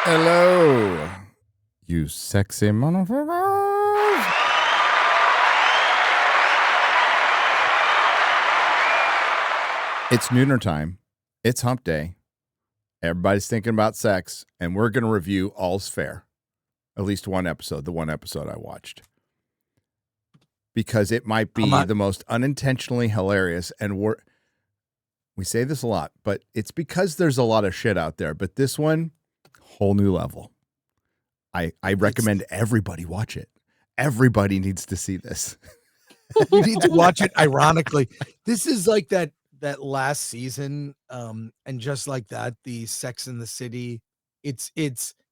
Hello, you sexy motherfuckers. It's nooner time. It's hump day. Everybody's thinking about sex, and we're going to review All's Fair. At least one episode, the one episode I watched. Because it might be the most unintentionally hilarious, and we say this a lot, but it's because there's a lot of shit out there. But this one, whole new level. I recommend everybody watch it. Everybody needs to see this. You need to watch it. Ironically, this is like that last season, and just like that, the Sex and the City. It's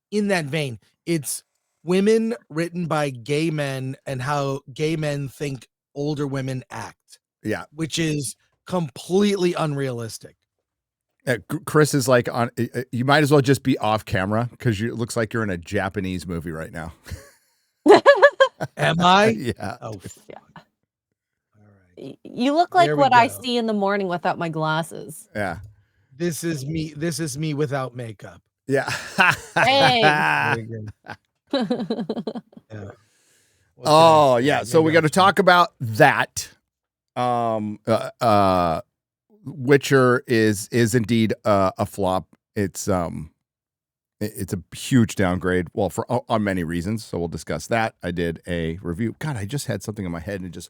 in that vein. It's women written by gay men and how gay men think older women act. Yeah, which is completely unrealistic. Chris is like on. You might as well just be off camera because it looks like you're in a Japanese movie right now. Am I? Yeah. Oh, yeah. All right. You look like what I see in the morning without my glasses. Yeah. This is me. This is me without makeup. Yeah. Hey. Yeah. Oh yeah. So we got to talk about that. WitchER is indeed a flop. It's a huge downgrade. Well, on many reasons. So we'll discuss that. I did a review. God, I just had something in my head and it just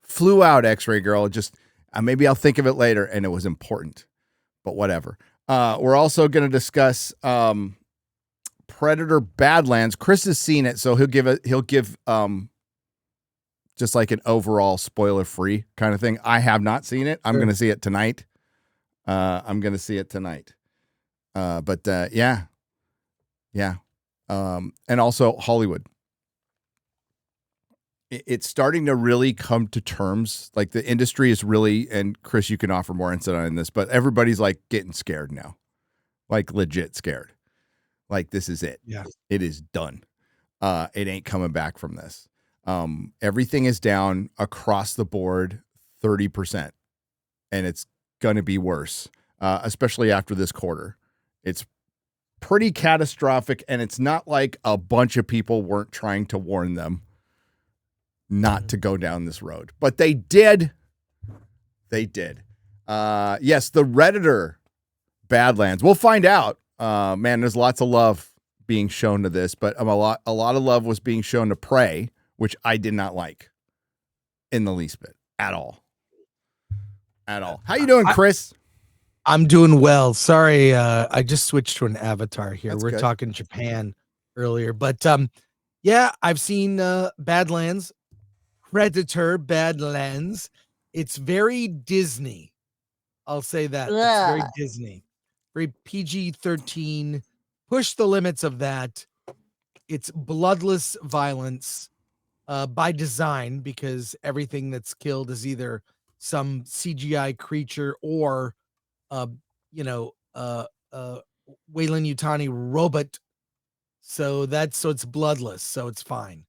flew out. X-Ray Girl. Just maybe I'll think of it later. And it was important, but whatever. We're also going to discuss Predator Badlands. Chris has seen it, so he'll give just like an overall spoiler-free kind of thing. I have not seen it. I'm going to see it tonight. Yeah. And also Hollywood. It's starting to really come to terms. Like the industry is really, and Chris, you can offer more insight on this, but everybody's like getting scared now. Like legit scared. Like this is it. Yeah. It is done. It ain't coming back from this. Everything is down across the board 30%, and it's going to be worse, especially after this quarter. It's pretty catastrophic, and it's not like a bunch of people weren't trying to warn them not to go down this road, but they did. They did. Yes, the Redditor Badlands. We'll find out. Man, there's lots of love being shown to this, but a lot of love was being shown to Prey, which I did not like in the least bit at all. How you doing, Chris? I'm doing well. Sorry, I just switched to an avatar here. That's We're good. talking Japan earlier, but yeah, I've seen Badlands, Predator Badlands. It's very Disney. I'll say that. It's very Disney. Very PG-13. Push the limits of that. It's bloodless violence. By design, because everything that's killed is either some CGI creature or, Wayland Yutani robot. So it's bloodless, so it's fine.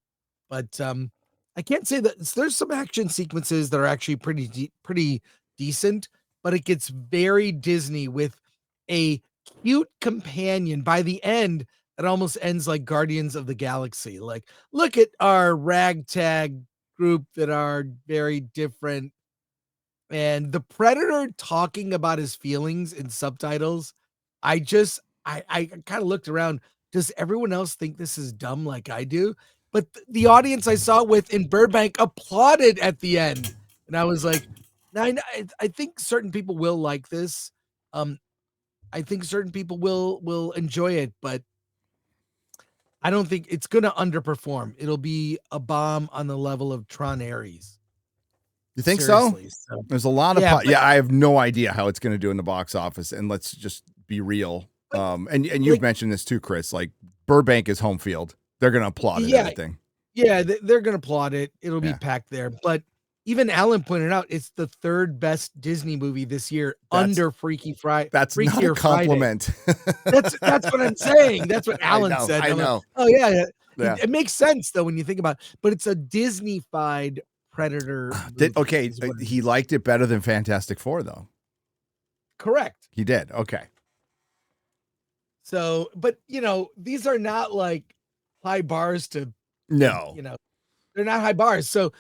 But I can't say that there's some action sequences that are actually pretty decent, but it gets very Disney with a cute companion. By the end, it almost ends like Guardians of the Galaxy. Like, look at our ragtag group that are very different. And the Predator talking about his feelings in subtitles. I kind of looked around. Does everyone else think this is dumb like I do? But the audience I saw with in Burbank applauded at the end. And I was like, I think certain people will like this. I think certain people will enjoy it, but I don't think it's going to underperform. It'll be a bomb on the level of Tron Ares. You think so? There's a lot of I have no idea how it's going to do in the box office, and let's just be real. And you've mentioned this too, Chris. Like Burbank is home field; they're going to applaud it. Everything. Yeah, they're going to applaud it. It'll be packed there. But even Alan pointed out it's the third best Disney movie this year under Freaky Friday. That's not a compliment. That's what I'm saying. That's what Alan said. I know. Oh yeah. It makes sense though when you think about it. But it's a Disney-fied Predator. Okay, he liked it better than Fantastic Four though. Correct. He did. Okay. So, but these are not like high bars to, No. they're not high bars. So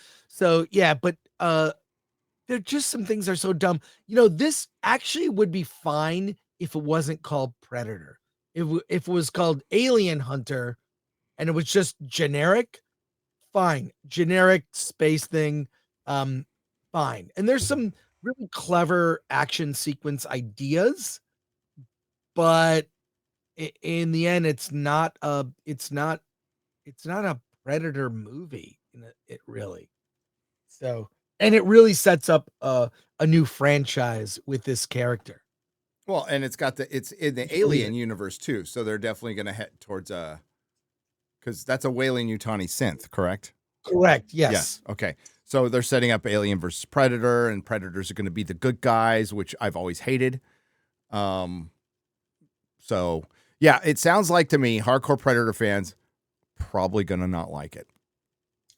yeah, but they're just some things that are so dumb. This actually would be fine if it wasn't called Predator. If it was called Alien Hunter and it was just generic, fine. Generic space thing, fine. And there's some really clever action sequence ideas, but in the end, it's not a Predator movie. It really. So, and it really sets up a new franchise with this character. Well, and it's in the Alien universe too, so they're definitely going to head towards because that's a Weyland Yutani synth, correct? Correct. Yes. Okay. So they're setting up Alien versus Predator, and Predators are going to be the good guys, which I've always hated. So yeah, it sounds like to me, hardcore Predator fans probably going to not like it.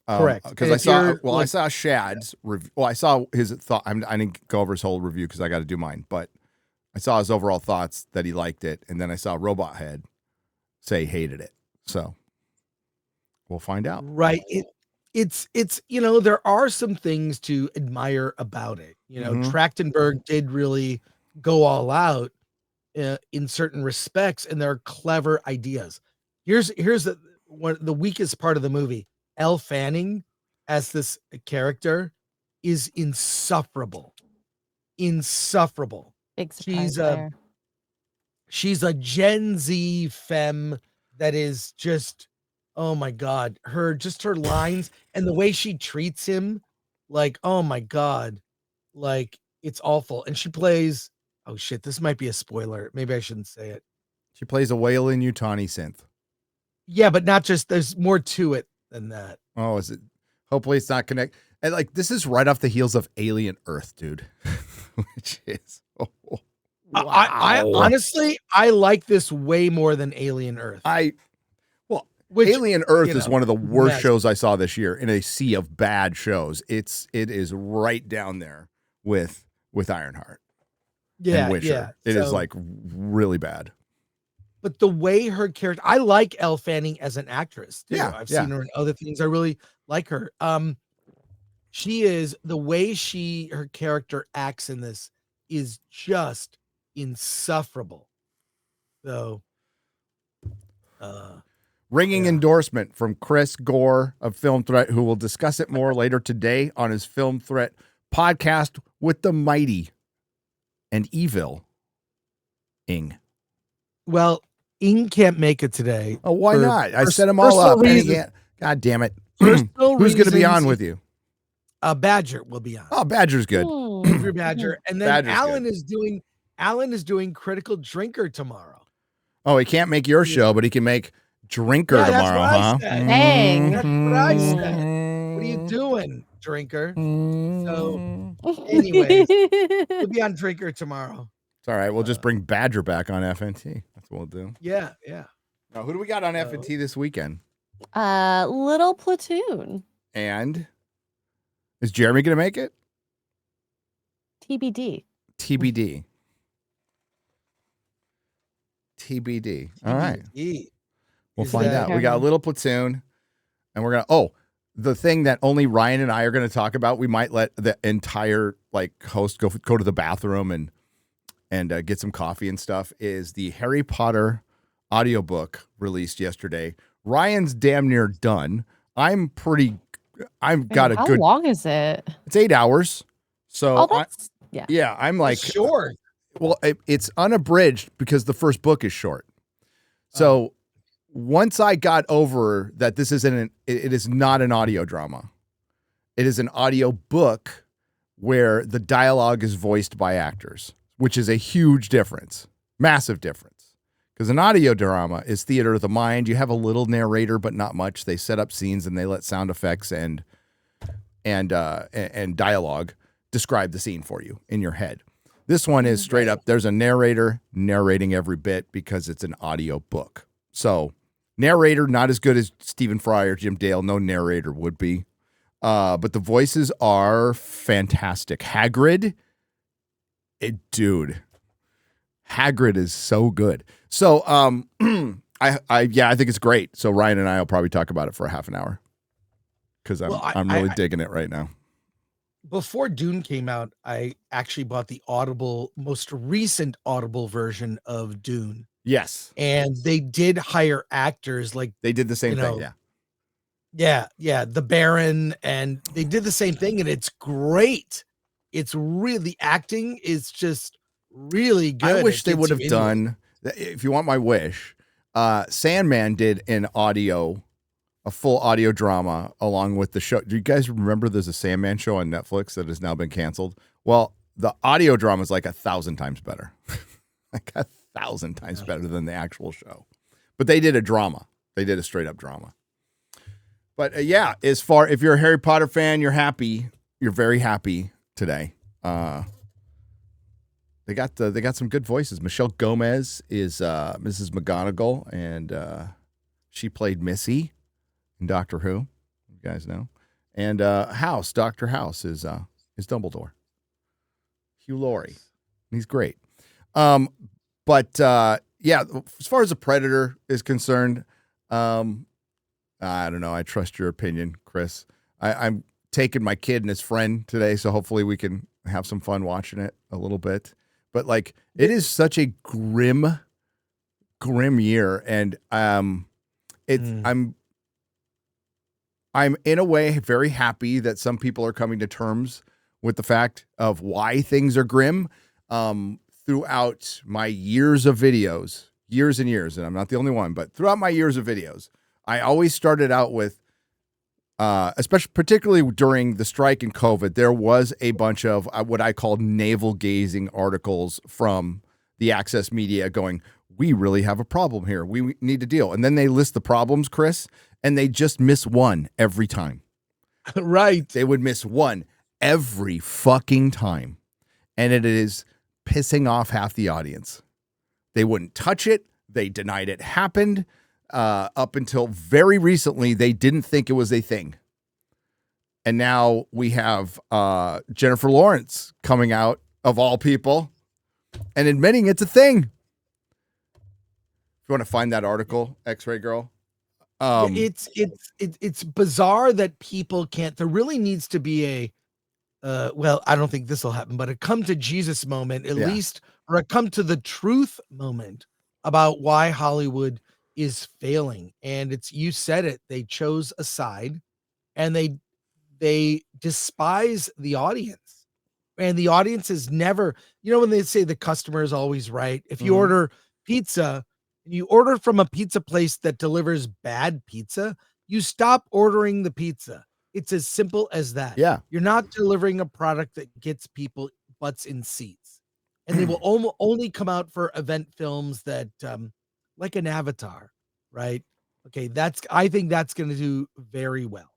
Correct. Because I saw Shad's review. Well, I saw his thought. I didn't go over his whole review because I got to do mine, but I saw his overall thoughts that he liked it, and then I saw Robot Head say he hated it. So we'll find out. Right. It's there are some things to admire about it. Trachtenberg did really go all out in certain respects, and there are clever ideas. Here's the weakest part of the movie. Elle Fanning as this character is insufferable. Big surprise there. She's a Gen Z femme that is just, oh my God, her lines and the way she treats him, like, oh my God, like it's awful. And she plays, oh shit, this might be a spoiler. Maybe I shouldn't say it. She plays a Weyland Yutani synth. Yeah, but not just, there's more to it than that. Oh, is it? Hopefully it's not connect. And like, this is right off the heels of Alien Earth, dude. Which is, wow. I honestly, I like this way more than Alien Earth. Alien Earth is one of the worst shows I saw this year in a sea of bad shows. It is right down there with Ironheart. Yeah, and WitchER. yeah. It is like really bad. But the way her character, I like Elle Fanning as an actress too. Yeah, I've seen her in other things. I really like her. She is, the way her character acts in this is just insufferable. So, ringing endorsement from Chris Gore of Film Threat, who will discuss it more later today on his Film Threat podcast with the mighty and evil Ing. Well, Ing can't make it today. Oh, why not? I set them all up. God damn it. Who's going to be on with you? Badger will be on. Oh, Badger's good. Andrew Badger. And then Badger's Alan is doing Critical Drinker tomorrow. Oh, he can't make your show, but he can make Drinker tomorrow, huh? Dang. That's what I said. What are you doing, Drinker? So, anyways, we'll be on Drinker tomorrow. It's all right. We'll just bring Badger back on FNT. That's what we'll do. Yeah. Now, who do we got on FNT this weekend? Little Platoon. And is Jeremy going to make it? TBD. All right. We'll find out. We got a Little Platoon, and we're going to, the thing that only Ryan and I are going to talk about, we might let the entire host go to the bathroom and get some coffee and stuff, is the Harry Potter audiobook released yesterday. Ryan's damn near done. How long is it? It's 8 hours. So I'm like, short. Well, it's unabridged because the first book is short. So once I got over that, it is not an audio drama. It is an audio book where the dialogue is voiced by actors, which is a huge difference, massive difference. Because an audio drama is theater of the mind. You have a little narrator, but not much. They set up scenes and they let sound effects and dialogue describe the scene for you in your head. This one is straight up. There's a narrator narrating every bit because it's an audio book. So narrator, not as good as Stephen Fry or Jim Dale. No narrator would be. But the voices are fantastic. Hagrid, dude. Hagrid is so good. So I think it's great. So Ryan and I will probably talk about it for a half an hour because I'm really digging it right now. Before Dune came out, I actually bought the most recent Audible version of Dune. Yes. And they did hire actors like they did the same thing. Yeah. The Baron, and they did the same thing, and it's great. It's really, acting is just really good. I wish they would have done, if you want my wish, Sandman did a full audio drama along with the show. Do you guys remember there's a Sandman show on Netflix that has now been canceled? Well, the audio drama is like 1,000 times better. Like 1,000 times better than the actual show. But they did a drama. They did a straight up drama. But if you're a Harry Potter fan, you're happy. You're very happy today. They got some good voices. Michelle Gomez is Mrs. McGonagall, and she played Missy in Doctor Who. You guys know. And Dr. House is Dumbledore. Hugh Laurie. He's great. But as far as the Predator is concerned, I don't know. I trust your opinion, Chris. I'm taking my kid and his friend today, so hopefully we can have some fun watching it a little bit. But like, it is such a grim year, and I'm in a way very happy that some people are coming to terms with the fact of why things are grim. Throughout my years of videos, years and years, and I'm not the only one, but throughout my years of videos, I always started out with, particularly during the strike and COVID, there was a bunch of what I call navel-gazing articles from the Access media going, we really have a problem here. We need to deal. And then they list the problems, Chris, and they just miss one every time. Right. They would miss one every fucking time. And it is pissing off half the audience. They wouldn't touch it. They denied it happened. Up until very recently, they didn't think it was a thing. And now we have Jennifer Lawrence coming out, of all people, and admitting it's a thing. If you want to find that article, X-Ray Girl. It's bizarre that people can't. There really needs to be a I don't think this will happen, but a come to Jesus moment, at least, or a come to the truth moment about why Hollywood is failing. And you said it, they chose a side, and they despise the audience. And the audience is never, when they say the customer is always right. If you order pizza and you order from a pizza place that delivers bad pizza, you stop ordering the pizza. It's as simple as that. Yeah. You're not delivering a product that gets people butts in seats. And they will only come out for event films that, like an Avatar, right? Okay, I think that's going to do very well.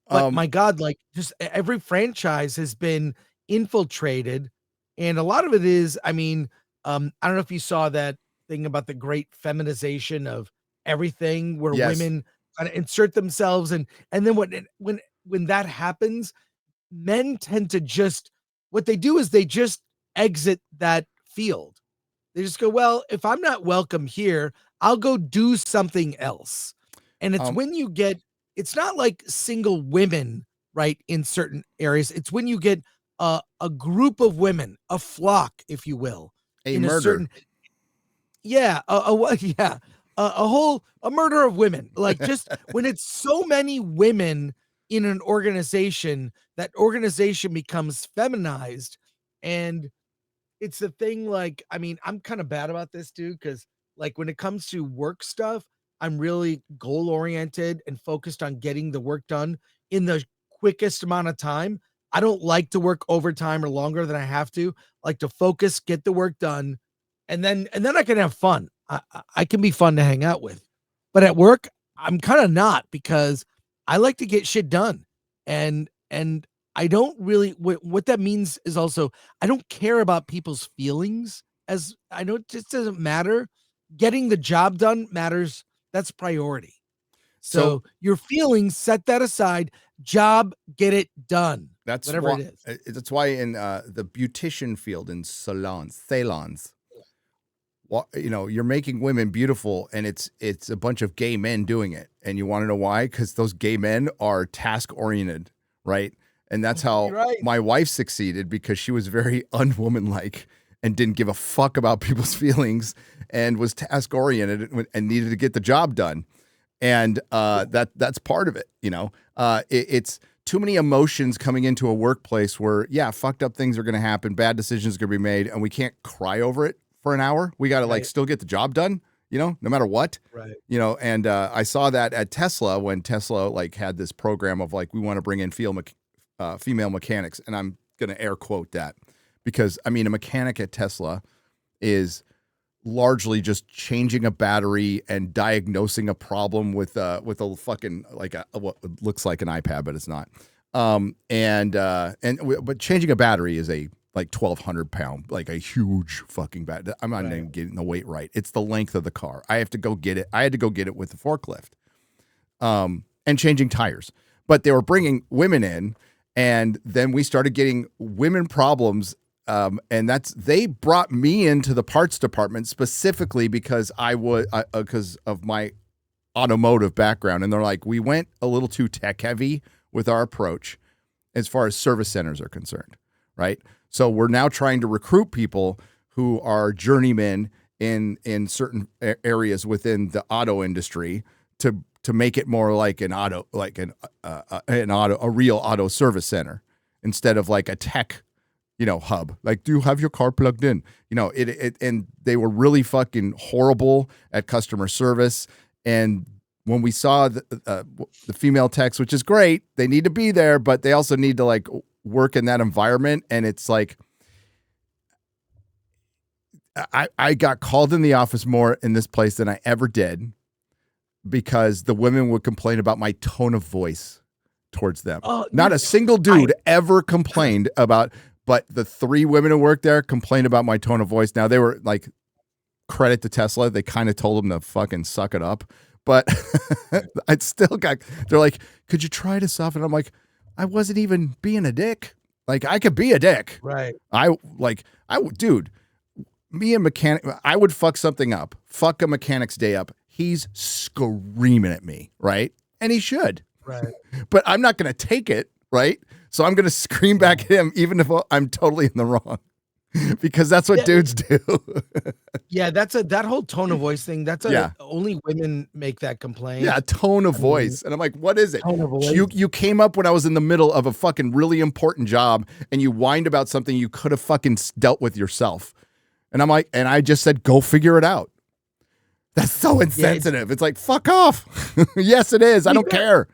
But my God, like, just every franchise has been infiltrated. And a lot of it is, I don't know if you saw that thing about the great feminization of everything, where women kind of insert themselves, and then when that happens, men tend to what they do is they just exit that field. They just go, well, if I'm not welcome here, I'll go do something else. And it's when you get, it's not like single women, right, in certain areas. It's when you get a group of women, a flock, if you will, a murder. A murder of women. Like, just when it's so many women in an organization, that organization becomes feminized. And it's the thing, like, I'm kind of bad about this, dude, because like when it comes to work stuff, I'm really goal oriented and focused on getting the work done in the quickest amount of time. I don't like to work overtime or longer than I have to. I like to focus, get the work done, and then I can have fun. I can be fun to hang out with. But at work, I'm kind of not, because I like to get shit done. And I don't really, what that means is also, I don't care about people's feelings, as I know it just doesn't matter. Getting the job done matters. That's priority. So your feelings, set that aside. Job, get it done. That's whatever why, it is. That's why in the beautician field in salons, you're making women beautiful, and it's a bunch of gay men doing it. And you want to know why? Because those gay men are task oriented, right? And that's how my wife succeeded, because she was very unwomanlike and didn't give a fuck about people's feelings and was task oriented and needed to get the job done. And that's part of it. It's too many emotions coming into a workplace where, fucked up things are going to happen, bad decisions are going to be made, and we can't cry over it for an hour. We got to still get the job done, no matter what. Right. And I saw that at Tesla when Tesla had this program of we want to bring in female mechanics, and I'm going to air quote that, because a mechanic at Tesla is largely just changing a battery and diagnosing a problem with a fucking what looks like an iPad, but it's not. But changing a battery is a 1,200 pound, a huge fucking battery. I'm not even getting the weight right. It's the length of the car. I have to go get it. I had to go get it with the forklift, and changing tires. But they were bringing women in, and then we started getting women problems. And they brought me into the parts department specifically because because of my automotive background. And they're like, we went a little too tech heavy with our approach as far as service centers are concerned. Right. So we're now trying to recruit people who are journeymen in certain areas within the auto industry to make it more like a real auto service center instead of a tech hub. Do you have your car plugged in? And they were really fucking horrible at customer service. And when we saw the female techs, which is great, they need to be there, but they also need to work in that environment. And it's I got called in the office more in this place than I ever did, because the women would complain about my tone of voice towards them. Not a single dude ever complained about. But the 3 women who worked there complained about my tone of voice. Now, they were credit to Tesla. They kind of told them to fucking suck it up. But I still they're like, could you try to soften? I'm like, I wasn't even being a dick. I could be a dick. Right. Dude, me and mechanic, I would fuck something up, fuck a mechanic's day up. He's screaming at me. Right. And he should. Right. But I'm not going to take it. Right. So I'm going to scream back at him, even if I'm totally in the wrong, because that's what dudes do. Yeah, that whole tone of voice thing. Only women make that complaint. Yeah, tone of voice. And I'm like, what is it? Tone of voice. You came up when I was in the middle of a fucking really important job, and you whined about something you could have fucking dealt with yourself. And I'm like, and I just said, go figure it out. That's so insensitive. It's fuck off. Yes, it is. I don't care.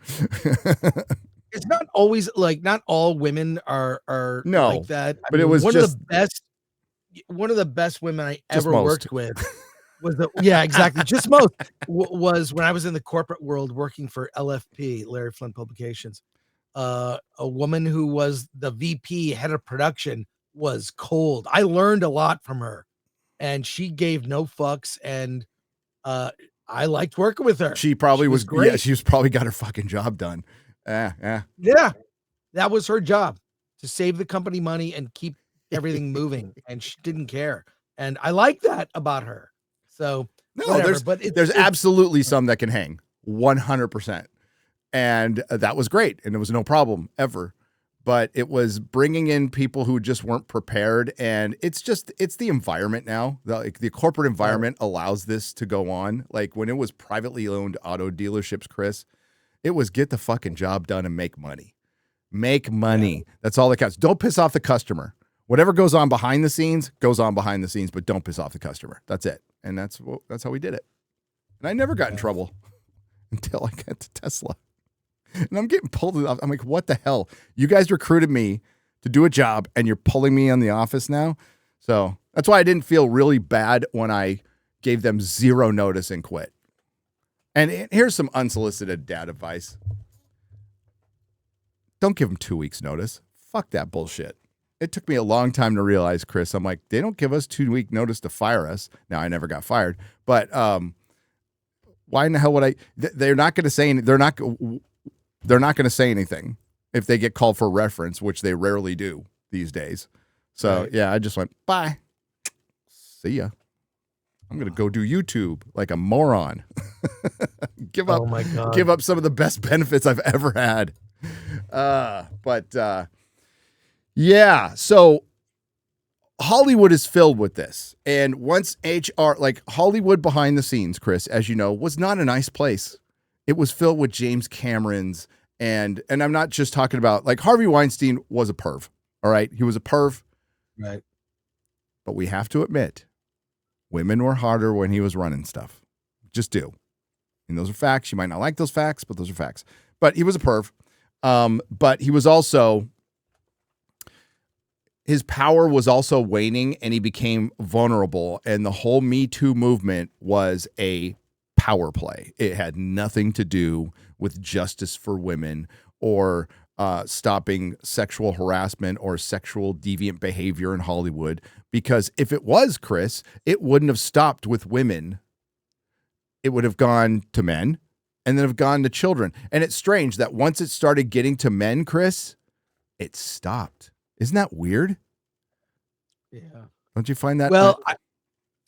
It's not always not all women are like that. But it was one of the best women I ever worked with was exactly. Just most was when I was in the corporate world working for LFP, Larry Flint Publications. A woman who was the VP, head of production, was cold. I learned a lot from her, and she gave no fucks. And I liked working with her. She probably was great. Yeah, she was probably got her fucking job done. Yeah. That was her job, to save the company money and keep everything moving, and she didn't care. And I like that about her. So there's absolutely some that can hang 100%, and that was great, and it was no problem ever. But it was bringing in people who just weren't prepared, and it's the environment now. The corporate environment allows this to go on. When it was privately owned auto dealerships, Chris, it was get the fucking job done and make money. Make money. Yeah. That's all that counts. Don't piss off the customer. Whatever goes on behind the scenes, but don't piss off the customer. That's it. And that's how we did it. And I never got in trouble until I got to Tesla. And I'm getting pulled off. I'm like, what the hell? You guys recruited me to do a job, and you're pulling me on the office now? So that's why I didn't feel really bad when I gave them 0 notice and quit. And here's some unsolicited dad advice. Don't give them 2 weeks notice. Fuck that bullshit. It took me a long time to realize, Chris, I'm like, they don't give us 2 week notice to fire us. Now, I never got fired, but Why in the hell would I? They're not going to say. They're not going to say anything if they get called for reference, which they rarely do these days. So yeah, I just went bye. See ya. I'm going to go do YouTube like a moron. Give up. Oh my God. Give up some of the best benefits I've ever had. Yeah. So Hollywood is filled with this. And once HR, like Hollywood behind the scenes, Chris, as you know, was not a nice place. It was filled with James Camerons. And I'm not just talking about, like, Harvey Weinstein was a perv. All right. He was a perv. Right. But we have to admit, women were harder when he was running stuff. Just do. And those are facts. You might not like those facts, but those are facts. But he was a perv. But he was also, his power was also waning and he became vulnerable. And the whole Me Too movement was a power play. It had nothing to do with justice for women or stopping sexual harassment or sexual deviant behavior in Hollywood. Because if it was, Chris, it wouldn't have stopped with women. It would have gone to men and then have gone to children. And it's strange that once it started getting to men, Chris, it stopped. Isn't that weird? Yeah. Don't you find that? Well,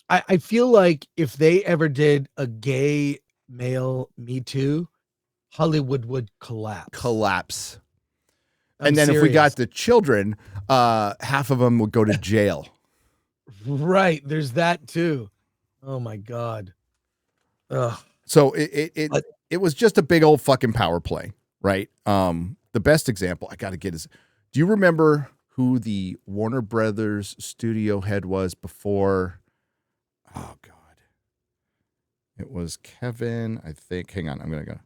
I feel like if they ever did a gay male Me Too, Hollywood would collapse. And then if we got the children, half of them would go to jail. Right. There's that too. Oh my God. Ugh. So it was just a big old fucking power play, right? The best example I got to get is, do you remember who the Warner Brothers studio head was before? Oh God. It was Kevin, I think. Hang on, I'm going to go.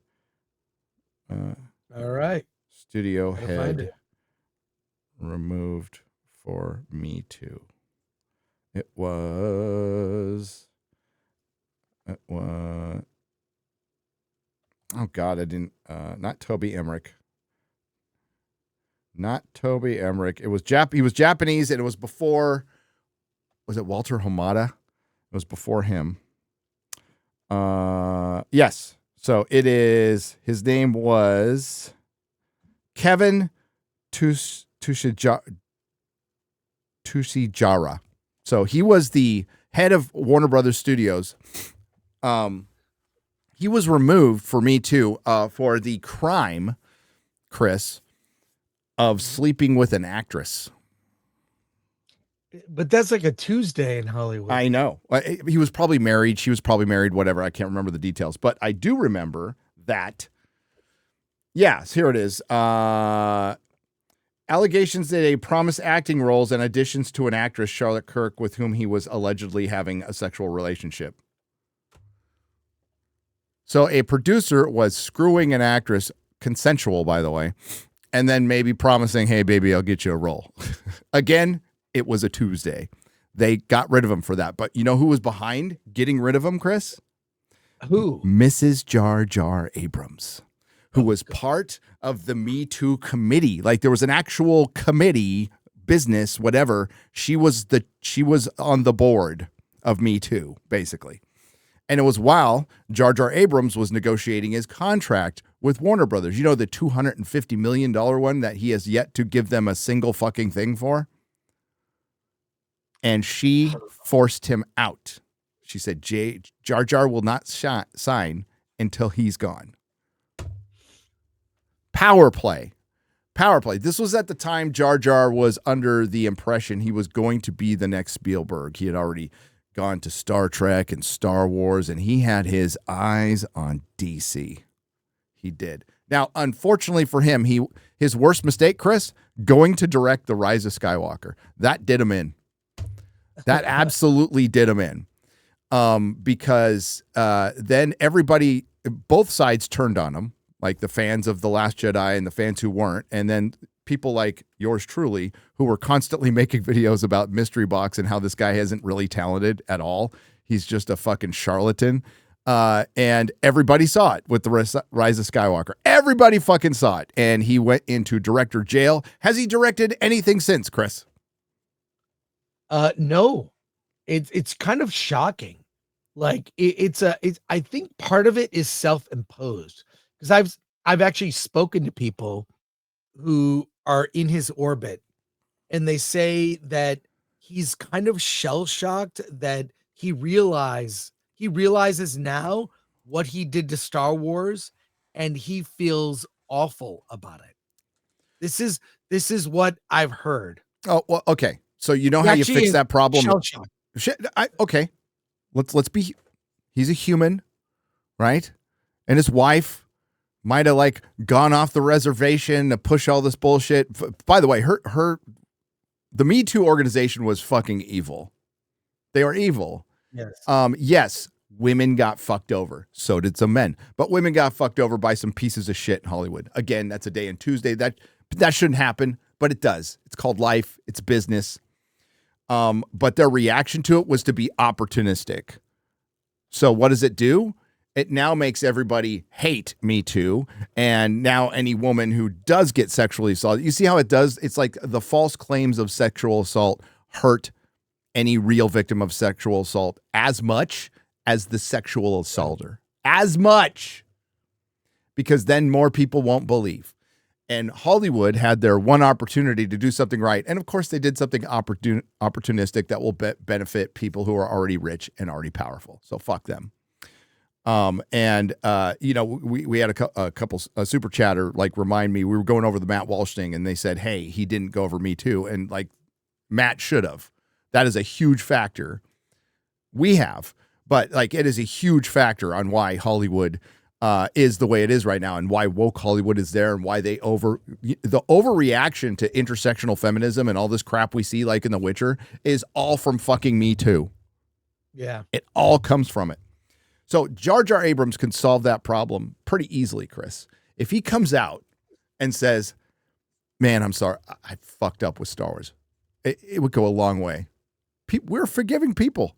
All right. Studio head removed for Me Too. It was, oh God, I didn't, not Toby Emmerich. Not Toby Emmerich. It was he was Japanese and it was before, was it Walter Hamada? It was before him. Yes. So it is, his name was Kevin Tushijara. So he was the head of Warner Brothers Studios. He was removed for Me Too for the crime, Chris, of sleeping with an actress. But that's like a Tuesday in Hollywood. I know. He was probably married. She was probably married, whatever. I can't remember the details. But I do remember that. Yes, here it is. Allegations that he promised acting roles and auditions to an actress, Charlotte Kirk, with whom he was allegedly having a sexual relationship. So a producer was screwing an actress, consensual, by the way, and then maybe promising, hey, baby, I'll get you a role. Again, it was a Tuesday. They got rid of him for that. But you know who was behind getting rid of him, Chris? Who? Mrs. Jar Jar Abrams, who was part of the Me Too committee. Like there was an actual committee, business, whatever. She was on the board of Me Too, basically. And it was while Jar Jar Abrams was negotiating his contract with Warner Brothers. You know, the $250 million one that he has yet to give them a single fucking thing for? And she forced him out. She said, Jar Jar will not sign until he's gone. Power play. This was at the time Jar Jar was under the impression he was going to be the next Spielberg. He had already gone to Star Trek and Star Wars, and he had his eyes on DC. He did. Now, unfortunately for him, his worst mistake, Chris, going to direct The Rise of Skywalker. That did him in. That absolutely did him in. Because then everybody, both sides turned on him, like the fans of The Last Jedi and the fans who weren't, and then people like yours truly, who were constantly making videos about Mystery Box and how this guy isn't really talented at all. He's just a fucking charlatan. And everybody saw it with The Rise of Skywalker. Everybody fucking saw it. And he went into director jail. Has he directed anything since, Chris? No. It's kind of shocking. Like it's I think part of it is self-imposed, because I've actually spoken to people who are in his orbit, and they say that he's kind of shell-shocked that he realizes now what he did to Star Wars, and he feels awful about it. This is what I've heard. Oh, well, okay. So you know He how you actually fix is that problem? shell-shocked. Shit. Okay. Let's be. He's a human, right? And his wife might have like gone off the reservation to push all this bullshit. By the way, the MeToo organization was fucking evil. They are evil. Yes. Yes, women got fucked over. So did some men. But women got fucked over by some pieces of shit in Hollywood. Again, that's a day and Tuesday. That shouldn't happen, but it does. It's called life. It's business. But their reaction to it was to be opportunistic. So what does it do? It now makes everybody hate Me Too. And now any woman who does get sexually assaulted, you see how it does? It's like the false claims of sexual assault hurt any real victim of sexual assault as much as the sexual assaulter. As much. Because then more people won't believe. And Hollywood had their one opportunity to do something right. And of course, they did something opportunistic that will benefit people who are already rich and already powerful. So fuck them. You know, we had a super chatter like remind me, we were going over the Matt Walsh thing, and they said, hey, he didn't go over Me Too. And like Matt should have. That is a huge factor. We have, but like it is a huge factor on why Hollywood is the way it is right now, and why woke Hollywood is there, and why the overreaction to intersectional feminism and all this crap we see like in The Witcher is all from fucking Me Too. Yeah. It all comes from it. So Jar Jar Abrams can solve that problem pretty easily, Chris. If he comes out and says, man, I'm sorry, I fucked up with Star Wars. It would go a long way. We're forgiving people.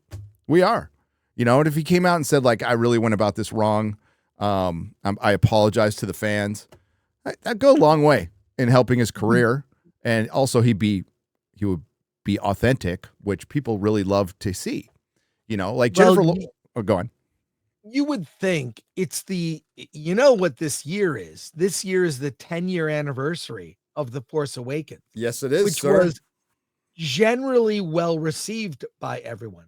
We are. You know, and if he came out and said, like, I really went about this wrong, I apologize to the fans, that'd go a long way in helping his career. And also he would be authentic, which people really love to see. You know, like Jennifer. Go on. You would think you know what this year is? This year is the 10-year anniversary of The Force Awakens. Yes, it is, which sir. was generally well received by everyone.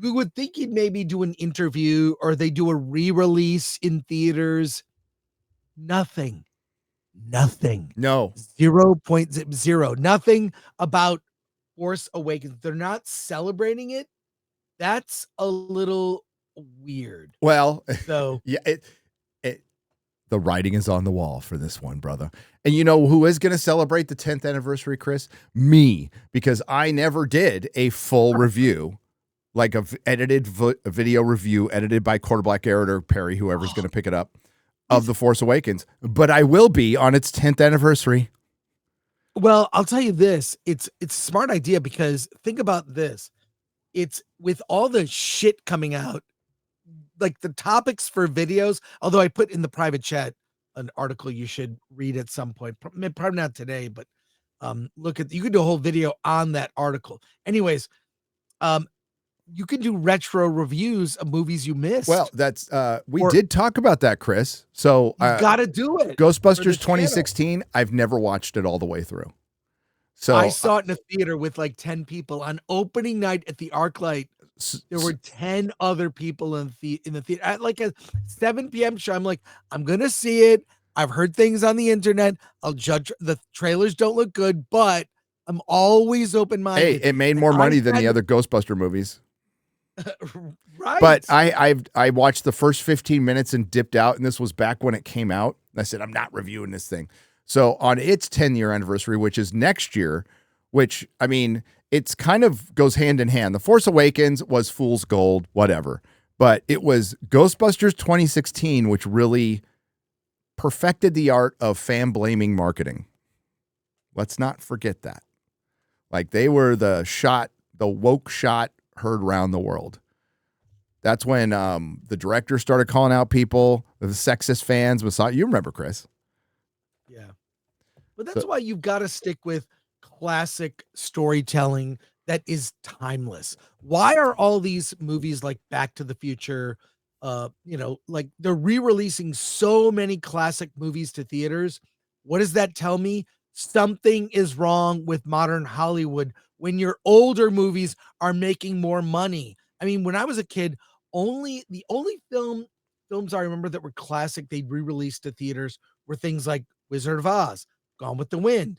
We would think he'd maybe do an interview, or they do a re-release in theaters. Nothing. No. 0.0. Nothing about Force Awakens. They're not celebrating it. That's a little weird. Well, so yeah, the writing is on the wall for this one, brother. And you know who is going to celebrate the 10th anniversary, Chris? Me, because I never did a full review, like a edited video review edited by Quarterback Eric or Perry, whoever's going to pick it up, of The Force Awakens. But I will be on its 10th anniversary. Well, I'll tell you this. It's a smart idea, because think about this. It's with all the shit coming out, like the topics for videos, although I put in the private chat an article you should read at some point, probably not today, but you could do a whole video on that article. Anyways, you can do retro reviews of movies you missed. Well, that's we did talk about that, Chris. So you got to do it. Ghostbusters 2016, I've never watched it all the way through. So I saw it in a theater with like 10 people on opening night at the ArcLight. There were 10 other people in the theater at like a 7 p.m. show. I'm like, I'm going to see it. I've heard things on the internet. I'll judge. The trailers don't look good, but I'm always open-minded. Hey, it made more money than the other Ghostbuster movies. Right. But I watched the first 15 minutes and dipped out, and this was back when it came out. I said, I'm not reviewing this thing. So on its 10-year anniversary, which is next year, which, I mean, it's kind of goes hand in hand. The Force Awakens was fool's gold, whatever. But it was Ghostbusters 2016, which really perfected the art of fan-blaming marketing. Let's not forget that. Like, they were the woke shot heard around the world. That's when the director started calling out people, the sexist fans. You remember, Chris. Yeah. But that's why you've got to stick with classic storytelling that is timeless. Why are all these movies like Back to the Future, like they're re-releasing so many classic movies to theaters? What does that tell me? Something is wrong with modern Hollywood when your older movies are making more money. I mean, when I was a kid, the only films I remember that were classic they re-released to theaters were things like Wizard of Oz, Gone with the Wind,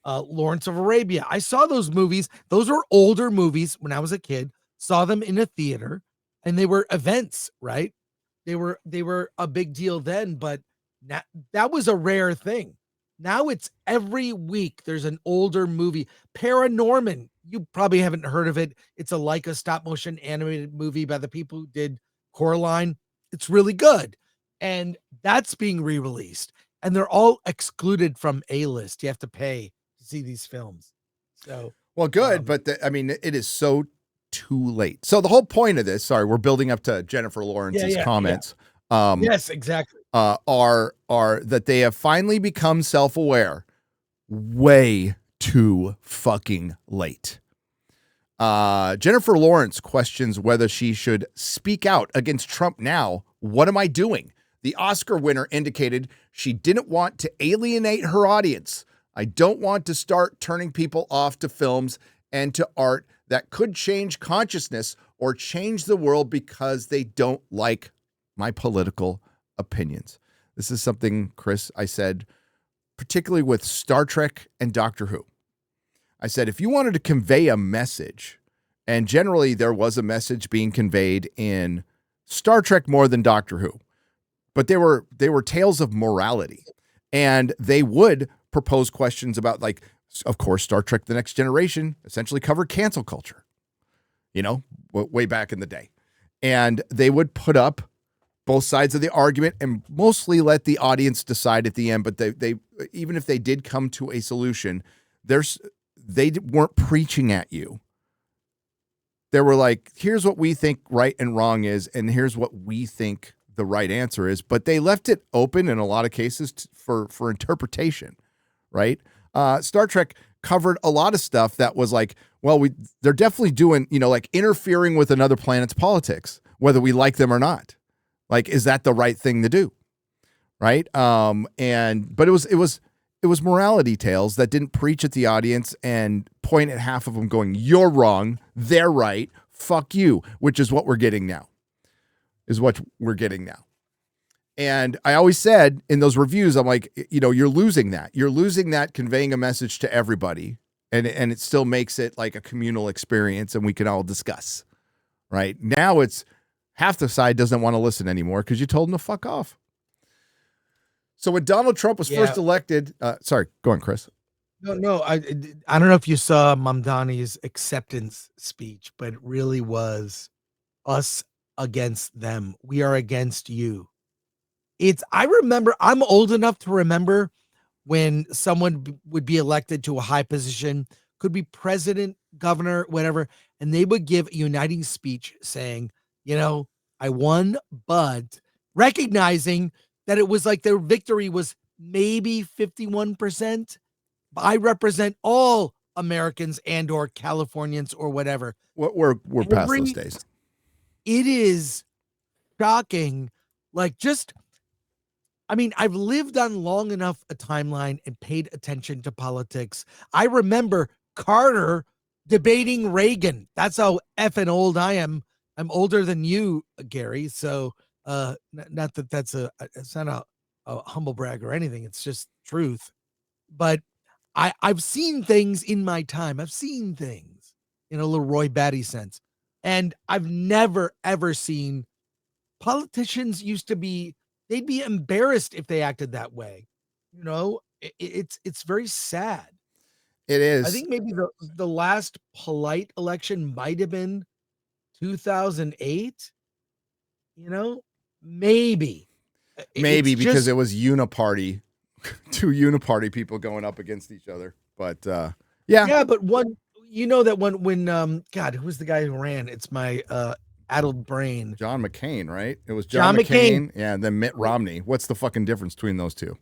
Lawrence of Arabia. I saw those movies. Those were older movies when I was a kid. Saw them in a theater, and they were events, right? They were a big deal then, but that was a rare thing. Now it's every week there's an older movie. Paranorman, you probably haven't heard of it. It's a Leica stop motion animated movie by the people who did Coraline. It's really good. And that's being re-released. And they're all excluded from A-list. You have to pay to see these films. So well, good, but I mean, it is so too late. So the whole point of this, sorry, we're building up to Jennifer Lawrence's comments. Yeah. Yes, exactly. Are that they have finally become self-aware way too fucking late. Jennifer Lawrence questions whether she should speak out against Trump now. What am I doing? The Oscar winner indicated she didn't want to alienate her audience. I don't want to start turning people off to films and to art that could change consciousness or change the world because they don't like my political opinions. This is something, Chris, I said, particularly with Star Trek and Doctor Who. I said, if you wanted to convey a message, and generally there was a message being conveyed in Star Trek more than Doctor Who, but they were tales of morality, and they would propose questions about, like, of course, Star Trek: The Next Generation essentially covered cancel culture, way back in the day. And they would put up both sides of the argument and mostly let the audience decide at the end. But they even if they did come to a solution, they weren't preaching at you. They were like, here's what we think right and wrong is, and here's what we think the right answer is. But they left it open in a lot of cases for interpretation, right? Star Trek covered a lot of stuff that was like, well, they're definitely doing, like interfering with another planet's politics, whether we like them or not. Like, is that the right thing to do? Right. But it was morality tales that didn't preach at the audience and point at half of them going, you're wrong, they're right, fuck you, which is what we're getting now. And I always said in those reviews, I'm like, you're losing that. You're losing that conveying a message to everybody. And it still makes it like a communal experience and we can all discuss. Right now it's half the side doesn't want to listen anymore because you told them to fuck off. So when Donald Trump was first elected, sorry, go on, Chris. No, I don't know if you saw Mamdani's acceptance speech, but it really was us against them. We are against you. I remember, I'm old enough to remember when someone would be elected to a high position, could be president, governor, whatever, and they would give a uniting speech saying, I won, but recognizing that it was like their victory was maybe 51%. I represent all Americans and or Californians or whatever. We're past those days. It is shocking. I've lived on long enough a timeline and paid attention to politics. I remember Carter debating Reagan. That's how effing old I am. I'm older than you, Gary. So not that it's not a humble brag or anything. It's just truth. But I've seen things in my time. I've seen things in a little Roy Batty sense. And I've never, ever seen politicians they'd be embarrassed if they acted that way. It's very sad. It is. I think maybe the last polite election might have been 2008. Maybe because it was uniparty, two uniparty people going up against each other. But yeah, but when God, who was the guy who ran? It's my addled brain. John McCain, right? It was John McCain. Yeah, and then Mitt Romney. What's the fucking difference between those two?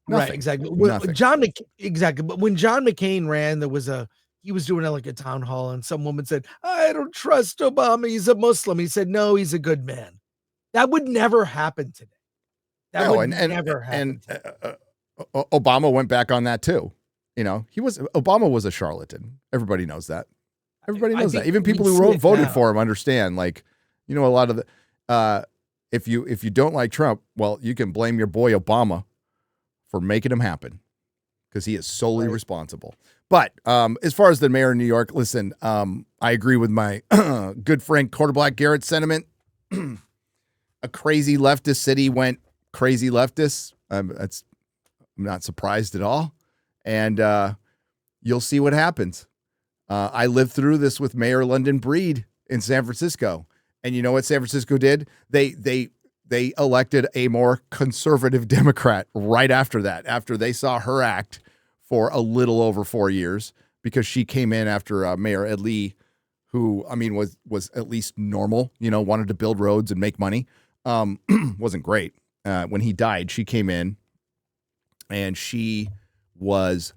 Nothing. Right, exactly. Nothing. Exactly. But when John McCain ran, there was a he was doing like a town hall, and some woman said, "I don't trust Obama. He's a Muslim." He said, "No, he's a good man." That would never happen today. That would never happen today. Obama went back on that too. Obama was a charlatan. Everybody knows that. Everybody knows that. Even people who voted for him understand. Like, a lot of the if you don't like Trump, well, you can blame your boy Obama for making him happen, because he is solely responsible. But as far as the mayor of New York, listen, I agree with my good friend Quarterback Garrett's sentiment. A crazy leftist city went crazy leftist. I'm not surprised at all. And you'll see what happens. I lived through this with Mayor London Breed in San Francisco. And you know what San Francisco did? They elected a more conservative Democrat right after that, after they saw her act for a little over 4 years, because she came in after Mayor Ed Lee, who, was at least normal, wanted to build roads and make money. Wasn't great. When he died, she came in and she was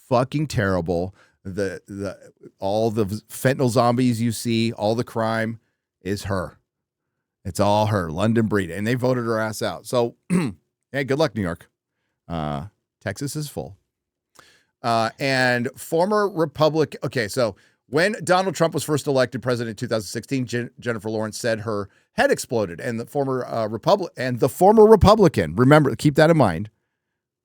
fucking terrible. All the fentanyl zombies you see, all the crime is her. It's all her, London Breed, and they voted her ass out. So, hey, good luck, New York. Texas is full. And former Republican. Okay, so when Donald Trump was first elected president in 2016, Jennifer Lawrence said her head exploded, and the former Republican, remember, keep that in mind,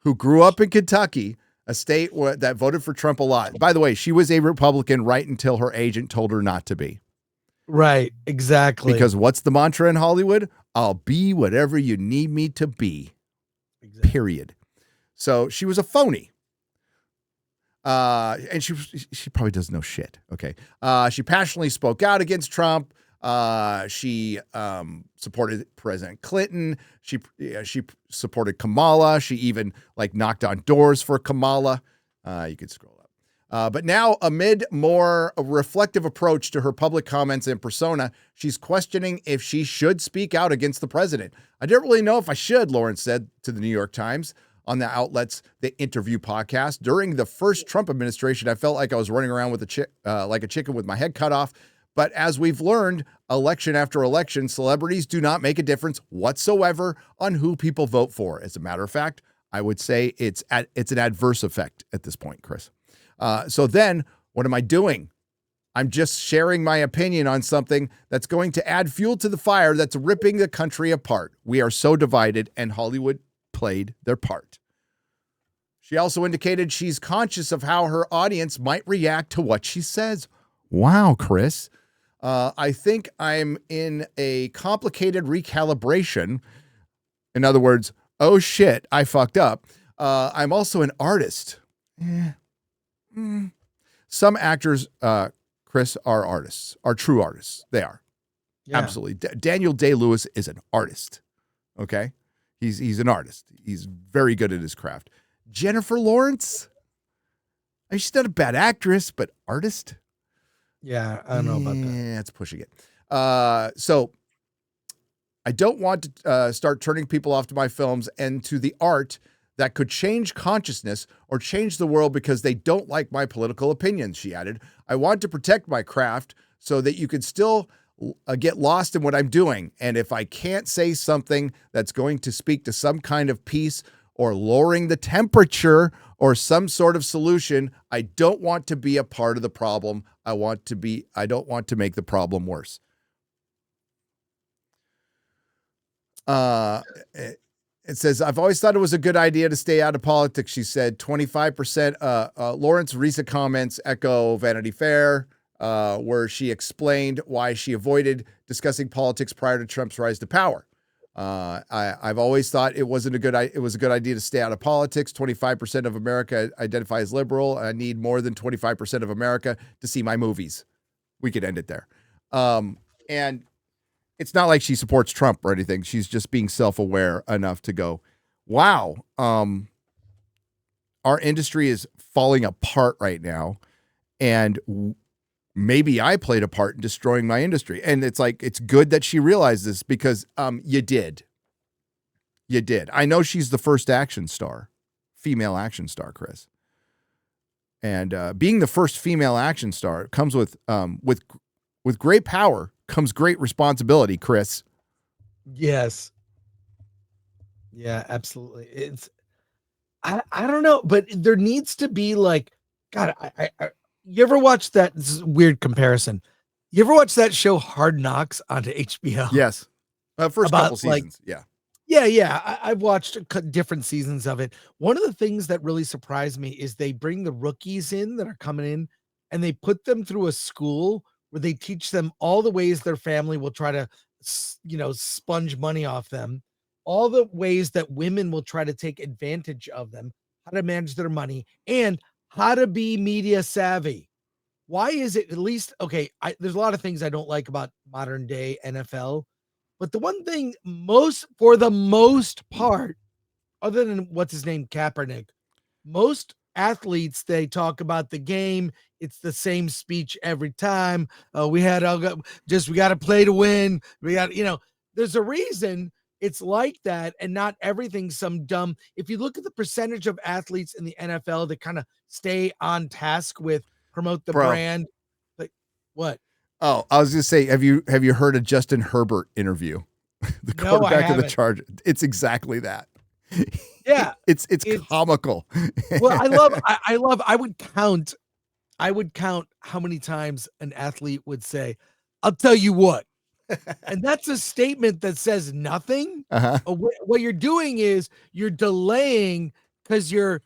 who grew up in Kentucky, a state that voted for Trump a lot. By the way, she was a Republican right until her agent told her not to be. Right, exactly. Because what's the mantra in Hollywood? I'll be whatever you need me to be. Exactly. Period. So she was a phony. And she probably does no shit. Okay. She passionately spoke out against Trump. She supported President Clinton. She supported Kamala. She even knocked on doors for Kamala. You could scroll up. But now, amid more reflective approach to her public comments and persona, she's questioning if she should speak out against the president. I didn't really know if I should, Lawrence said to the New York Times on the outlet's The Interview podcast. During the first Trump administration, I felt like I was running around with like a chicken with my head cut off. But as we've learned, election after election, celebrities do not make a difference whatsoever on who people vote for. As a matter of fact, I would say it's an adverse effect at this point, Chris. So then what am I doing? I'm just sharing my opinion on something that's going to add fuel to the fire that's ripping the country apart. We are so divided, and Hollywood played their part. She also indicated she's conscious of how her audience might react to what she says. Wow, Chris. I think I'm in a complicated recalibration. In other words, oh shit, I fucked up. I'm also an artist. Some actors, Chris, are artists, are true artists. They are. Yeah. Absolutely. Daniel Day-Lewis is an artist. Okay. He's an artist. He's very good at his craft. Jennifer Lawrence, she's not a bad actress, but artist. Yeah, I don't know about that. Yeah, it's pushing it. So I don't want to start turning people off to my films and to the art that could change consciousness or change the world because they don't like my political opinions, she added. I want to protect my craft so that you can still get lost in what I'm doing. And if I can't say something that's going to speak to some kind of peace or lowering the temperature or some sort of solution, I don't want to be a part of the problem. I don't want to make the problem worse. It says, I've always thought it was a good idea to stay out of politics, she said. 25%. Lawrence's recent comments echo Vanity Fair, where she explained why she avoided discussing politics prior to Trump's rise to power. I've always thought it was a good idea to stay out of politics. 25% of America identify as liberal. I need more than 25% of America to see my movies. We could end it there. And it's not like she supports Trump or anything. She's just being self-aware enough to go, wow, our industry is falling apart right now. And maybe I played a part in destroying my industry. And it's like, it's good that she realized this because you did. I know she's the first action star, female action star, Chris. And being the first female action star comes with great power comes great responsibility, Chris. Yes. Yeah, absolutely. I don't know, but there needs to be like, God, you ever watch that? This is a weird comparison. You ever watch that show Hard Knocks onto HBO? Yes. First About, couple seasons. like, yeah. Yeah. I've watched different seasons of it. One of the things that really surprised me is they bring the rookies in that are coming in and they put them through a school where they teach them all the ways their family will try to, sponge money off them, all the ways that women will try to take advantage of them, how to manage their money, and how to be media savvy. Why is it at least okay? There's a lot of things I don't like about modern day NFL, but the one thing for the most part, other than what's his name, Kaepernick, most athletes, they talk about the game. It's the same speech every time. We got to play to win. We got, there's a reason it's like that, and not everything's some dumb. If you look at the percentage of athletes in the NFL that kind of stay on task with promote the brand, like what? Oh, I was gonna say, have you heard a Justin Herbert interview? The quarterback of the Chargers. It's exactly that. Yeah, it's comical. Well, I would count how many times an athlete would say, "I'll tell you what." And that's a statement that says nothing. What you're doing is you're delaying because the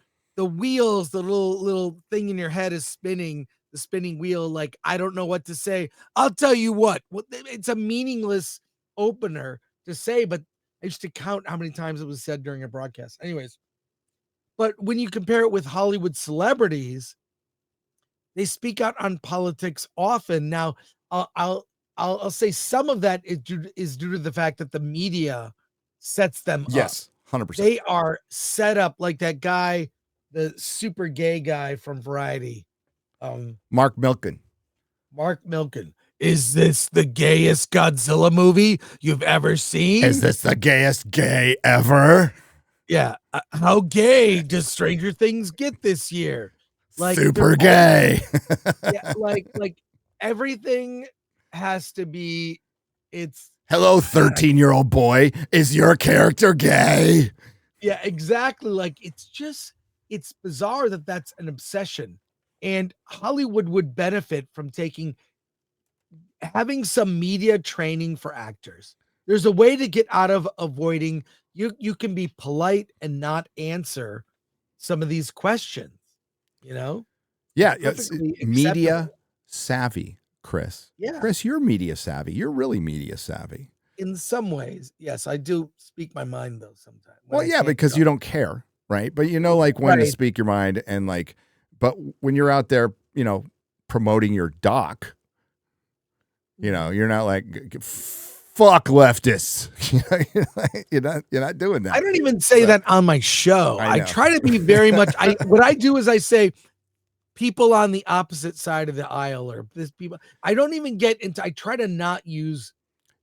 wheels, the little thing in your head is spinning, the spinning wheel. Like, I don't know what to say. I'll tell you what. It's a meaningless opener to say, but I used to count how many times it was said during a broadcast. Anyways, but when you compare it with Hollywood celebrities, they speak out on politics often. Now, I'll say some of that is due to the fact that the media sets them yes, up. 100%. They are set up like that guy, the super gay guy from Variety. Mark Milken. Is this the gayest Godzilla movie you've ever seen? Is this the gayest gay ever? Yeah. How gay does Stranger Things get this year? Like, super gay. Yeah, like everything has to be. It's hello, 13-year-old boy. Is your character gay? Yeah, exactly. Like, it's bizarre that that's an obsession, and Hollywood would benefit from having some media training for actors. There's a way to get out of avoiding. You can be polite and not answer some of these questions. Yeah, it's media savvy, Chris. Yeah. Chris, you're media savvy. You're really media savvy. In some ways, yes, I do speak my mind though sometimes. Well, yeah, because you don't care, right? But like when to speak your mind, and like, but when you're out there, promoting your doc, you're not like fuck leftists. You're not doing that. I don't even say that on my show. I try to be very much. What I do is I say people on the opposite side of the aisle, or this people. I don't even get into. I try to not use.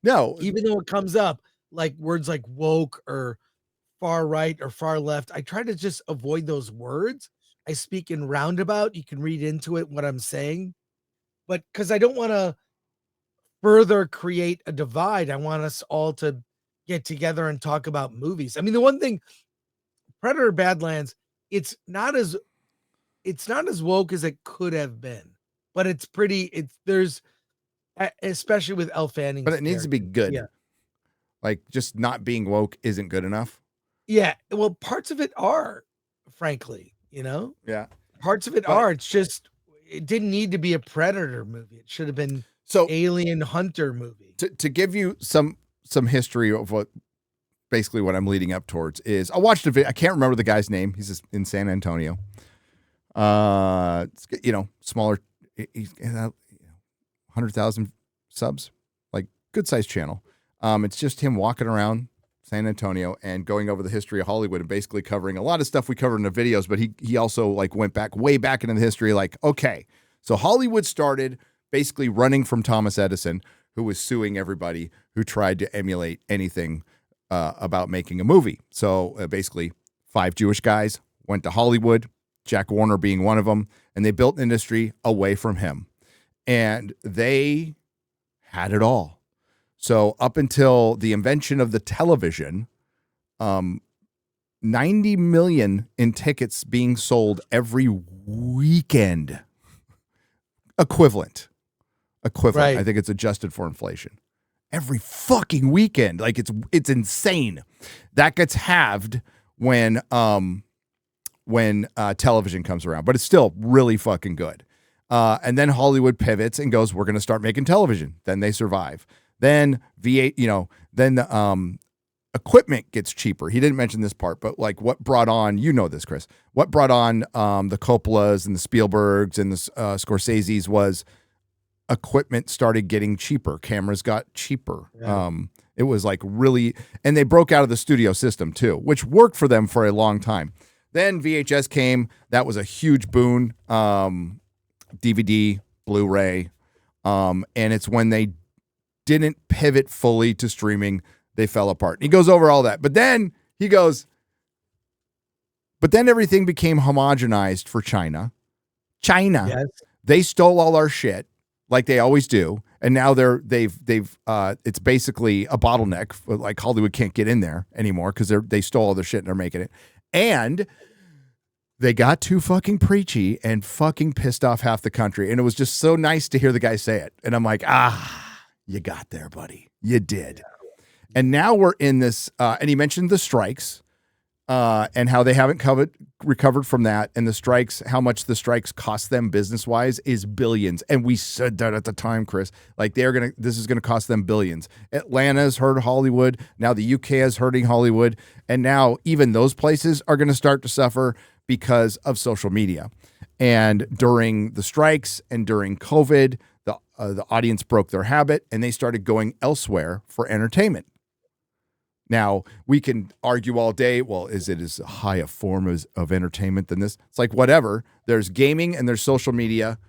No, even though it comes up like words like woke or far right or far left, I try to just avoid those words. I speak in roundabout. You can read into it what I'm saying, but because I don't want to further create a divide, I want us all to get together and talk about movies. I mean, the one thing, Predator Badlands, it's not as woke as it could have been, but there's especially with Elle Fanning. But it needs to be good. Yeah. Like, just not being woke isn't good enough. Yeah. Well, parts of it are, frankly, Yeah. Parts of it are. It's just, it didn't need to be a Predator movie. It should have been Alien Hunter movie. To give you some history of what I'm leading up towards is, I watched a video. I can't remember the guy's name. He's just in San Antonio. Smaller, he's 100,000 subs, like good sized channel. It's just him walking around San Antonio and going over the history of Hollywood and basically covering a lot of stuff we covered in the videos, but he also like went way back into the history. Like, okay, so Hollywood started basically running from Thomas Edison, who was suing everybody who tried to emulate anything about making a movie. So basically 5 Jewish guys went to Hollywood, Jack Warner being one of them, and they built an industry away from him. And they had it all. So up until the invention of the television, 90 million in tickets being sold every weekend. Equivalent. Right. I think it's adjusted for inflation. Every fucking weekend. Like it's insane. That gets halved when television comes around, but it's still really fucking good. And then Hollywood pivots and goes, we're going to start making television. Then they survive. Then V8, then the equipment gets cheaper. He didn't mention this part, but like what brought on, this, Chris, what brought on the Coppolas and the Spielbergs and the Scorseses was equipment started getting cheaper. Cameras got cheaper. Yeah. It was like really, and they broke out of the studio system too, which worked for them for a long time. Then VHS came. That was a huge boon. DVD, Blu-ray. And it's when they didn't pivot fully to streaming, they fell apart. He goes over all that. But then he goes, but then everything became homogenized for China. Yes. They stole all our shit like they always do. And now they've it's basically a bottleneck. Like Hollywood can't get in there anymore because they stole all their shit and they're making it. And they got too fucking preachy and fucking pissed off half the country. And it was just so nice to hear the guy say it. And I'm like, you got there, buddy. You did. And now we're in this, and he mentioned the strikes and how they haven't recovered from that. And the strikes, how much the strikes cost them business-wise is billions. And we said that at the time, Chris, like this is going to cost them billions. Atlanta's hurt Hollywood. Now the UK is hurting Hollywood. And now even those places are going to start to suffer because of social media. And during the strikes and during COVID, the audience broke their habit and they started going elsewhere for entertainment. Now, we can argue all day, well, is it as high a form of entertainment than this? It's like, whatever. There's gaming and there's social media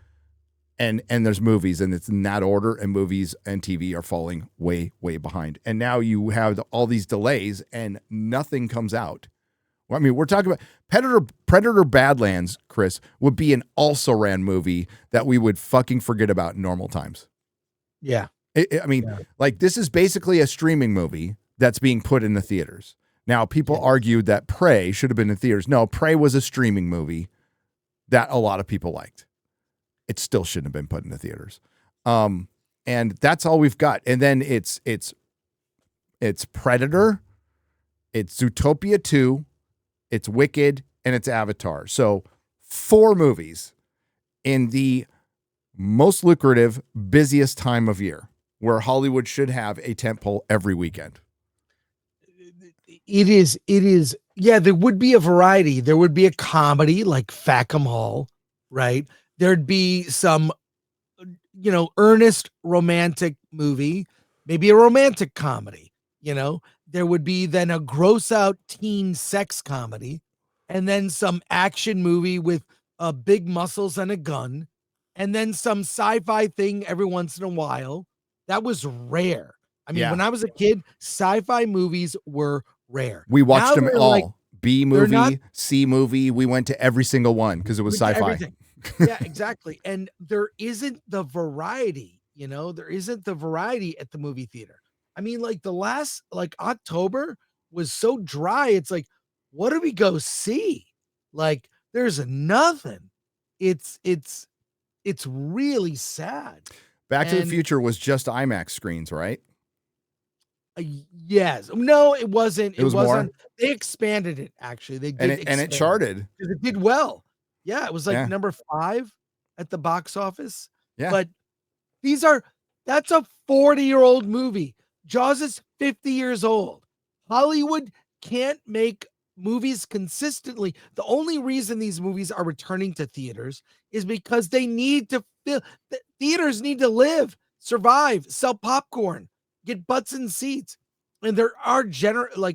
and there's movies, and it's in that order, and movies and TV are falling way, way behind. And now you have all these delays and nothing comes out. Well, I mean, we're talking about Predator Badlands, Chris, would be an also-ran movie that we would fucking forget about in normal times. Yeah. Like, this is basically a streaming movie that's being put in the theaters. Now, people argued that Prey should have been in theaters. No, Prey was a streaming movie that a lot of people liked. It still shouldn't have been put in the theaters. And that's all we've got. And then it's Predator, it's Zootopia 2, it's Wicked, and it's Avatar. So 4 movies in the most lucrative, busiest time of year where Hollywood should have a tentpole every weekend. It is. Yeah, there would be a variety. There would be a comedy like Fackham Hall, right? There'd be some, earnest romantic movie, maybe a romantic comedy, There would be then a gross out teen sex comedy, and then some action movie with big muscles and a gun, and then some sci-fi thing every once in a while. That was rare. I mean, when I was a kid, sci-fi movies were rare. We watched them all. Like, B movie, C movie. We went to every single one because it was sci-fi. Yeah, exactly. And there isn't the variety, there isn't the variety at the movie theater. I mean, like the last, October was so dry. It's like, what do we go see? Like, there's nothing. It's really sad. Back to the Future was just IMAX screens, right? Yes. No, it wasn't. It was wasn't. More? They expanded it, actually. They did, and it charted. Because it did well. Yeah, it was like number 5 at the box office. Yeah. But that's a 40-year-old movie. Jaws is 50 years old. Hollywood can't make movies consistently. The only reason these movies are returning to theaters is because they need to fill. The theaters need to live, survive, sell popcorn, get butts in seats. And there are generations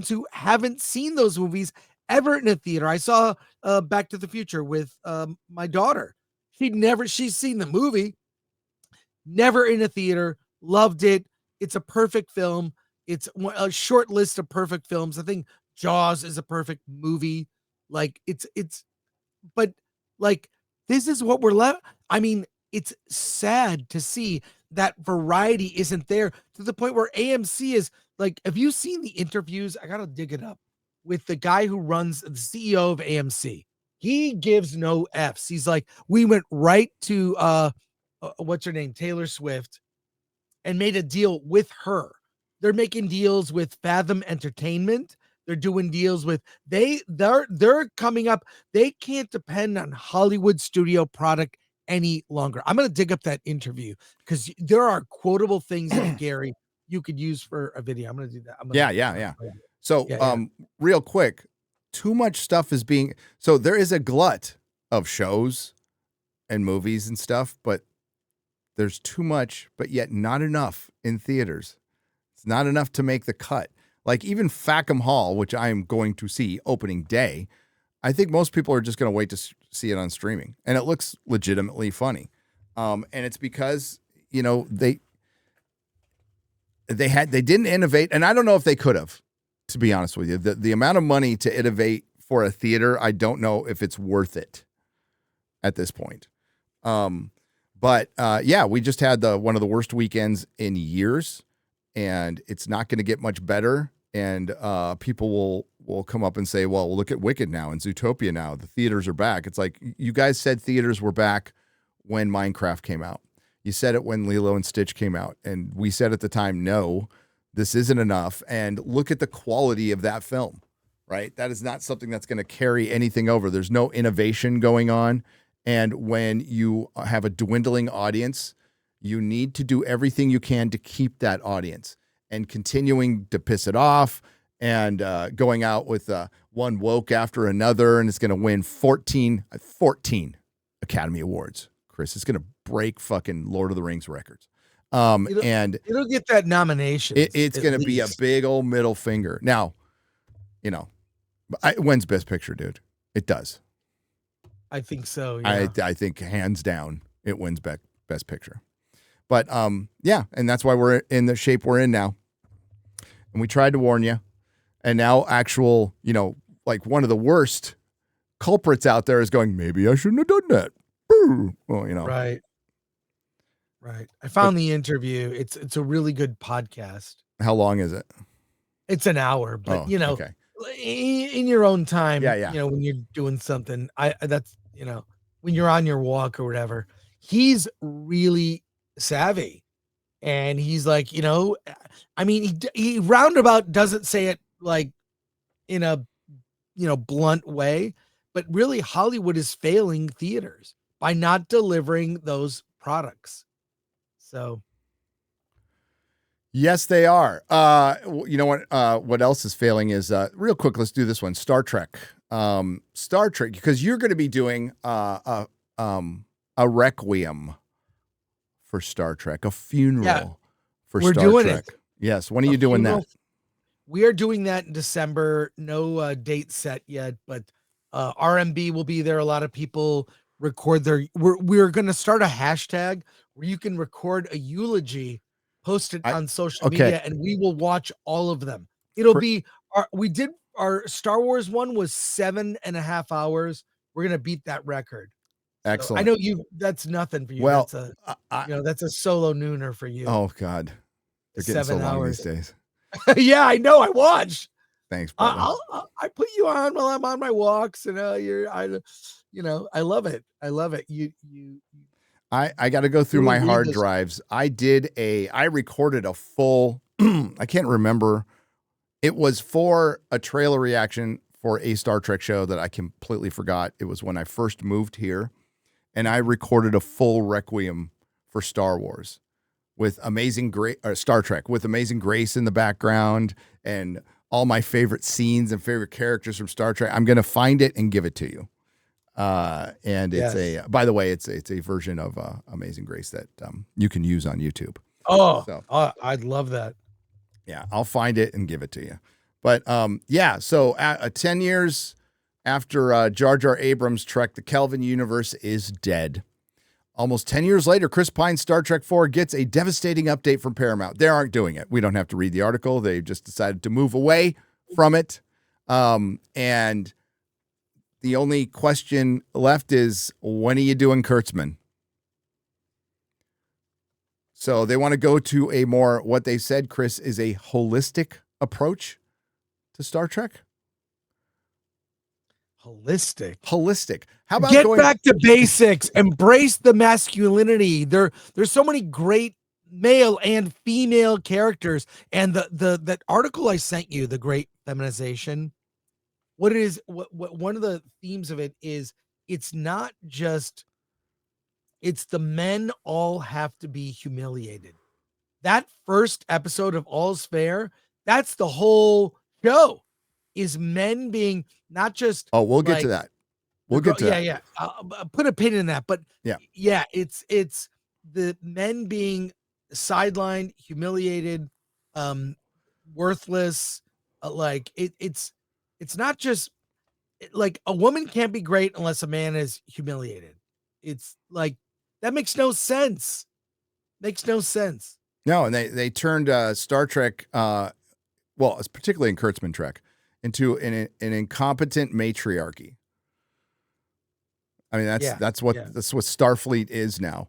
who haven't seen those movies ever in a theater. I saw Back to the Future with my daughter. She's seen the movie, never in a theater, loved it. It's a perfect film. It's a short list of perfect films. I think Jaws is a perfect movie. Like but like this is what we're left. I mean, it's sad to see that variety isn't there to the point where AMC is like, have you seen the interviews? I gotta dig it up with the guy who runs the CEO of AMC. He gives no F's. He's like, we went right to what's her name, Taylor Swift, and made a deal with her. They're making deals with Fathom Entertainment. They're doing deals with they're coming up. They can't depend on Hollywood studio product any longer. I'm gonna dig up that interview because there are quotable things that Gary you could use for a video. I'm gonna do that. Yeah. So, real quick, too much stuff is being. So there is a glut of shows and movies and stuff, but there's too much, but yet not enough in theaters. It's not enough to make the cut. Like even Fackham Hall, which I am going to see opening day, I think most people are just going to wait to see it on streaming, and it looks legitimately funny. And it's because they didn't innovate, and I don't know if they could have, to be honest with you. The amount of money to innovate for a theater, I don't know if it's worth it at this point. But we just had one of the worst weekends in years, and it's not going to get much better. And people will come up and say, well, look at Wicked now and Zootopia now. The theaters are back. It's like, you guys said theaters were back when Minecraft came out. You said it when Lilo and Stitch came out. And we said at the time, no, this isn't enough. And look at the quality of that film, right? That is not something that's going to carry anything over. There's no innovation going on. And when you have a dwindling audience, you need to do everything you can to keep that audience, and continuing to piss it off and going out with one woke after another, and it's going to win 14 Academy Awards. Chris, it's going to break fucking Lord of the Rings records. And it'll get that nomination. It's going to be a big old middle finger. Now, it wins Best Picture, dude. It does. I think so. Yeah. I think hands down it wins Best Picture. But and that's why we're in the shape we're in now. And we tried to warn you. And now actual, like one of the worst culprits out there is going, maybe I shouldn't have done that. Well, Right. I found the interview. It's a really good podcast. How long is it? It's an hour, but okay. in your own time, Yeah. When you're doing something, when you're on your walk or whatever, he's really savvy. And he's like, he roundabout doesn't say it like in a, blunt way, but really Hollywood is failing theaters by not delivering those products. So. Yes, they are. You know what else is failing is real quick. Let's do this one. Star Trek, because you're going to be doing a requiem for Star Trek, a funeral for Star Trek. It. Yes. When are you doing that? We are doing that in December. No date set yet, but RMB will be there. A lot of people record we're going to start a hashtag where you can record a eulogy, post it on social media, and we will watch all of them. It'll be our Star Wars one was 7.5 hours. We're going to beat that record. Excellent. So I know that's nothing for you. Well, that's a solo nooner for you. Oh God. They're getting 7 so long these days. Yeah, I know. I watch. Thanks, brother. I put you on while I'm on my walks, and I love it. I love it. I got to go through my hard drives. I recorded a full. I can't remember. It was for a trailer reaction for a Star Trek show that I completely forgot. It was when I first moved here, and I recorded a full requiem for Star Wars. With Star Trek, with Amazing Grace in the background and all my favorite scenes and favorite characters from Star Trek. I'm going to find it and give it to you. And it's by the way, it's a version of Amazing Grace that you can use on YouTube. I'd love that. Yeah, I'll find it and give it to you. But so 10 years after Jar Jar Abrams' Trek, the Kelvin universe is dead. Almost 10 years later, Chris Pine's Star Trek 4 gets a devastating update from Paramount. They aren't doing it. We don't have to read the article. They've just decided to move away from it. And the only question left is, when are you doing Kurtzman? So they want to go to a more, what they said, Chris, is a holistic approach to Star Trek. Holistic. How about get back to basics? Embrace the masculinity. There's so many great male and female characters. And that article I sent you, The Great Feminization, what it is, what one of the themes of it is, it's not just, it's the men all have to be humiliated. That first episode of All's Fair, that's the whole show, is men being not just. Oh, we'll get to that. We'll get to that. Yeah. Put a pin in that. But yeah, it's the men being sidelined, humiliated, worthless. It's not just like a woman can't be great unless a man is humiliated. It's like, that makes no sense. No, and they turned Star Trek, well, it's particularly in Kurtzman Trek, into an incompetent matriarchy. I mean, that's what Starfleet is now.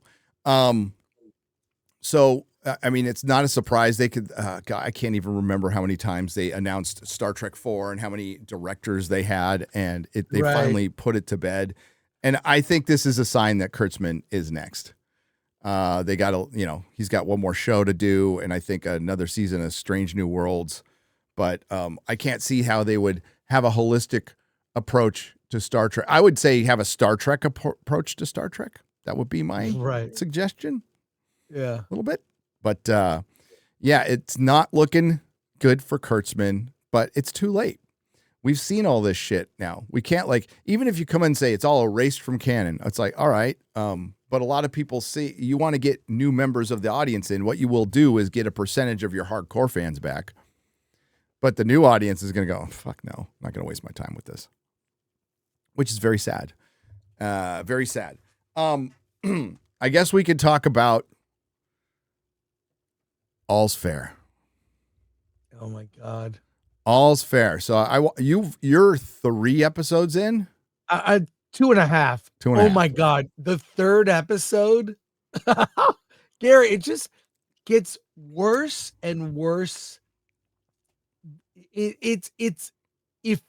So I mean, it's not a surprise. They could, God, I can't even remember how many times they announced Star Trek 4 and how many directors they had, and they finally put it to bed. And I think this is a sign that Kurtzman is next. They got he's got one more show to do, and I think another season of Strange New Worlds. But I can't see how they would have a holistic approach to Star Trek. I would say have a Star Trek approach to Star Trek. That would be my suggestion. Yeah, a little bit. But yeah, it's not looking good for Kurtzman, but it's too late. We've seen all this shit now. We can't, like, even if you come in and say it's all erased from canon, it's like, all right. But a lot of people see, you want to get new members of the audience in. What you will do is get a percentage of your hardcore fans back. But the new audience is going to go, fuck no, I'm not going to waste my time with this. Which is very sad. Very sad. I guess we could talk about All's Fair. Oh my God. All's Fair. So you're 3 episodes in? 2.5. 2.5. Oh my God. The 3rd episode. Gary, it just gets worse and worse. It's if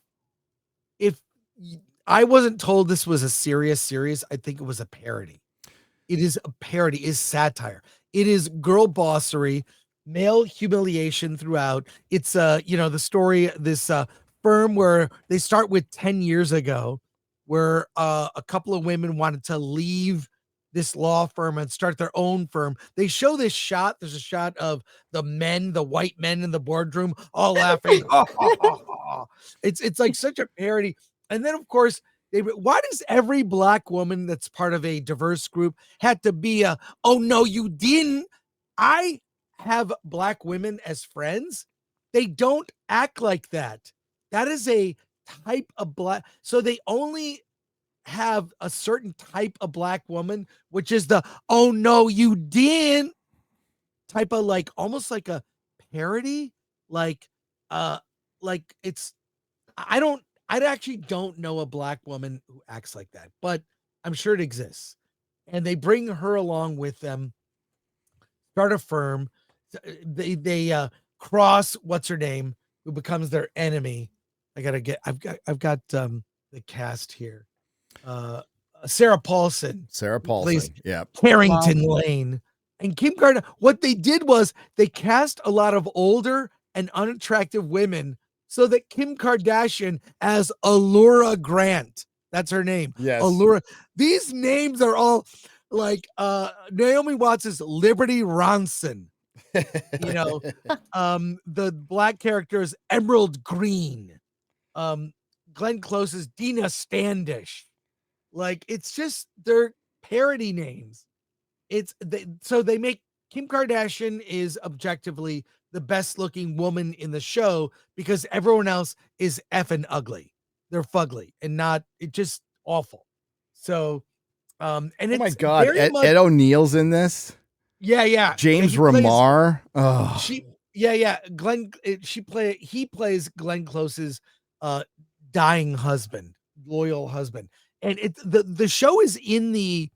I wasn't told this was a serious series, I think it was a parody. It is a parody, it is satire. It is girl bossery, male humiliation throughout. It's the story, this firm where they start with 10 years ago, where a couple of women wanted to leave this law firm and start their own firm. They show this shot. There's a shot of the white men in the boardroom all laughing. It's like such a parody. And then, of course, why does every black woman that's part of a diverse group had to be oh no, you didn't? I have black women as friends. They don't act like that. That is a type of black. So they only have a certain type of black woman, which is the, oh no, you didn't type of, like, almost like a parody. Like it's, I actually don't know a black woman who acts like that, but I'm sure it exists. And they bring her along with them, start a firm. They cross what's her name, who becomes their enemy. I've got the cast here. Sarah Paulson. Yeah. Carrington Lane. And Kim Kardashian. What they did was they cast a lot of older and unattractive women so that Kim Kardashian as Allura Grant. That's her name. Yes. Allura. These names are all like Naomi Watts is Liberty Ronson. The black character is Emerald Green. Glenn Close is Dina Standish. Like, it's just, they're parody names. So they make Kim Kardashian is objectively the best looking woman in the show because everyone else is effing ugly. They're fugly and not, it's just awful. So, and it's, oh my God, Ed O'Neill's in this. Yeah. James Remar. He plays Glenn Close's dying husband. loyal husband. And the show is in the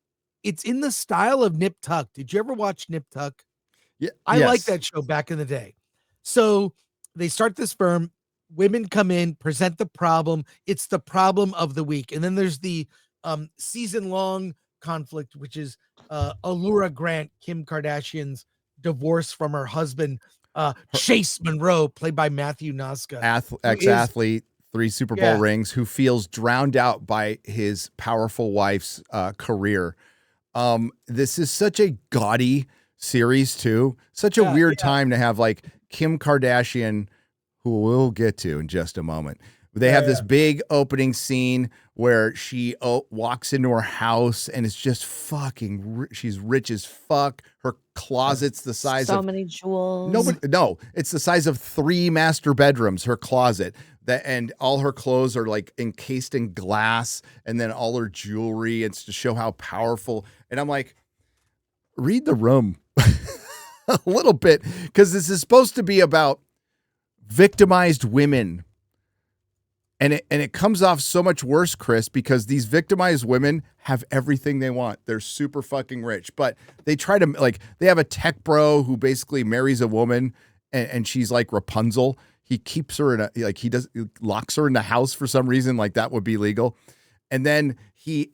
style of Nip Tuck. Did you ever watch Nip Tuck? Yeah, I yes. like that show back in the day. So they start this firm, women come in, present the problem. It's the problem of the week. And then there's the season-long conflict, which is Allura Grant, Kim Kardashian's divorce from her husband, Chase Monroe, played by Matthew Noska. Ex-athlete, 3 Super Bowl rings, who feels drowned out by his powerful wife's career. This is such a gaudy series too. Such a weird time to have like Kim Kardashian, who we'll get to in just a moment. They have this big opening scene where she walks into her house and it's just fucking. She's rich as fuck. Her closet's the size of so many jewels. No, it's the size of 3 master bedrooms. Her closet, and all her clothes are like encased in glass, and then all her jewelry. It's to show how powerful. And I'm like, read the room a little bit, because this is supposed to be about victimized women. And it comes off so much worse, Chris, because these victimized women have everything they want. They're super fucking rich, but they try to, like, they have a tech bro who basically marries a woman, and she's like Rapunzel. He keeps her in he locks her in the house for some reason, like that would be legal. And then he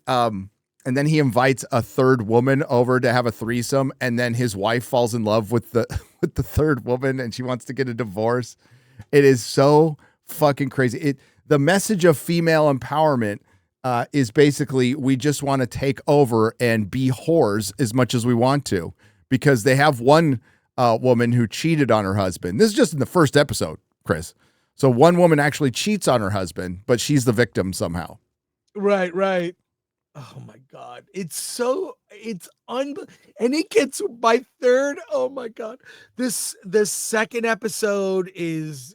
invites a third woman over to have a threesome, and then his wife falls in love with the third woman, and she wants to get a divorce. It is so fucking crazy. The message of female empowerment is basically, we just want to take over and be whores as much as we want to, because they have one woman who cheated on her husband. This is just in the first episode, Chris. So one woman actually cheats on her husband, but she's the victim somehow. Right. Oh my God. And it gets by third. Oh my God. This second episode it's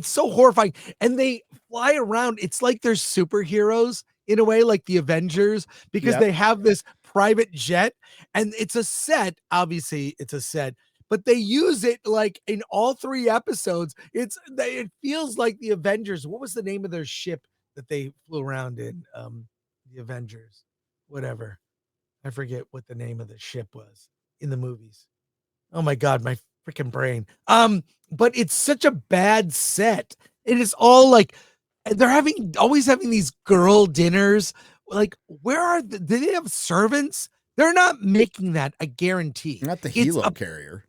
so horrifying. And they fly around. It's like they're superheroes in a way, like the Avengers, because they have this private jet, and it's a set. Obviously it's a set, but they use it like in all 3 episodes. It feels like the Avengers. What was the name of their ship that they flew around in? The Avengers, whatever. I forget what the name of the ship was in the movies. Oh my God, my freaking brain. But it's such a bad set. It is all like they're always having these girl dinners. Like, do they have servants? They're not making that, I guarantee. Not the helo carrier.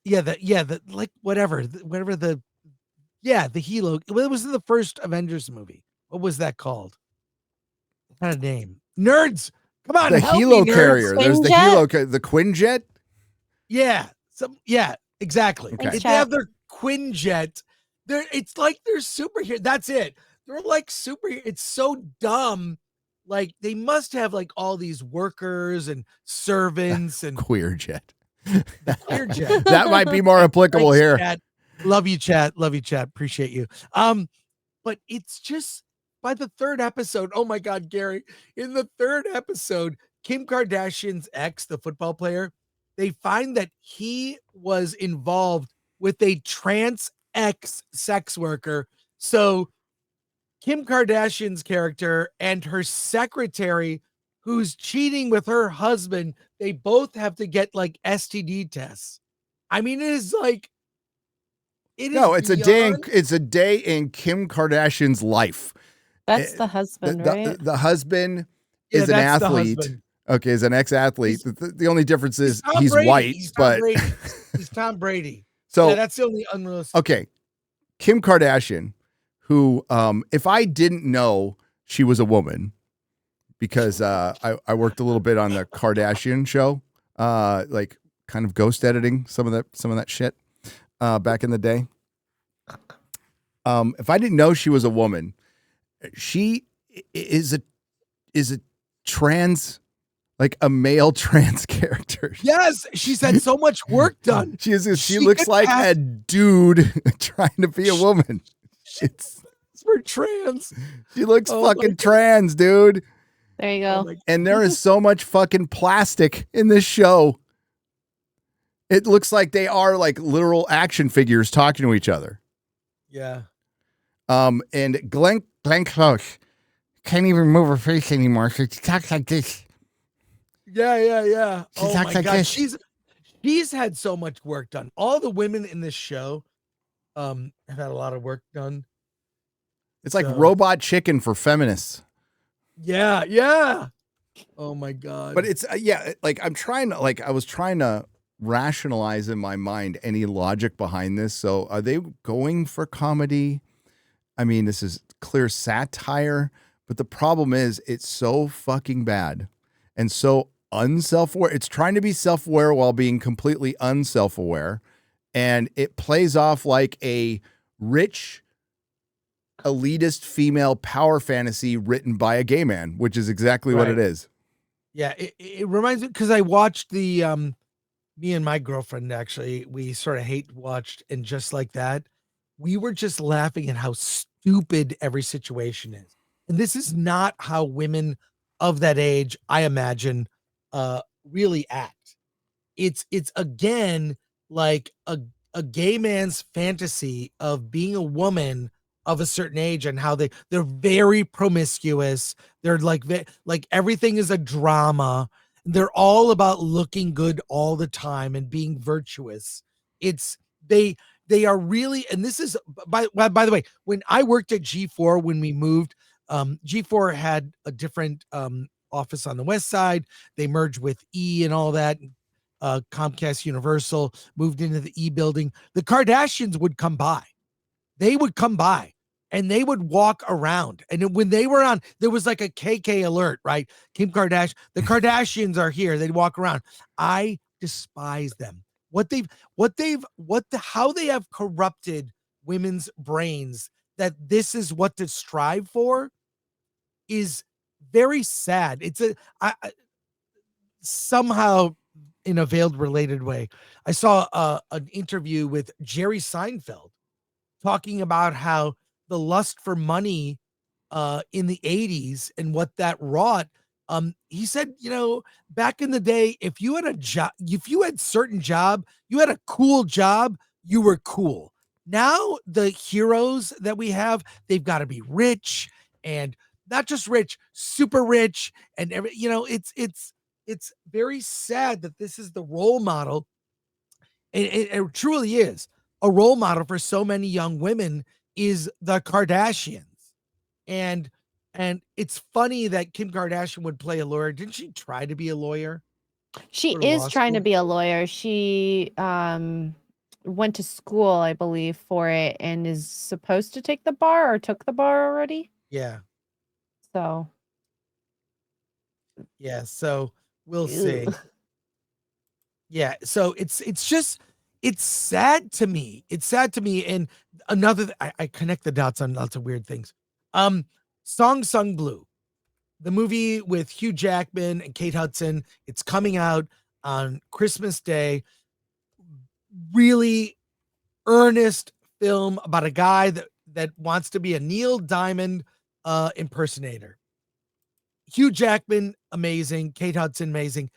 The like whatever the helo. It was in the first Avengers movie. What was that called? What kind of name? Nerds, come on. The helo carrier. There's the helo, the Quinjet. Yeah. Exactly. Okay. They have their Quinjet. It's like they're superheroes. That's it. They're like superheroes. It's so dumb. Like, they must have like all these workers and servants and Queerjet. The Queerjet. That might be more applicable here. Chat. Love you, chat. Appreciate you. But it's just by the third episode. Oh my God, Gary. In the third episode, Kim Kardashian's ex, the football player, they find that he was involved with a trans ex sex worker. So Kim Kardashian's character and her secretary, who's cheating with her husband, they both have to get like STD tests. I mean, it is like, it's a day in Kim Kardashian's life. That's the husband, right? The husband is an athlete. Okay, is an ex-athlete. The only difference is he's white, he's Tom Brady. So that's the only unrealistic. Okay, Kim Kardashian, who, if I didn't know she was a woman, because I worked a little bit on the Kardashian show, like kind of ghost editing some of that shit back in the day. If I didn't know she was a woman, she is a trans, like a male trans character. Yes, she's had so much work done. She looks like a dude trying to be a woman. It's for trans. She looks fucking trans, dude. There you go. And there is so much fucking plastic in this show. It looks like they are like literal action figures talking to each other. Yeah. And Glenn Close can't even move her face anymore. So she talks like this. Yeah. She Oh talks my like God. this. She's had so much work done. All the women in this show have had a lot of work done. It's like So- Robot Chicken for feminists. Yeah. Oh my God. But it's like I was trying to rationalize in my mind any logic behind this. So are they going for comedy? I mean, this is clear satire, but the problem is it's so fucking bad and so unself-aware. It's trying to be self-aware while being completely unself-aware, and it plays off like a rich elitist female power fantasy written by a gay man, which is exactly what it is. Yeah, it reminds me because I watched the me and my girlfriend actually, we sort of hate watched, and just like that, we were just laughing at how stupid every situation is. And this is not how women of that age, I imagine, really act. It's again like a gay man's fantasy of being a woman of a certain age, and how they're very promiscuous. They're like everything is a drama. They're all about looking good all the time and being virtuous. It's they are really, and this is by the way, when I worked at G4, when we moved, G4 had a different office on the west side. They merged with E and all that. Comcast Universal moved into the E building. The Kardashians would come by. They would come by and they would walk around. And when they were on, there was like a KK alert, right? Kim Kardashian, the Kardashians are here. They'd walk around. I despise them. How they have corrupted women's brains, that this is what to strive for, is very sad. It's somehow, in a veiled related way, I saw an interview with Jerry Seinfeld talking about how the lust for money in the 80s and what that wrought. He said, back in the day, if you had a job, if you had certain job, you had a cool job, you were cool. Now the heroes that we have, they've got to be rich, and not just rich, super rich, and it's very sad that this is the role model. It truly is a role model for so many young women, is the Kardashians. And it's funny that Kim Kardashian would play a lawyer. Didn't she try to be a lawyer? She Go to is law trying to school? be a lawyer. She went to school, I believe, for it, and is supposed to take the bar, or took the bar already. Yeah. So So we'll see. Ew. Yeah. So it's sad to me. It's sad to me. And another, I connect the dots on lots of weird things. Song Sung Blue, the movie with Hugh Jackman and Kate Hudson. It's coming out on Christmas Day. Really earnest film about a guy that wants to be a Neil Diamond impersonator. Hugh Jackman, amazing. Kate Hudson, amazing.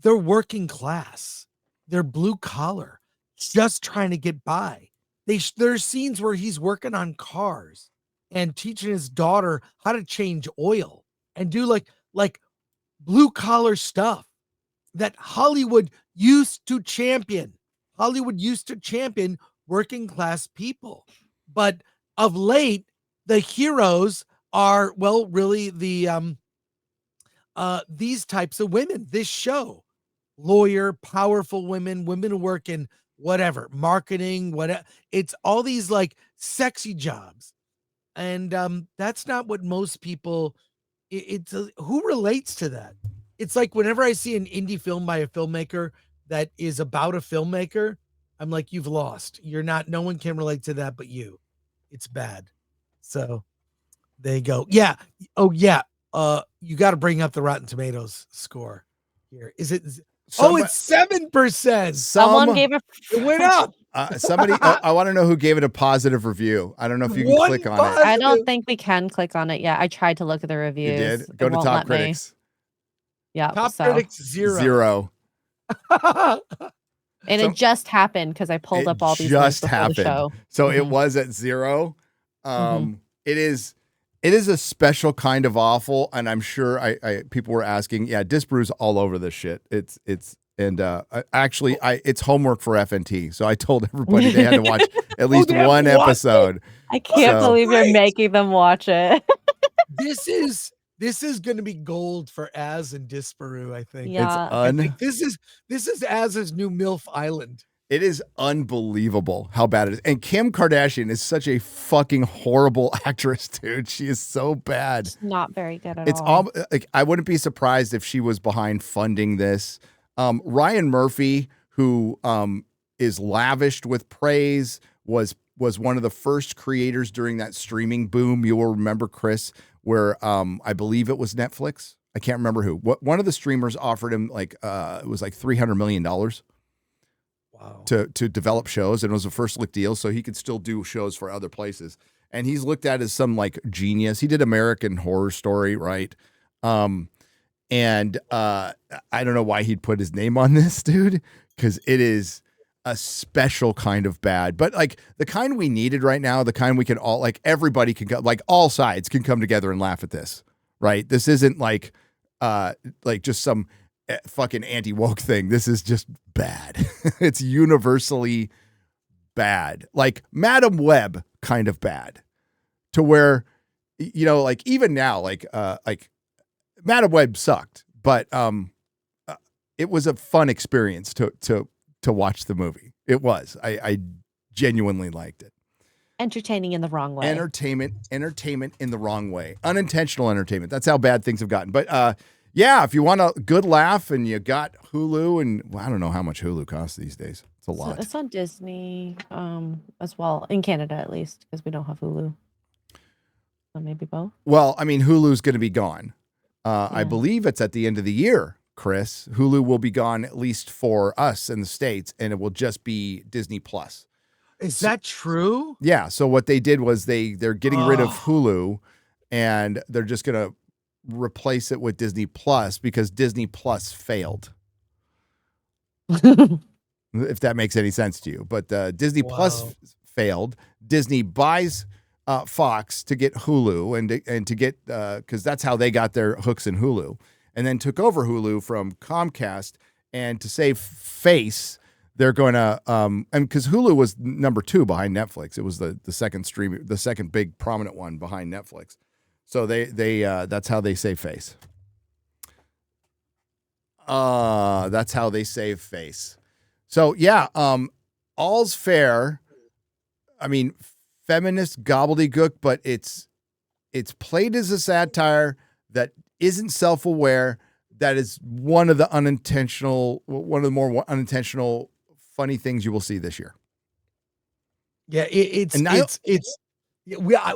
They're working class. They're blue collar, just trying to get by. There's scenes where he's working on cars and teaching his daughter how to change oil and do like blue collar stuff that Hollywood used to champion. Hollywood used to champion working class people. But of late, the heroes are, well, really these types of women. This show, lawyer, powerful women who work in whatever, marketing, whatever. It's all these like sexy jobs. And that's not what most people, who relates to that? It's like whenever I see an indie film by a filmmaker that is about a filmmaker, I'm like, you've lost. You're not, no one can relate to that but you. It's bad. So there you go. Yeah. Oh yeah. You got to bring up the Rotten Tomatoes score here. Is it? It's 7%. Someone gave a It went up. Somebody, I want to know who gave it a positive review. I don't know if you can click on it. I don't think we can click on it yet. I tried to look at the reviews. You did? It Go to won't Top let me. Critics. Yeah. Top Critics 0. 0. And it just happened because I pulled up all these links before the show. So it was at 0. It is It is a special kind of awful, and I'm sure people were asking. Yeah, Disparew's all over this shit. It's it's homework for FNT. So I told everybody they had to watch at least they have one to watch episode. I can't So- believe you're Great. making them watch it. This is going to be gold for Az and Disparew, I think. Yeah. I think this is Az's new MILF Island. It is unbelievable how bad it is. And Kim Kardashian is such a fucking horrible actress, dude. She is so bad. It's not very good at It's all. like I wouldn't be surprised if she was behind funding this. Ryan Murphy, who is lavished with praise, was one of the first creators during that streaming boom. You will remember, Chris, where I believe it was Netflix. I can't remember who. One of the streamers offered him it was like $300 million. Wow. To develop shows, and it was a first look deal, so he could still do shows for other places. And he's looked at as some like genius. He did American Horror Story, right? I don't know why he'd put his name on this, dude, because it is a special kind of bad, but like the kind we needed right now, the kind we can all like everybody can go, like all sides can come together and laugh at this, right? This isn't like just some fucking anti-woke thing. This is just bad. It's universally bad, like Madam Web kind of bad, to where like even now, like Madam Web sucked, but it was a fun experience to watch the movie. It was. I genuinely liked it. Entertaining in the wrong way. Entertainment in the wrong way. Unintentional entertainment. That's how bad things have gotten. But yeah, if you want a good laugh and you got Hulu, and I don't know how much Hulu costs these days. It's a lot. It's on Disney as well, in Canada at least, because we don't have Hulu. So maybe both. Well, I mean, Hulu's going to be gone. I believe it's at the end of the year, Chris. Hulu will be gone, at least for us in the States, and it will just be Disney Plus. Is that true? Yeah. So what they did was they're getting rid of Hulu, and they're just going to replace it with Disney Plus because Disney Plus failed. If that makes any sense to you. But Disney Plus failed. Disney buys Fox to get Hulu and to get because that's how they got their hooks in Hulu, and then took over Hulu from Comcast. And to save face, they're going to and because Hulu was number 2 behind Netflix, it was the second stream, the second big prominent one behind Netflix. So they that's how they save face. That's how they save face. So yeah, all's fair. I mean, feminist gobbledygook, but it's played as a satire that isn't self-aware. That is one of the more unintentional funny things you will see this year. Yeah,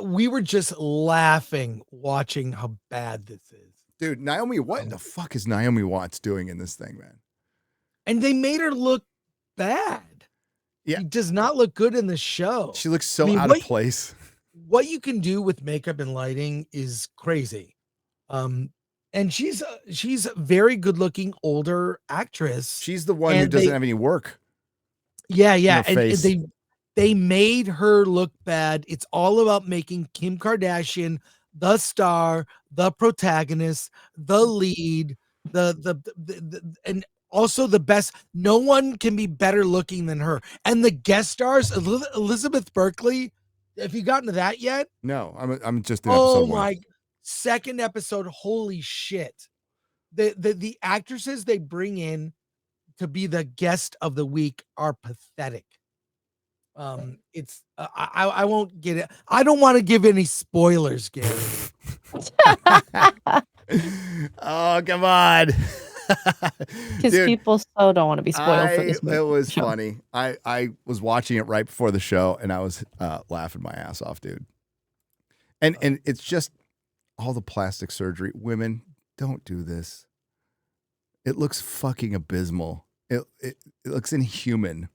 we were just laughing watching how bad this is. Dude, Naomi, what the fuck is Naomi Watts doing in this thing, man? And they made her look bad. Yeah. She does not look good in the show. She looks so out of place. What you can do with makeup and lighting is crazy. And she's a very good looking older actress. She's the one who doesn't have any work. Yeah. And they made her look bad. It's all about making Kim Kardashian the star, the protagonist, the lead, and also the best. No one can be better looking than her. And the guest stars, Elizabeth Berkley. Have you gotten to that yet? No, I'm just in episode 1. My second episode. Holy shit. The actresses they bring in to be the guest of the week are pathetic. It's I won't get it. I don't want to give any spoilers, Gary. Oh, come on. Because people so don't want to be spoiled for this movie. It was funny. I was watching it right before the show, and I was laughing my ass off, dude. And it's just all the plastic surgery. Women, don't do this. It looks fucking abysmal. It looks inhuman.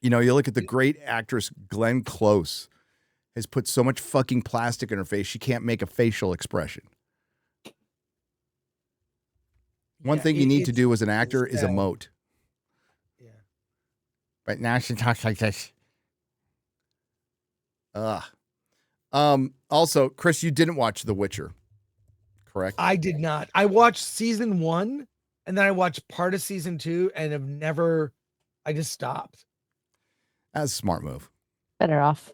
You look at the great actress Glenn Close has put so much fucking plastic in her face, she can't make a facial expression. One thing you need to do as an actor is emote. Yeah. But now she talks like this. Ugh. Also, Chris, you didn't watch The Witcher, correct? I did not. I watched season 1 and then I watched part of season 2 and I just stopped. That's a smart move. Better off.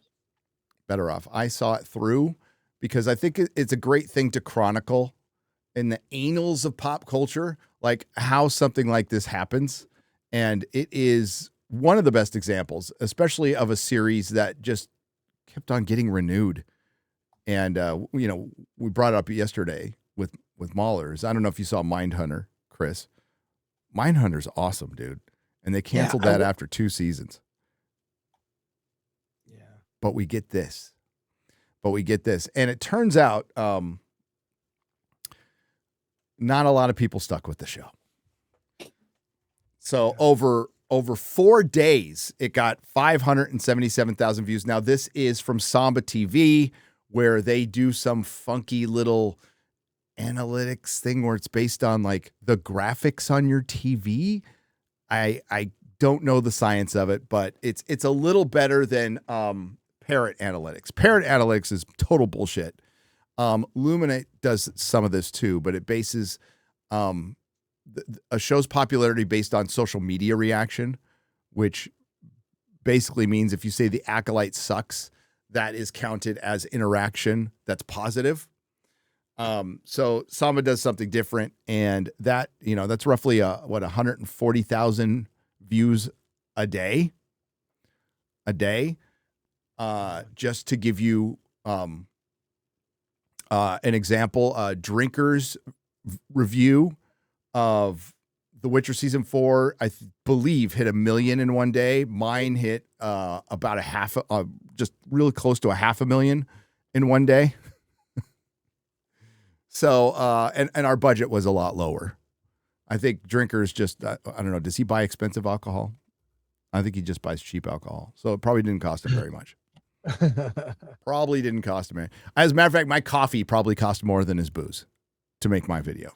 I saw it through because I think it's a great thing to chronicle in the annals of pop culture, like how something like this happens. And it is one of the best examples, especially of a series that just kept on getting renewed. And, we brought it up yesterday with Maulers. I don't know if you saw Mindhunter, Chris. Mindhunter's awesome, dude. And they canceled that after 2 seasons. Yeah. But we get this. And it turns out not a lot of people stuck with the show. So over 4 days, it got 577,000 views. Now, this is from Samba TV, where they do some funky little analytics thing where it's based on like the graphics on your TV. I don't know the science of it, but it's a little better than Parrot Analytics. Parrot Analytics is total bullshit. Luminate does some of this too, but it bases a show's popularity based on social media reaction, which basically means if you say The Acolyte sucks, that is counted as interaction that's positive. So Samba does something different, and that, that's roughly 140,000 views a day. Just to give you an example, Drinker's review of The Witcher season 4, I believe, hit 1 million in one day. Mine hit about just really close to 500,000 in one day. So, and our budget was a lot lower. I think Drinker's just, I don't know, does he buy expensive alcohol? I think he just buys cheap alcohol. So it probably didn't cost him very much. Probably didn't cost him. As a matter of fact, my coffee probably cost more than his booze to make my video.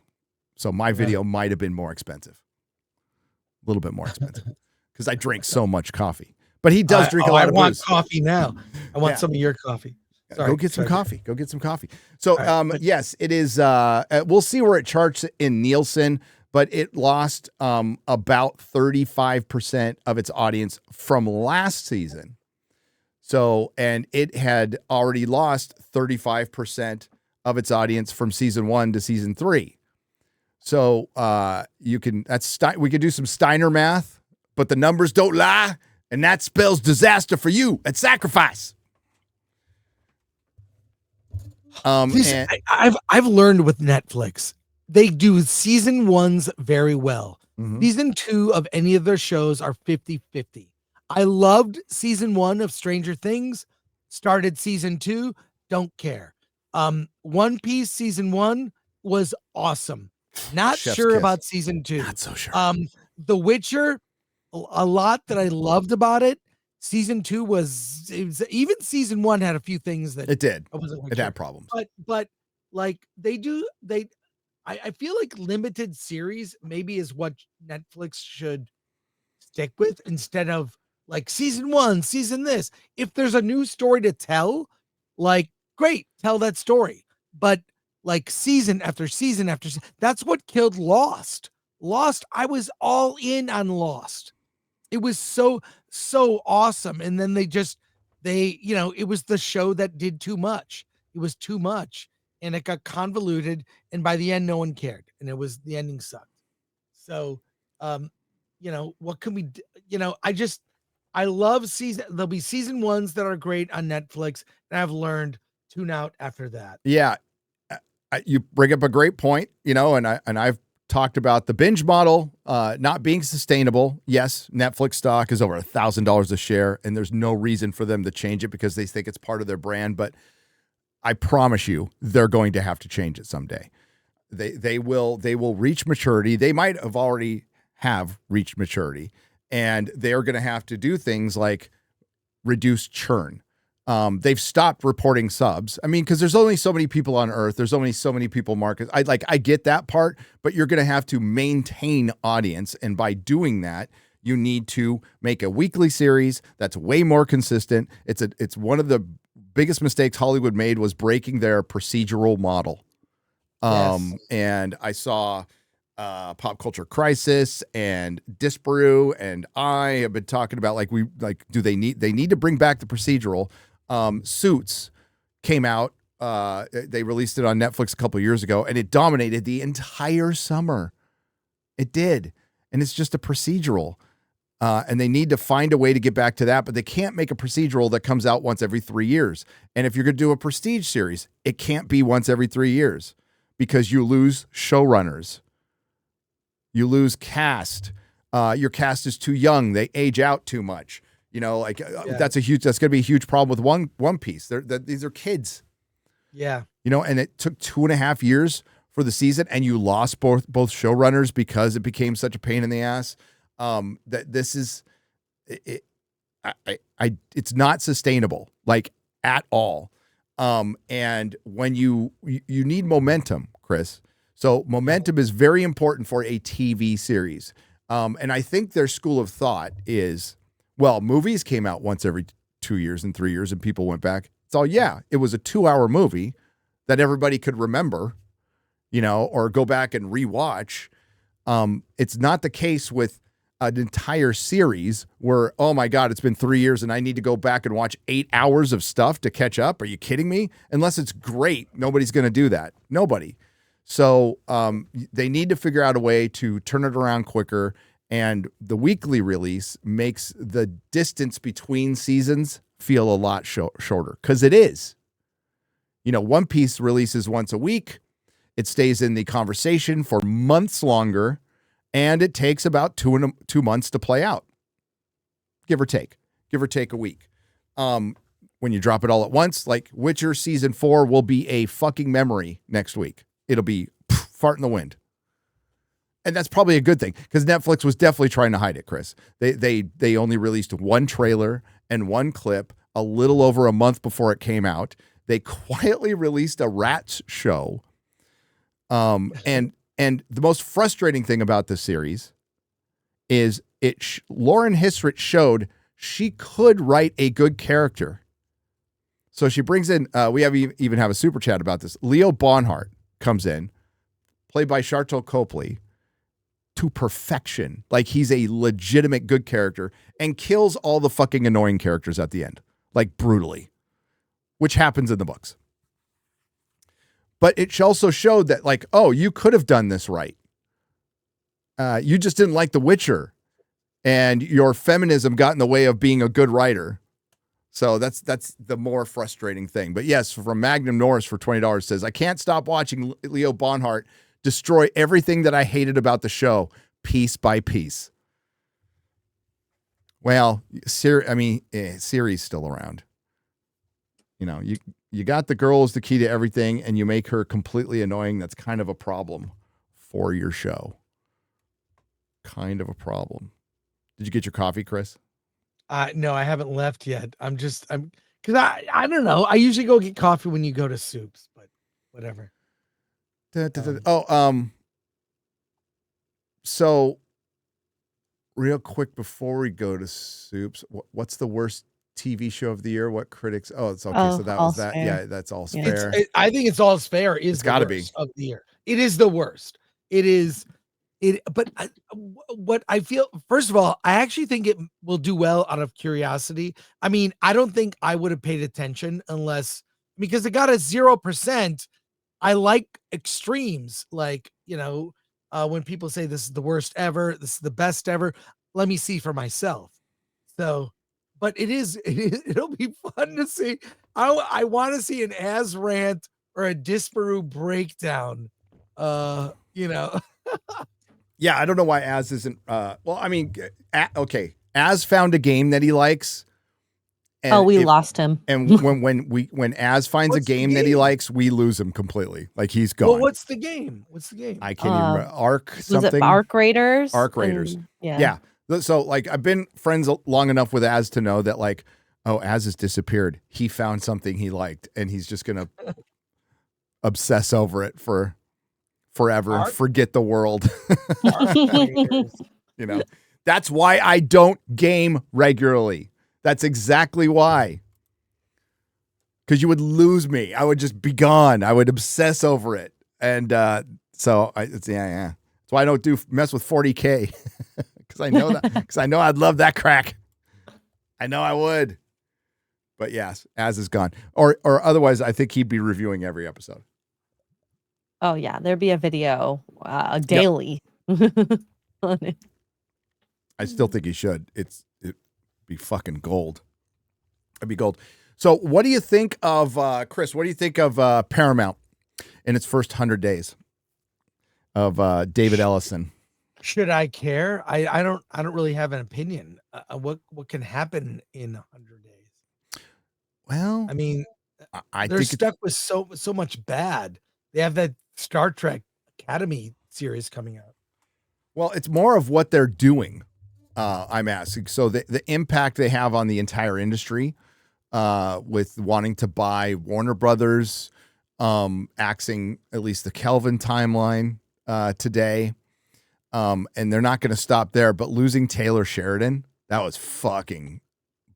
So my video might have been more expensive. A little bit more expensive. Because I drink so much coffee. But he does drink a lot of booze. I want coffee now. I want some of your coffee. Sorry, Go get some coffee. So, yes, it is. We'll see where it charts in Nielsen, but it lost about 35% of its audience from last season. So, and it had already lost 35% of its audience from season 1 to season 3. So, we could do some Steiner math, but the numbers don't lie, and that spells disaster for you and sacrifice. I've learned with Netflix, they do season 1s very well. Mm-hmm. Season 2 of any of their shows are 50-50. I loved season 1 of Stranger Things, started season 2, don't care. One Piece season 1 was awesome. Not Chef's sure kiss. About season 2. Not so sure. The Witcher, a lot that I loved about it. Season 2 even season 1 had a few things that it did. It had problems. But like I feel like limited series maybe is what Netflix should stick with instead of like season 1, season this. If there's a new story to tell, like great, tell that story. But like season after season after season, that's what killed Lost. I was all in on Lost. It was so awesome. And then it was the show that did too much. It was too much and it got convoluted. And by the end, no one cared. And the ending sucked. So, what can we do? I love there'll be season 1s that are great on Netflix. And I've learned tune out after that. Yeah. You bring up a great point, and I've talked about the binge model not being sustainable. Yes, Netflix stock is over $1,000 a share, and there's no reason for them to change it because they think it's part of their brand. But I promise you, they're going to have to change it someday. They will reach maturity. They might have already reached maturity, and they're going to have to do things like reduce churn. They've stopped reporting subs. I mean, because there's only so many people on Earth. There's only so many people markets. I get that part, but you're going to have to maintain audience. And by doing that, you need to make a weekly series that's way more consistent. It's one of the biggest mistakes Hollywood made was breaking their procedural model. And I saw Pop Culture Crisis and Disparu, and I have been talking about they need to bring back the procedural. Suits came out. They released it on Netflix a couple of years ago, and it dominated the entire summer. It did, and it's just a procedural. And they need to find a way to get back to that, but they can't make a procedural that comes out once every 3 years. And if you're going to do a prestige series, it can't be once every 3 years because you lose showrunners. You lose cast. Your cast is too young. They age out too much. That's going to be a huge problem with One Piece. These are kids. Yeah. And it took 2.5 years for the season, and you lost both showrunners because it became such a pain in the ass. That this is it. It's not sustainable, like at all. And when you need momentum, Chris. So momentum is very important for a TV series. And I think their school of thought is, well, movies came out once every 2 years and 3 years, and people went back. So yeah, it was a 2-hour movie that everybody could remember, or go back and rewatch. It's not the case with an entire series where, oh my God, it's been 3 years and I need to go back and watch 8 hours of stuff to catch up. Are you kidding me? Unless it's great, nobody's going to do that. Nobody. So they need to figure out a way to turn it around quicker. And the weekly release makes the distance between seasons feel a lot shorter, because it is. One Piece releases once a week. It stays in the conversation for months longer. And it takes about 2 months to play out, give or take a week. When you drop it all at once, like WitchER season 4 will be a fucking memory next week. It'll be fart in the wind. And that's probably a good thing, because Netflix was definitely trying to hide it, Chris. They only released one trailer and one clip a little over a month before it came out. They quietly released a Rats show. And the most frustrating thing about this series is Lauren Hissrich showed she could write a good character. So she brings in, we even have a super chat about this. Leo Bonhart comes in, played by Sharlto Copley, to perfection. Like, he's a legitimate good character and kills all the fucking annoying characters at the end, like brutally, which happens in the books. But it also showed that, like, oh, you could have done this right. You just didn't like The Witcher, and your feminism got in the way of being a good writer. So that's the more frustrating thing. But yes, from Magnum Norris for $20 says, I can't stop watching Leo Bonhart destroy everything that I hated about the show, piece by piece. Well, Siri's still around. You got the girl as the key to everything, and you make her completely annoying. That's kind of a problem for your show. Kind of a problem. Did you get your coffee, Chris? No, I haven't left yet. Because I don't know. I usually go get coffee when you go to Soups, but whatever. So real quick before we go to Soups, what's the worst TV show of the year? What critics? Oh, it's okay. So that was that. Fair. Yeah, that's All's Fair. I think it's All's Fair It's got to be of the year. It is the worst. It is. But what I feel, first of all, I actually think it will do well out of curiosity. I mean, I don't think I would have paid attention because it got a 0%. I like extremes, like, when people say this is the worst ever, this is the best ever. Let me see for myself. So, but it'll be fun to see. I want to see an Az rant or a Disparu breakdown. Yeah, I don't know why Az isn't. Okay, Az found a game that he likes. And we lost him. And when Az finds a game that he likes, we lose him completely. Like, he's gone. Well, what's the game? I can't even remember. Arc something. Was it Arc Raiders? Arc Raiders. Yeah. So, like, I've been friends long enough with Az to know that, like, oh, Az has disappeared. He found something he liked, and he's just gonna obsess over it for forever and forget the world. That's why I don't game regularly. That's exactly why. because you would lose me. I would just be gone. I would obsess over it. And so it's yeah. That's why I don't mess with 40K because I know that because I know I'd love that crack. I know I would. But yes, Az is gone. Or otherwise, I think he'd be reviewing every episode. Oh yeah, there'd be a video daily. On it. I still think he should. It'd be fucking gold. It'd be gold. So what do you think of, Chris, what do you think of Paramount in its first 100 days of David Ellison? Should I care? I don't really have an opinion. What can happen in 100 days? Well, I mean, I they're think stuck with so much bad. They have that Star Trek Academy series coming out. well, it's more of what they're doing. I'm asking. So the impact they have on the entire industry with wanting to buy Warner Brothers, axing at least the Kelvin timeline today. And they're not going to stop there, but losing Taylor Sheridan, that was fucking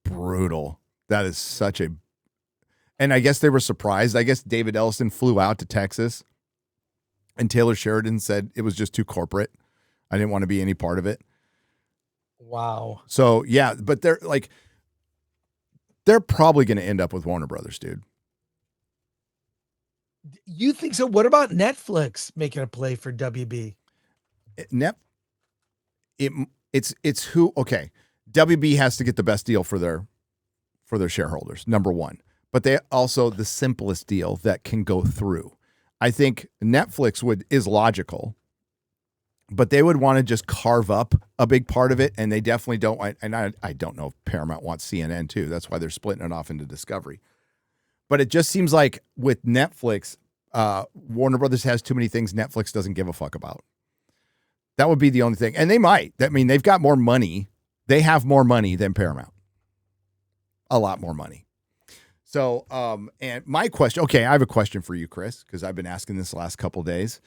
brutal. That is such a, and I guess they were surprised. I guess David Ellison flew out to Texas and Taylor Sheridan said it was just too corporate. I didn't want to be any part of it. Wow. So yeah, but they're probably going to end up with Warner Brothers, dude. You think so? What about Netflix making a play for WB? It's who, okay. WB has to get the best deal for their shareholders, number one. But they also the simplest deal that can go through. I think Netflix is logical, but they would want to just carve up a big part of it, and they definitely don't. And I don't know if Paramount wants CNN too. That's why they're splitting it off into Discovery. But it just seems like with Netflix, Warner Brothers has too many things Netflix doesn't give a fuck about. That would be the only thing. And they might. I mean, they've got more money. They have more money than Paramount. A lot more money. So, and my question, okay, I have a question for you, Chris, because I've been asking this the last couple of days.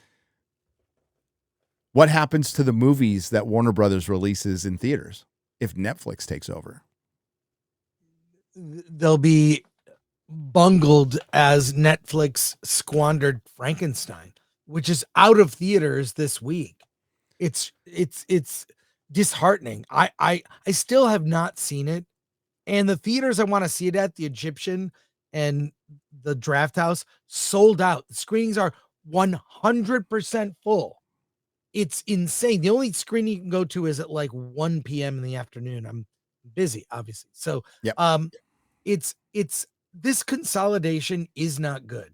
What happens to the movies that Warner Brothers releases in theaters if Netflix takes over? They'll be bungled as Netflix squandered Frankenstein, which is out of theaters this week. It's disheartening. I still have not seen it. And the theaters I want to see it at, the Egyptian and the Draft House, sold out. The screenings are 100% full. It's insane. The only screen you can go to is at like 1 p.m. in the afternoon. I'm busy, obviously. So yep. It's this consolidation is not good.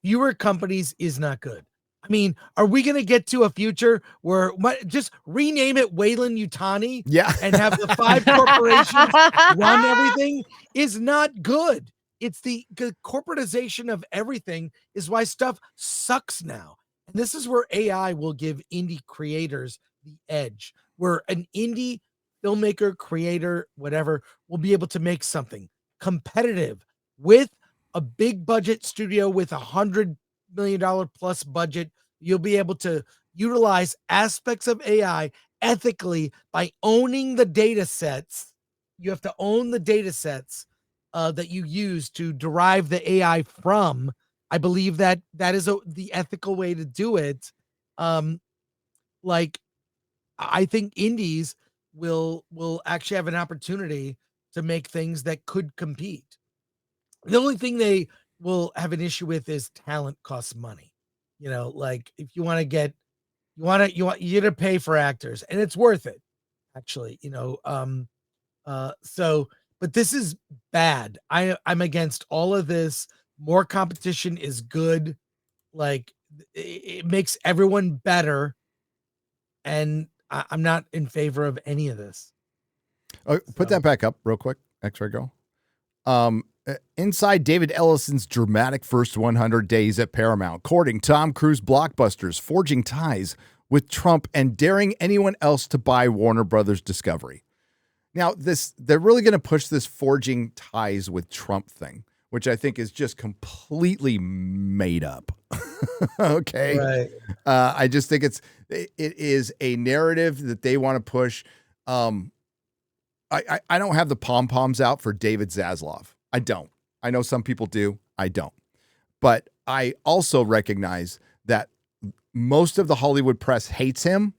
Fewer companies is not good. I mean, are we going to get to a future where just rename it Weyland-Yutani and have the 5 corporations run everything? Is not good. It's the corporatization of everything is why stuff sucks now. And this is where AI will give indie creators the edge, where an indie filmmaker, creator, whatever, will be able to make something competitive with a big budget studio with $100 million plus budget. You'll be able to utilize aspects of AI ethically by owning the data sets. You have to own the data sets that you use to derive the AI from. I believe that is the ethical way to do it. Like, I think indies will actually have an opportunity to make things that could compete. The only thing they will have an issue with is talent costs money. You know, like if you want to get, you to pay for actors, and it's worth it, actually. You know, so, but this is bad. I'm against all of this. More competition is good. Like it makes everyone better, and I'm not in favor of any of this. Put that back up real quick, X-Ray Girl. Inside David Ellison's dramatic first 100 days at Paramount, courting Tom Cruise blockbusters, forging ties with Trump, and daring anyone else to buy Warner Brothers Discovery. Now, they're really going to push this forging ties with Trump thing, which I think is just completely made up. Okay. Right. I just think it is a narrative that they want to push. I don't have the pom-poms out for David Zaslav. I don't. I know some people do. I don't. But I also recognize that most of the Hollywood press hates him,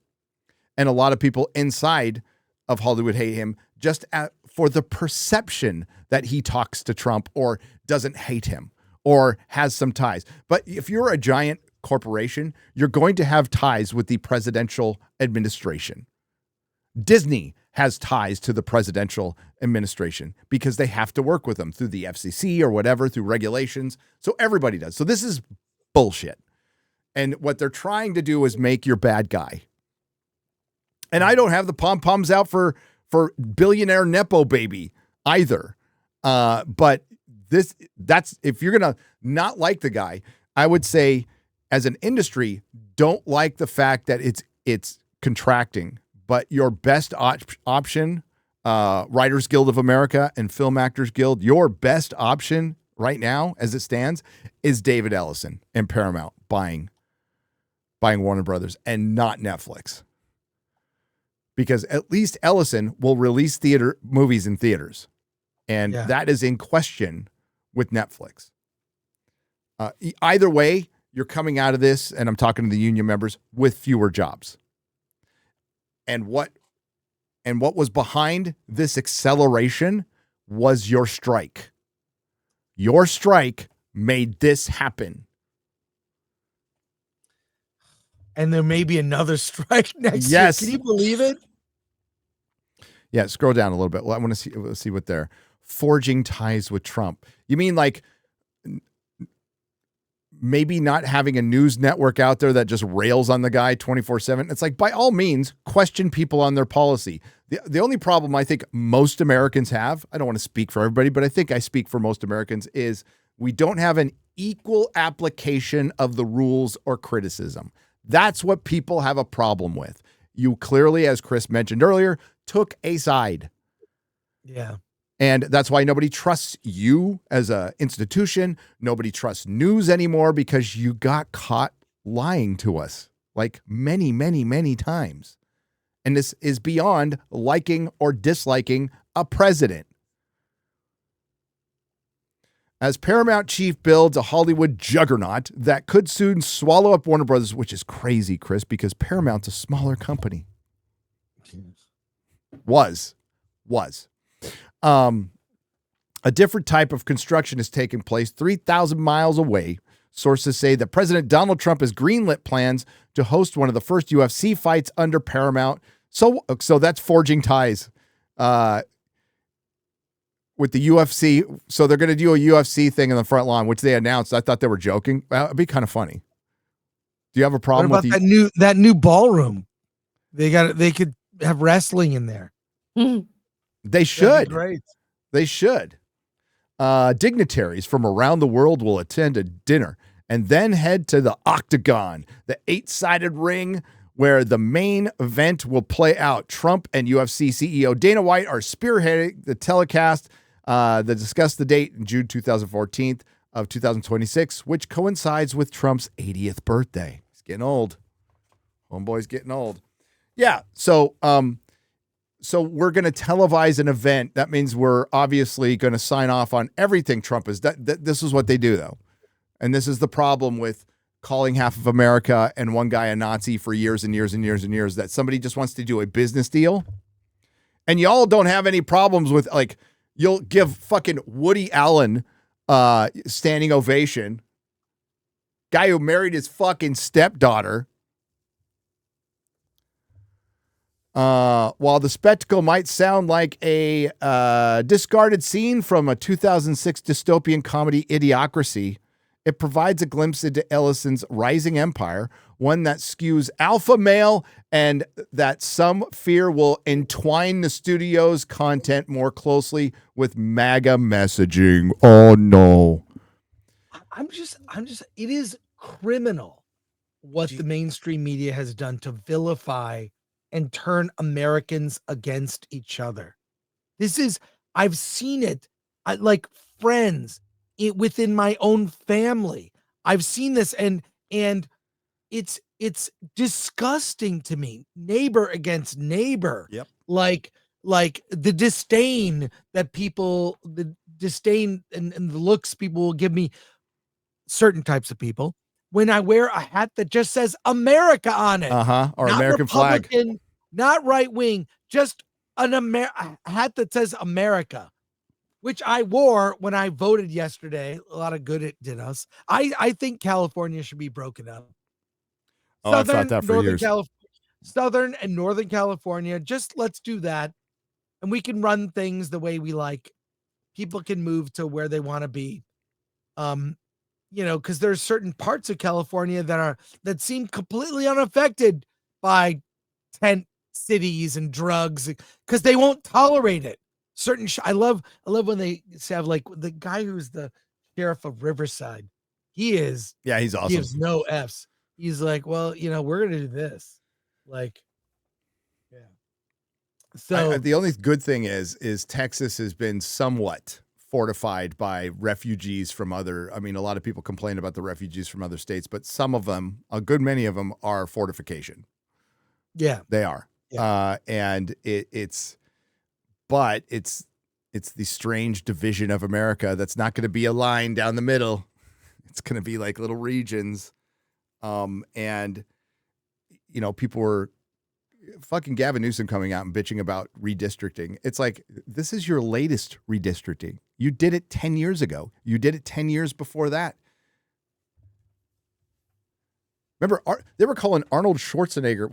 and a lot of people inside of Hollywood hate him just for the perception that he talks to Trump or doesn't hate him or has some ties. But if you're a giant corporation, you're going to have ties with the presidential administration. Disney has ties to the presidential administration because they have to work with them through the FCC or whatever, through regulations. So everybody does. So this is bullshit. And what they're trying to do is make your bad guy. And I don't have the pom-poms out for billionaire Nepo baby either. But that's if you're going to not like the guy, I would say as an industry, don't like the fact that it's contracting. But your best option, Writers Guild of America and Film Actors Guild, your best option right now, as it stands, is David Ellison and Paramount buying Warner Brothers and not Netflix. Because at least Ellison will release movies in theaters. And that is in question with Netflix. Either way, you're coming out of this, and I'm talking to the union members, with fewer jobs. And what was behind this acceleration was your strike. Your strike made this happen. And there may be another strike next year. Can you believe it? Yeah, scroll down a little bit. I want to see what they're forging ties with Trump. You mean like maybe not having a news network out there that just rails on the guy 24/7. It's like, by all means, question people on their policy. The only problem I think most Americans have, I don't want to speak for everybody, but I think I speak for most Americans, is we don't have an equal application of the rules or criticism. That's what people have a problem with. You clearly, as Chris mentioned earlier, took a side. Yeah. And that's why nobody trusts you as an institution. Nobody trusts news anymore because you got caught lying to us like many, many, many times. And this is beyond liking or disliking a president. As Paramount chief builds a Hollywood juggernaut that could soon swallow up Warner Brothers, which is crazy, Chris, because Paramount's a smaller company. Was. A different type of construction is taking place 3,000 miles away. Sources say that President Donald Trump has greenlit plans to host one of the first UFC fights under Paramount. So that's forging ties with the UFC. So they're going to do a UFC thing in the front lawn, which they announced. I thought they were joking. It'd be kind of funny. Do you have a problem with that new ballroom? They could have wrestling in there. They should. Great. They should. Dignitaries from around the world will attend a dinner and then head to the Octagon, the 8-sided ring where the main event will play out. Trump and UFC CEO Dana White are spearheading the telecast that discussed the date in June 2014 of 2026, which coincides with Trump's 80th birthday. He's getting old. Homeboy's getting old. Yeah. So we're going to televise an event. That means we're obviously going to sign off on everything Trump is. This is what they do, though. And this is the problem with calling half of America and one guy a Nazi for years and years and years and years, that somebody just wants to do a business deal. And y'all don't have any problems with, like, you'll give fucking Woody Allen standing ovation. Guy who married his fucking stepdaughter. While the spectacle might sound like a discarded scene from a 2006 dystopian comedy Idiocracy, it provides a glimpse into Ellison's rising empire, one that skews alpha male and that some fear will entwine the studio's content more closely with MAGA messaging. Oh no. It is criminal what the mainstream media has done to vilify and turn Americans against each other. I've seen it, like friends within my own family. I've seen this and it's disgusting to me. Neighbor against neighbor. Yep. Like the disdain that people, disdain and the looks people will give me, certain types of people, when I wear a hat that just says America on it. Or Not American flag. Republican, not right wing, just a hat that says America, which I wore when I voted yesterday. A lot of good it did us. I think California should be broken up. Oh, I've thought that for years. Southern and Northern California, just let's do that. And we can run things the way we like. People can move to where they want to be. Because there's certain parts of California that seem completely unaffected by tent cities and drugs because they won't tolerate it. I love when they have like the guy who's the sheriff of Riverside. He's awesome. He gives no F's. He's like, well, we're gonna do this. Like, yeah. So the only good thing is Texas has been somewhat fortified by refugees from a lot of people complain about the refugees from other states, but some of them, a good many of them, are fortification. Yeah, they are. Yeah. And it's the strange division of America that's not going to be a line down the middle. It's going to be like little regions. And people were fucking Gavin Newsom coming out and bitching about redistricting. It's like, this is your latest redistricting. You did it 10 years ago. You did it 10 years before that. Remember, they were calling Arnold Schwarzenegger,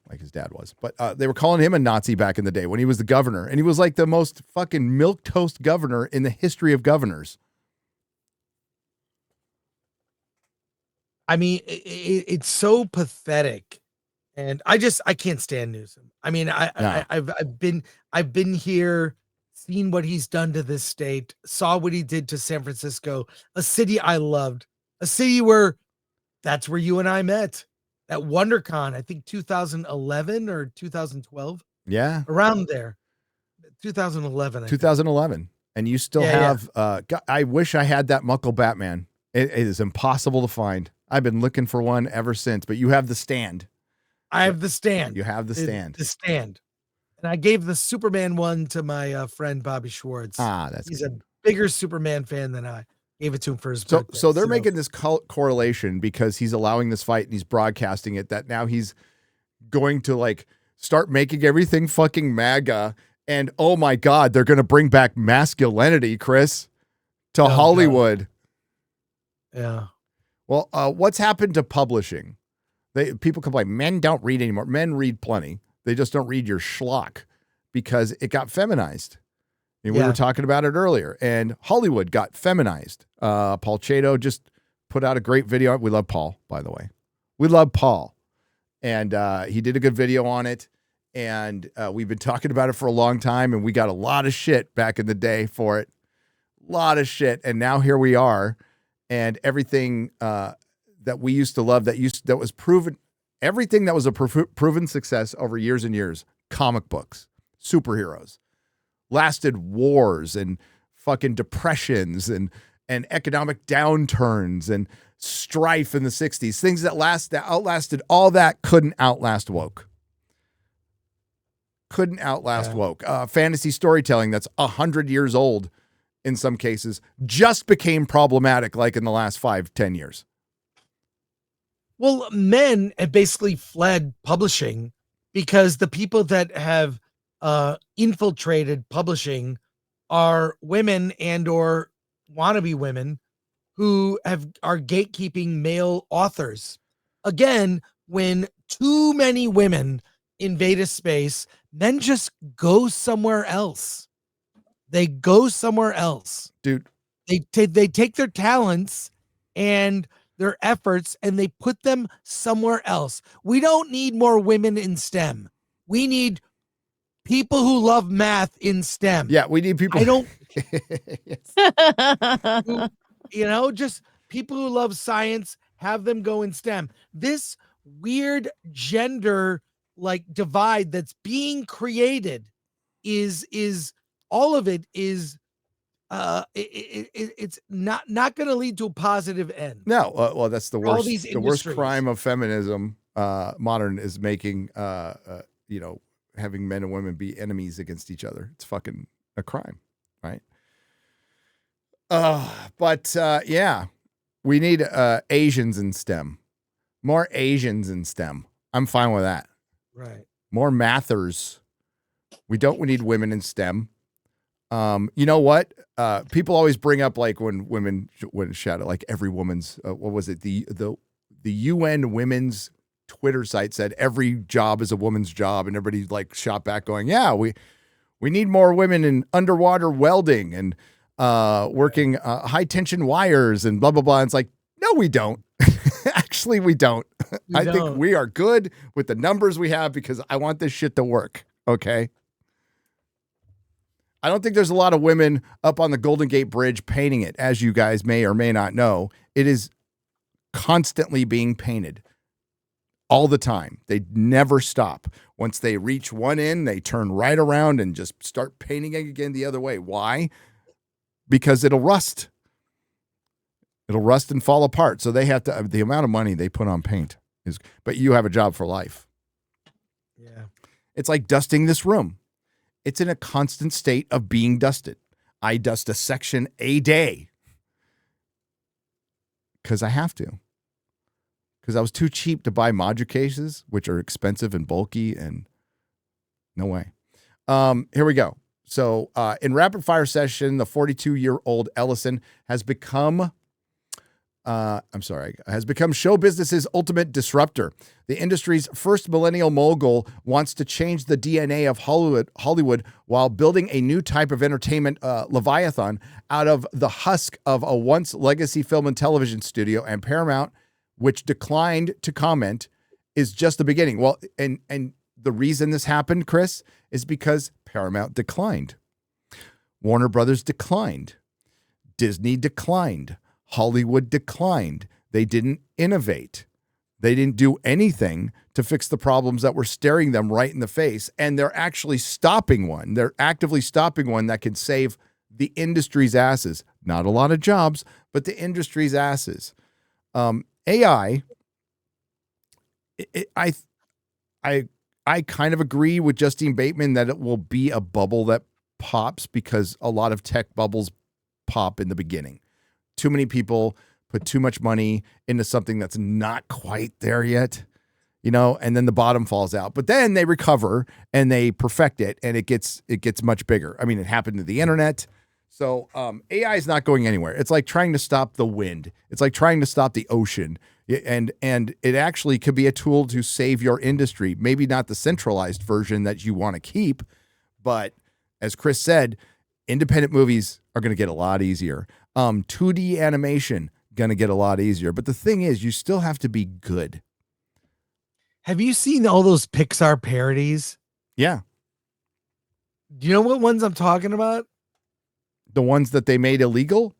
like his dad was, but they were calling him a Nazi back in the day when he was the governor. And he was like the most fucking milquetoast governor in the history of governors. I mean, it's so pathetic. And I can't stand Newsom. I mean, I've been here, seen what he's done to this state, saw what he did to San Francisco, a city I loved, a city where that's where you and I met at WonderCon, I think 2011 or 2012. Yeah. Around there. 2011. 2011. And you still have, I wish I had that Muckle Batman. It is impossible to find. I've been looking for one ever since, but you have the stand. I have the stand. You have the stand. The stand. And I gave the Superman one to my friend Bobby Schwartz. He's a bigger Superman fan than I. Gave it to him for his birthday. So they're making this correlation because he's allowing this fight and he's broadcasting it, that now he's going to like start making everything fucking MAGA. And oh my God, they're going to bring back masculinity, Chris, to Hollywood. God. Yeah. Well, what's happened to publishing? People complain, men don't read anymore. Men read plenty. They just don't read your schlock because it got feminized. And we were talking about it earlier. And Hollywood got feminized. Paul Chato just put out a great video. We love Paul, by the way. We love Paul. And he did a good video on it. And we've been talking about it for a long time. And we got a lot of shit back in the day for it. A lot of shit. And now here we are. And everything that we used to love, that was proven, everything that was a proven success over years and years, comic books, superheroes, lasted wars and fucking depressions and economic downturns and strife in the 60s, things that outlasted all that, couldn't outlast woke. Woke. Fantasy storytelling that's 100 years old in some cases just became problematic like in the last 5-10 years. Well, men have basically fled publishing because the people that have infiltrated publishing are women and or wannabe women who are gatekeeping male authors. Again, when too many women invade a space, men just go somewhere else. They go somewhere else. Dude. They take their talents and their efforts and they put them somewhere else. We don't need more women in STEM. We need people who love math in STEM. Yeah, we need people. I don't, just people who love science, have them go in STEM. This weird gender like divide that's being created is all of it is it's not going to lead to a positive end. No, well, that's the worst. The worst crime of feminism, modern, is making having men and women be enemies against each other. It's fucking a crime, right? But yeah, we need Asians in STEM. More Asians in STEM. I'm fine with that. Right. More mathers. We need women in STEM. You know what? People always bring up like when shout out like every woman's what was it? The UN women's Twitter site said every job is a woman's job, and everybody like shot back going, yeah, we need more women in underwater welding and working high tension wires and blah blah blah. And it's like, no, we don't. Actually, we don't. I think we are good with the numbers we have because I want this shit to work. Okay. I don't think there's a lot of women up on the Golden Gate Bridge painting it, as you guys may or may not know. It is constantly being painted all the time. They never stop. Once they reach one end, they turn right around and just start painting it again the other way. Why? Because it'll rust. It'll rust and fall apart. So they have to, the amount of money they put on paint is, but you have a job for life. Yeah. It's like dusting this room. It's in a constant state of being dusted. I dust a section a day because I have to. Because I was too cheap to buy module cases, which are expensive and bulky, and no way. Here we go. So in rapid fire session, the 42-year-old Ellison has become show business's ultimate disruptor. The industry's first millennial mogul wants to change the DNA of Hollywood while building a new type of entertainment leviathan out of the husk of a once legacy film and television studio, and Paramount, which declined to comment, is just the beginning. Well, and the reason this happened, Chris, is because Paramount declined. Warner Brothers declined. Disney declined. Hollywood declined. They didn't innovate. They didn't do anything to fix the problems that were staring them right in the face. And they're actually stopping one. They're actively stopping one that can save the industry's asses. Not a lot of jobs, but the industry's asses. AI, I kind of agree with Justine Bateman that it will be a bubble that pops because a lot of tech bubbles pop in the beginning. Too many people put too much money into something that's not quite there yet, and then the bottom falls out. But then they recover and they perfect it, and it gets much bigger. I mean, it happened to the internet. So AI is not going anywhere. It's like trying to stop the wind. It's like trying to stop the ocean. And it actually could be a tool to save your industry. Maybe not the centralized version that you want to keep, but as Chris said, independent movies are going to get a lot easier. 2D animation going to get a lot easier. But the thing is, you still have to be good. Have you seen all those Pixar parodies? Yeah. Do you know what ones I'm talking about? The ones that they made illegal?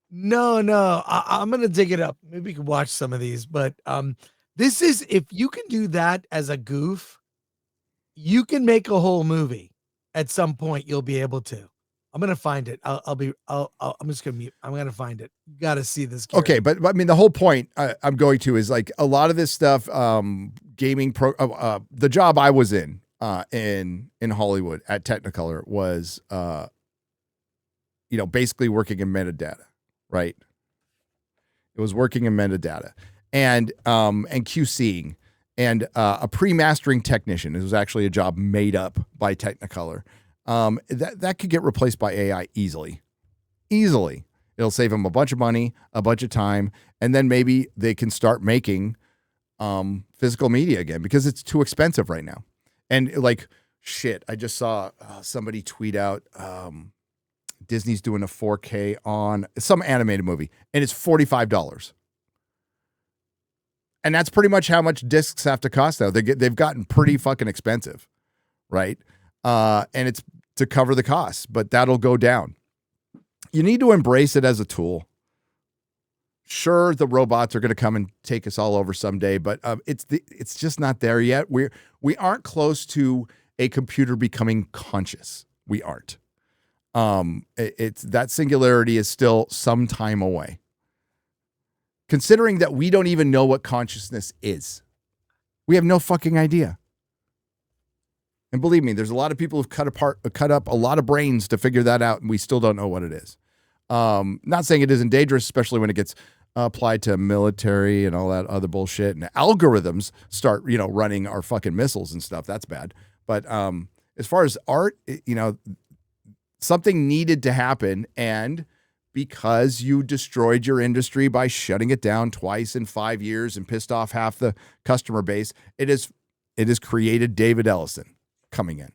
No. I'm going to dig it up. Maybe we can watch some of these. But this is, if you can do that as a goof, you can make a whole movie. At some point, you'll be able to. I'm going to find it. I'm just going to mute. I'm going to find it. You got to see this. Okay. But I mean, the whole point I'm going to is like a lot of this stuff, gaming the job I was in Hollywood at Technicolor was, basically working in metadata, right? It was working in metadata and QCing and a pre-mastering technician. It was actually a job made up by Technicolor. That could get replaced by AI easily. It'll save them a bunch of money, a bunch of time, and then maybe they can start making physical media again because it's too expensive right now. And like, shit, I just saw somebody tweet out Disney's doing a 4K on some animated movie, and it's $45. And that's pretty much how much discs have to cost now. They've gotten pretty fucking expensive, right? And it's to cover the costs, but that'll go down. You need to embrace it as a tool. Sure, the robots are going to come and take us all over someday, but it's just not there yet. We aren't close to a computer becoming conscious. We aren't. It's that singularity is still some time away. Considering that we don't even know what consciousness is, we have no fucking idea. And believe me, there's a lot of people who've cut up a lot of brains to figure that out, and we still don't know what it is. Not saying it isn't dangerous, especially when it gets applied to military and all that other bullshit, and algorithms start, running our fucking missiles and stuff. That's bad. But as far as art, something needed to happen, and because you destroyed your industry by shutting it down twice in 5 years and pissed off half the customer base, it has created David Ellison coming in.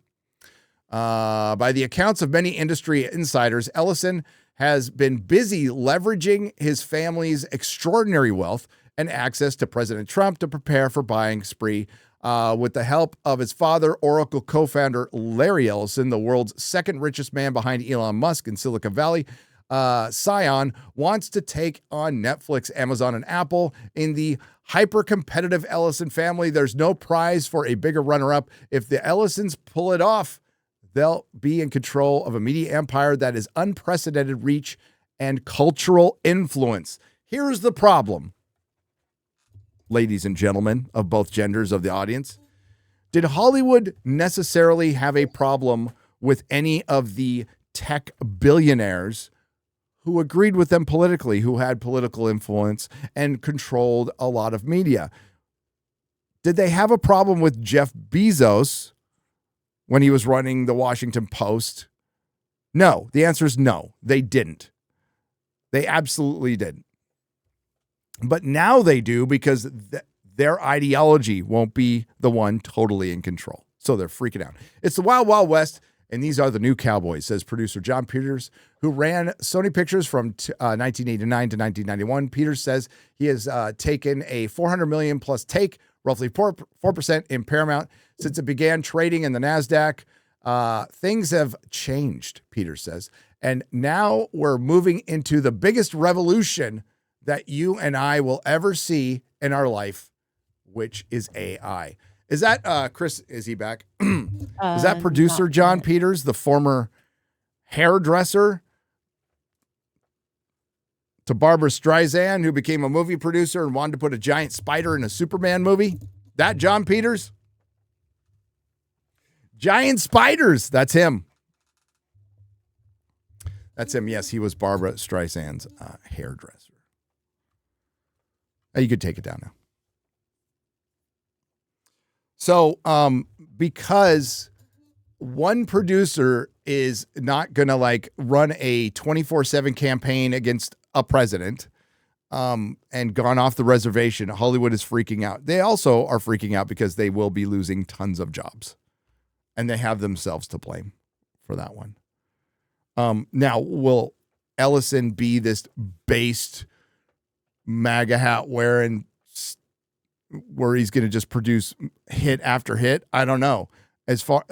By the accounts of many industry insiders, Ellison has been busy leveraging his family's extraordinary wealth and access to President Trump to prepare for buying spree. With the help of his father, Oracle co-founder Larry Ellison, the world's second richest man behind Elon Musk in Silicon Valley, Scion wants to take on Netflix, Amazon, and Apple. In the hyper-competitive Ellison family, there's no prize for a bigger runner-up. If the Ellisons pull it off, they'll be in control of a media empire that is unprecedented reach and cultural influence. Here's the problem, ladies and gentlemen of both genders of the audience. Did Hollywood necessarily have a problem with any of the tech billionaires who agreed with them politically, who had political influence and controlled a lot of media? Did they have a problem with Jeff Bezos when he was running the Washington Post? No. The answer is no, they didn't. They absolutely didn't. But now they do, because their ideology won't be the one totally in control. So they're freaking out. It's the Wild Wild West, and these are the new cowboys, says producer John Peters, who ran Sony Pictures from 1989 to 1991. Peters says he has taken a $400 million plus take, roughly 4% in Paramount, since it began trading in the NASDAQ. Things have changed, Peters says. And now we're moving into the biggest revolution that you and I will ever see in our life, which is AI. Is that, Chris, is he back? Is that producer John Peters, the former hairdresser to Barbara Streisand, who became a movie producer and wanted to put a giant spider in a Superman movie? That John Peters? Giant spiders. That's him. That's him. Yes, he was Barbara Streisand's hairdresser. You could take it down now. So, because one producer is not going to run a 24/7 campaign against a president, and gone off the reservation, Hollywood is freaking out. They also are freaking out because they will be losing tons of jobs, and they have themselves to blame for that one. Now, will Ellison be this based MAGA hat wearing where he's going to just produce hit after hit? I don't know. As far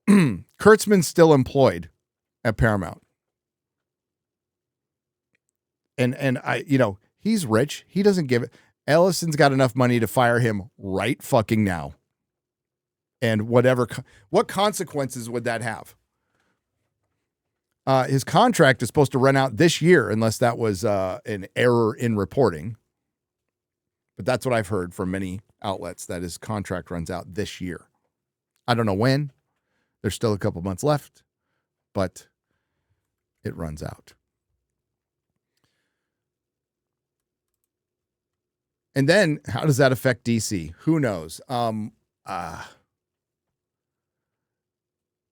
Kurtzman's still employed at Paramount. And he's rich. He doesn't give it. Ellison's got enough money to fire him right fucking now. And what consequences would that have? His contract is supposed to run out this year, unless that was an error in reporting. But that's what I've heard from many outlets, that his contract runs out this year. I don't know when. There's still a couple months left, but it runs out. And then how does that affect DC? Who knows?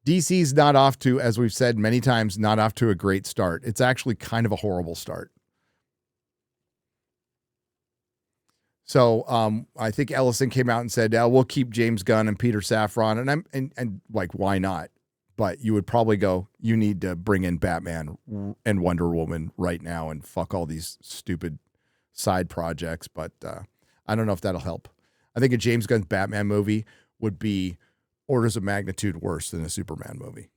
DC's not off to, as we've said many times, not off to a great start. It's actually kind of a horrible start. So I think Ellison came out and said, we'll keep James Gunn and Peter Safran. And why not? But you would probably go, you need to bring in Batman and Wonder Woman right now and fuck all these stupid side projects. But I don't know if that'll help. I think a James Gunn Batman movie would be orders of magnitude worse than a Superman movie.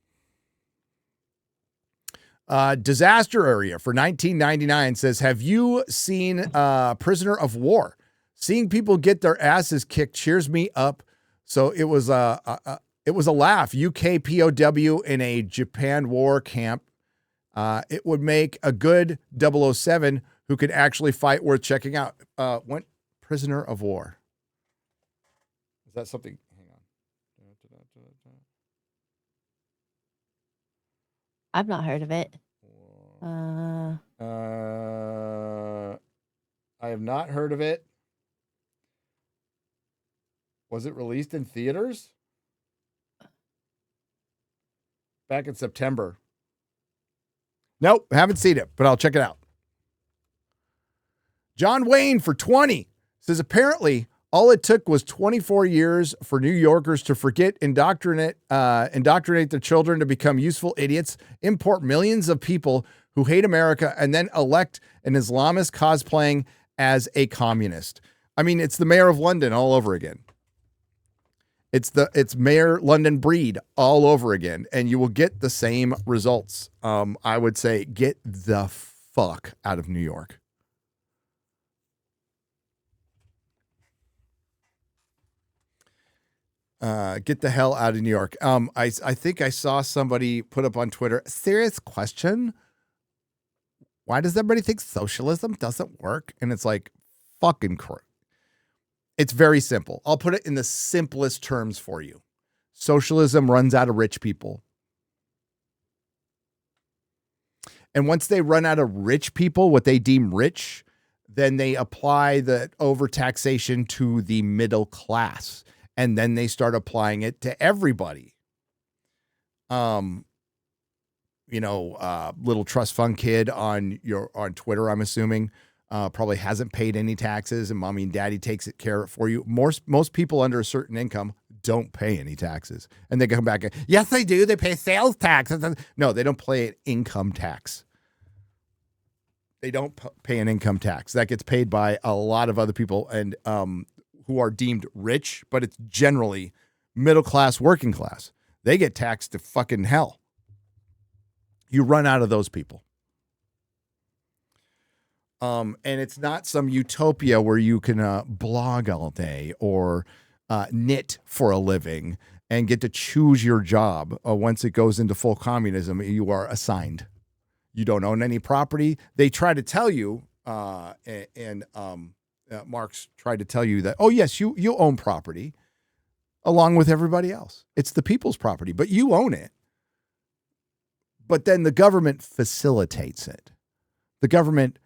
Disaster Area for 1999 says, have you seen Prisoner of War? Seeing people get their asses kicked cheers me up. So it was a laugh. UK POW in a Japan war camp. It would make a good 007 who could actually fight, worth checking out. What Prisoner of War? Is that something? Hang on. I've not heard of it. I have not heard of it. Was it released in theaters? Back in September. Nope, haven't seen it, but I'll check it out. John Wayne for 20 says apparently all it took was 24 years for New Yorkers to forget, indoctrinate their children to become useful idiots, import millions of people who hate America, and then elect an Islamist cosplaying as a communist. I mean, it's the mayor of London all over again. It's Mayor London Breed all over again, and you will get the same results. I would say get the fuck out of New York. Get the hell out of New York. I think I saw somebody put up on Twitter, serious question. Why does everybody think socialism doesn't work? And it's like, fucking crap. It's very simple. I'll put it in the simplest terms for you. Socialism runs out of rich people. And once they run out of rich people, what they deem rich, then they apply the overtaxation to the middle class. And then they start applying it to everybody. Little trust fund kid on Twitter, I'm assuming, probably hasn't paid any taxes, and mommy and daddy takes it care of it for you. Most people under a certain income don't pay any taxes, and they come back and, yes, they do. They pay sales tax. No, they don't pay an income tax. They don't pay an income tax. That gets paid by a lot of other people, and who are deemed rich, but it's generally middle class, working class. They get taxed to fucking hell. You run out of those people. And it's not some utopia where you can blog all day or knit for a living and get to choose your job. Once it goes into full communism, you are assigned. You don't own any property. They try to tell you, Marx tried to tell you that, oh, yes, you own property along with everybody else. It's the people's property, but you own it. But then the government facilitates it. The government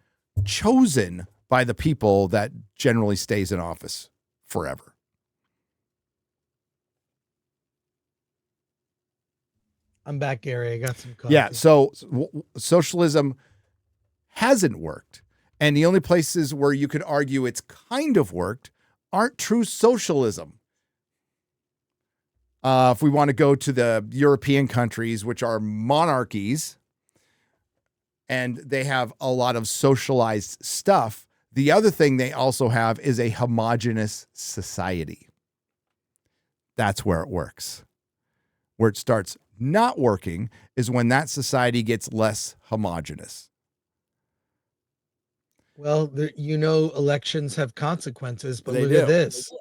chosen by the people that generally stays in office forever. I'm back, Gary. I got some coffee. Yeah, so socialism hasn't worked. And the only places where you could argue it's kind of worked aren't true socialism. If we want to go to the European countries, which are monarchies, and they have a lot of socialized stuff, the other thing they also have is a homogenous society. That's where it works. Where it starts not working is when that society gets less homogenous. Well, elections have consequences, but They look do. at this.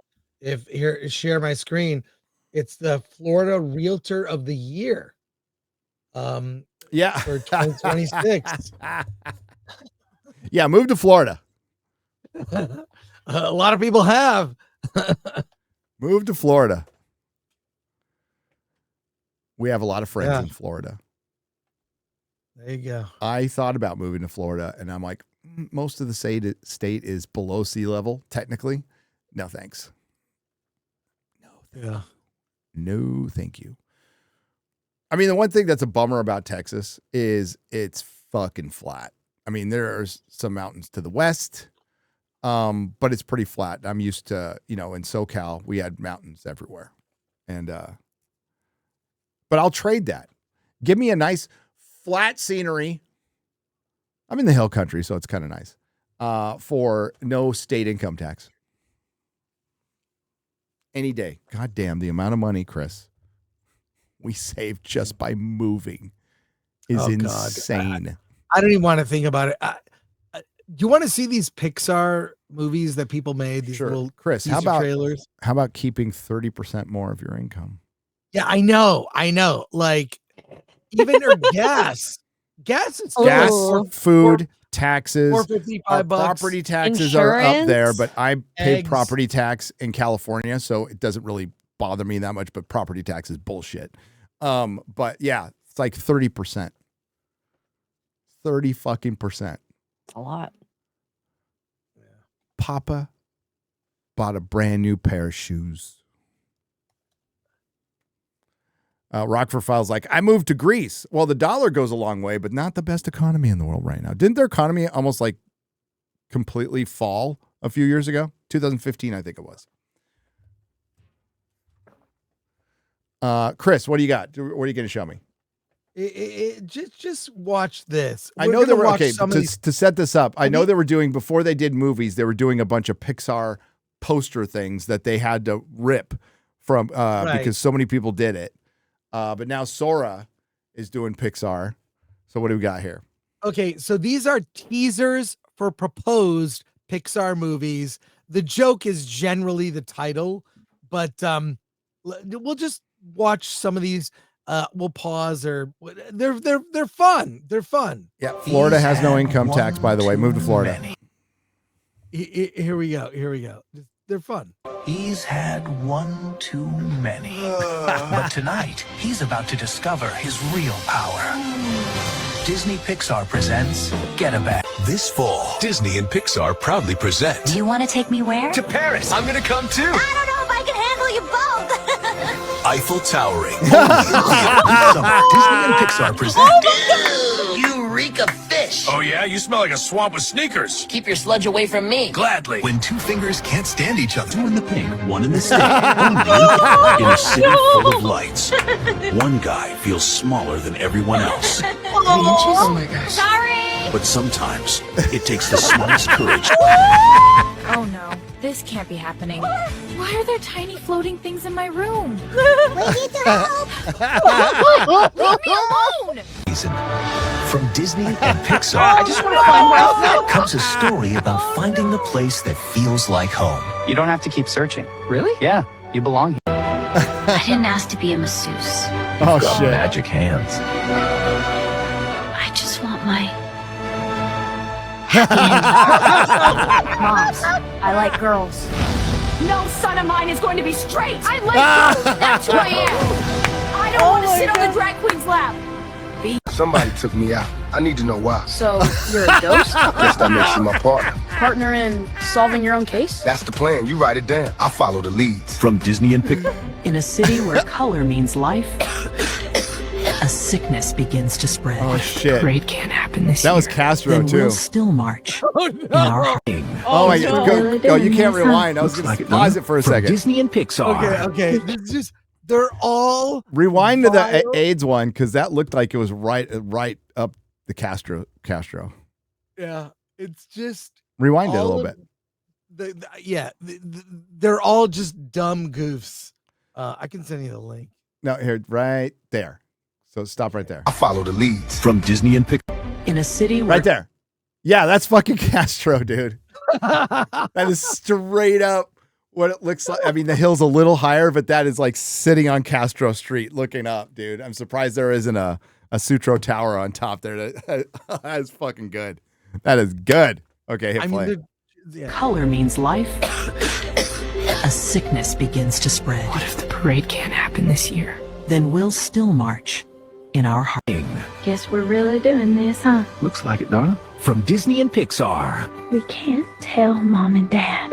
Share my screen. It's the Florida Realtor of the Year. Yeah. For 2026. Yeah, move to Florida. A lot of people have. Move to Florida. We have a lot of friends in Florida. There you go. I thought about moving to Florida, and I'm like, most of the state is below sea level, technically. No, thanks. No, thank you. I mean, the one thing that's a bummer about Texas is it's fucking flat. I mean, there's some mountains to the west, but it's pretty flat. I'm used to, in SoCal, we had mountains everywhere. And, but I'll trade that. Give me a nice flat scenery. I'm in the hill country, so it's kind of nice, for no state income tax. Any day. God damn, the amount of money, Chris, we saved just by moving is insane. God. I don't even want to think about it. Do you want to see these Pixar movies that people made? These little Chris, trailers? How about keeping 30% more of your income? Yeah, I know. Like, even or gas. Gas, food, taxes, $4.55. Property taxes Insurance? are up there, but I pay Eggs. property tax in California, so it doesn't really bother me that much, but property tax is bullshit. But yeah, it's like 30%. 30 fucking percent. A lot. Papa bought a brand new pair of shoes. Rockford Files like, I moved to Greece. Well, the dollar goes a long way, but not the best economy in the world right now. Didn't their economy almost like completely fall a few years ago? 2015, I think it was. Chris, what do you got? What are you going to show me? Just watch this. I know they were okay to set this up. I know they were doing before they did movies. They were doing a bunch of Pixar poster things that they had to rip from because so many people did it. But now Sora is doing Pixar. So what do we got here? Okay, so these are teasers for proposed Pixar movies. The joke is generally the title, but we'll just watch some of these. We'll pause or they're fun. They're fun. Yeah. Florida has no income tax, by the way. Move to Florida. Here we go. They're fun. He's had one too many. But tonight, he's about to discover his real power. Disney Pixar presents Get a Bag. This fall, Disney and Pixar proudly present. Do you want to take me where? To Paris. I'm gonna come too. I don't know if I can handle you both. Eiffel Towering. Disney and Pixar present. You reek of fish. Oh yeah? You smell like a swamp with sneakers. Keep your sludge away from me. Gladly. When two fingers can't stand each other. Two in the pink, one in the stick. In a city full of lights, one guy feels smaller than everyone else. 3 inches? Oh my gosh. Sorry. But sometimes it takes the smallest courage. Oh no, this can't be happening. Why are there tiny floating things in my room? We need to help. Leave me alone. From Disney and Pixar, I just want to find where I fit. comes a story about finding the place that feels like home. You don't have to keep searching. Really? Yeah, you belong here. I didn't ask to be a masseuse. Oh Got shit. magic hands. I just want my happy ending. Moms, I like girls. No son of mine is going to be straight. I like girls. That's who I am. I don't want to sit on the drag queen's lap. Somebody took me out. I need to know why. So, you're a ghost? Guess that makes you my partner. Partner in solving your own case? That's the plan. You write it down. I follow the leads. From Disney and Pixar. In a city where color means life, a sickness begins to spread. Oh shit. Parade can't happen this year. That was Castro Then too. we'll still march in our heart. Oh my god. Go, you can't rewind. I was going to pause it for a second. Disney and Pixar. Okay. It's just they're all Rewind to the AIDS one because that looked like it was right up the Castro. Yeah, it's just Rewind it a little bit. They're all just dumb goofs. I can send you the link. No, here, right there. So stop right there. I follow the leads. From Disney and Pixar. In a city where Right there. Yeah, that's fucking Castro, dude. That is straight up what it looks like. I mean, the hill's a little higher, but that is like sitting on Castro Street looking up, dude. I'm surprised there isn't a Sutro Tower on top there. That is fucking good. That is good. Okay, hit play. color means life, a sickness begins to spread. What if the parade can't happen this year? Then we'll still march in our heart. Guess we're really doing this, huh? Looks like it, darling. From Disney and Pixar. We can't tell Mom and Dad.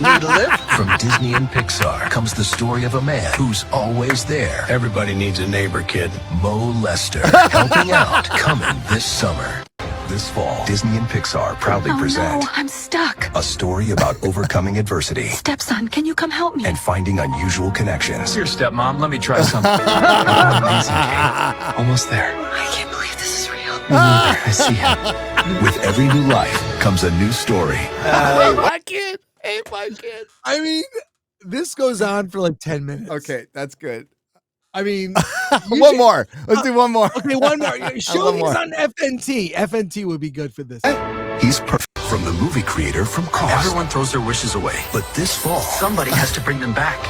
Need a lift? From Disney and Pixar comes the story of a man who's always there. Everybody needs a neighbor, kid. Mo Lester, helping out, coming this summer. This fall, Disney and Pixar proudly present No, I'm stuck. a story about overcoming adversity Stepson, can you come help me? and finding unusual connections. Here, stepmom, let me try something. Almost there. I can't believe this is real. I see him. With every new life comes a new story. My kid. Hey, my kid. I mean, this goes on for like 10 minutes. Okay, that's good. I mean, one more. Let's do one more. Okay, one more. Show One these more. on FNT. FNT would be good for this. He's perfect. From the movie creator from Cost. Everyone throws their wishes away. But this fall, Somebody has to bring them back.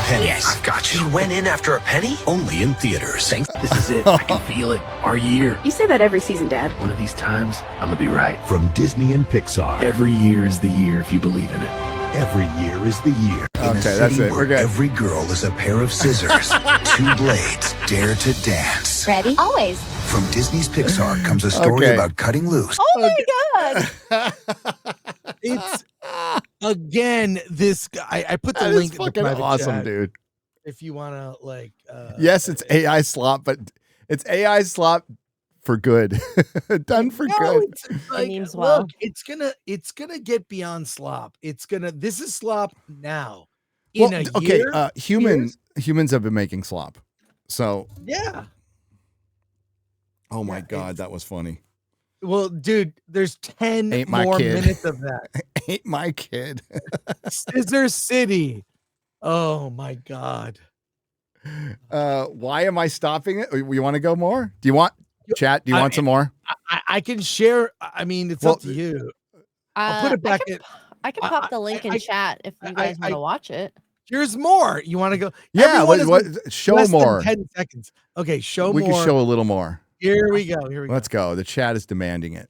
pennies. I've got you. He went in after a penny? Only in theaters. Thanks. This is it. I can feel it. Our year. You say that every season, Dad. One of these times, I'm gonna be right. From Disney and Pixar. Every year is the year if you believe in it. Every year is the year. In a Okay, city that's it. where We're good. every girl is a pair of scissors. Two blades dare to dance. Ready? Always. From Disney's Pixar comes a story Okay. about cutting loose. Oh my god. It's again this guy. I put the That is link in the fucking private awesome, chat dude. if you want to like. Yes, it's AI slop, but it's AI slop for good. Done for good. It's like, means well. look, it's gonna get beyond slop. This is slop now. Well, In a okay, year, humans have been making slop. So, yeah. oh my Yeah, God, that was funny. Well, dude, there's 10 Ain't my more kid. minutes of that. Ain't my kid. Scissor City. Oh my God. Why am I stopping it? You want to go more? Do you want chat? Do you want some more? I can share. I mean, it's up to you. I'll put it back in. I can pop the link in chat if you guys want to watch it. Here's more. You want to go? Yeah, Everyone is like show less than more. 10 seconds. Okay, show We more. can show a little more. Here we go. Let's go. The chat is demanding it.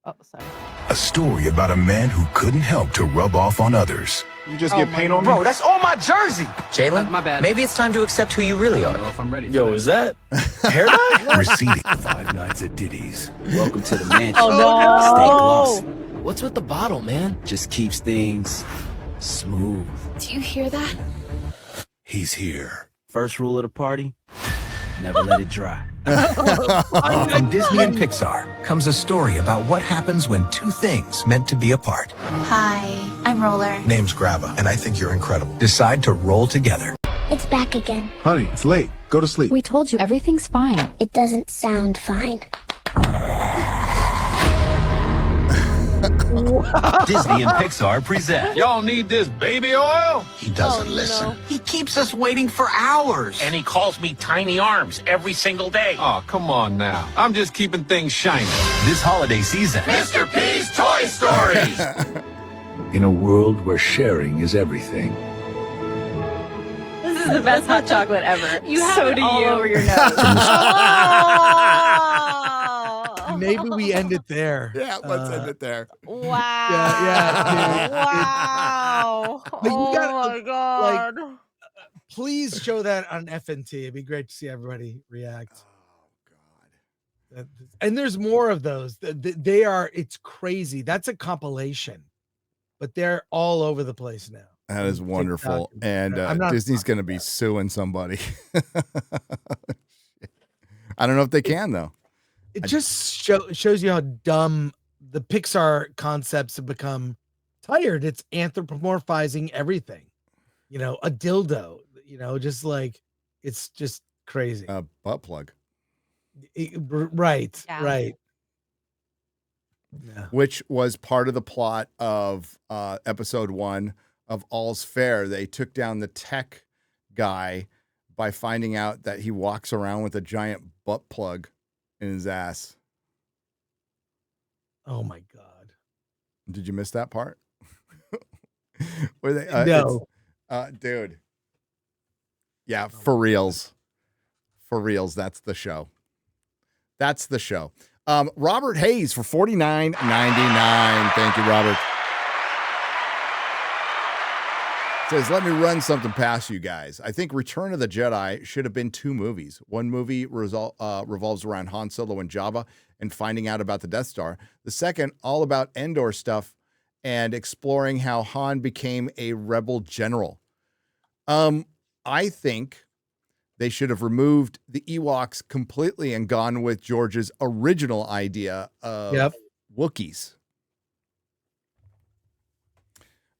Oh, sorry. A story about a man who couldn't help to rub off on others. You just get paint on me? Bro, that's on my jersey. Jalen, my bad. Maybe it's time to accept who you really are. If I'm ready. Yo, is that hair dye? Receding 5 nights at Diddy's. Welcome to the mansion. Oh Stay no. glossy. What's with the bottle, man? Just keeps things smooth. Do you hear that? He's here. First rule of the party, never let it dry. From Disney and Pixar comes a story about what happens when two things meant to be apart. Hi, I'm Roller. Name's Grabba, and I think you're incredible. Decide to roll together. It's back again. Honey, it's late. Go to sleep. We told you everything's fine. It doesn't sound fine. Disney and Pixar present. Y'all need this baby oil? He doesn't listen. He keeps us waiting for hours. And he calls me tiny arms every single day. Oh, come on now. I'm just keeping things shiny. This holiday season. Mr. P's Toy Stories. In a world where sharing is everything, This is the best hot chocolate ever. You have it all over your nose. Maybe we end it there. Yeah, let's end it there. Wow. Yeah, dude. Wow. But you Oh gotta, my god. Please show that on FNT. It'd be great to see everybody react. Oh God. And there's more of those. They are. It's crazy. That's a compilation, but they're all over the place now. That is wonderful. And Disney's going to be suing somebody. I don't know if they can, though. It just shows you how dumb the Pixar concepts have become. Tired. It's anthropomorphizing everything. You know, a dildo. You know, just like it's just crazy. A butt plug. Right. Yeah. Right. Yeah. Which was part of the plot of episode 1 of All's Fair. They took down the tech guy by finding out that he walks around with a giant butt plug in his ass. Oh my God. Did you miss that part? Where they No. dude. Yeah, for reals. For reals, that's the show. That's the show. Robert Hayes for $49.99. Thank you, Robert. Says, let me run something past you guys. I think Return of the Jedi should have been 2 movies. One movie revolves around Han Solo and Jabba and finding out about the Death Star. The second, all about Endor stuff and exploring how Han became a rebel general. I think they should have removed the Ewoks completely and gone with George's original idea of Wookiees.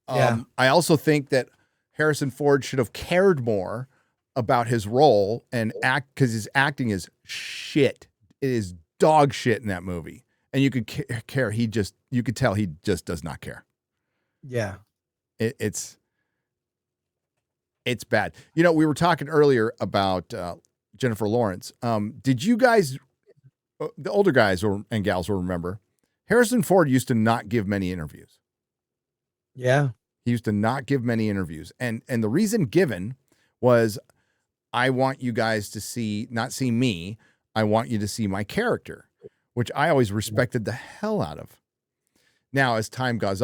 I also think that Harrison Ford should have cared more about his role and act, because his acting is shit. It is dog shit in that movie. And you could care. You could tell he just does not care. Yeah. It's bad. You know, we were talking earlier about Jennifer Lawrence. Did you guys, the older guys and gals will remember, Harrison Ford used to not give many interviews. Yeah. He used to not give many interviews. And the reason given was, I want you guys to not see me. I want you to see my character, which I always respected the hell out of. Now, as time has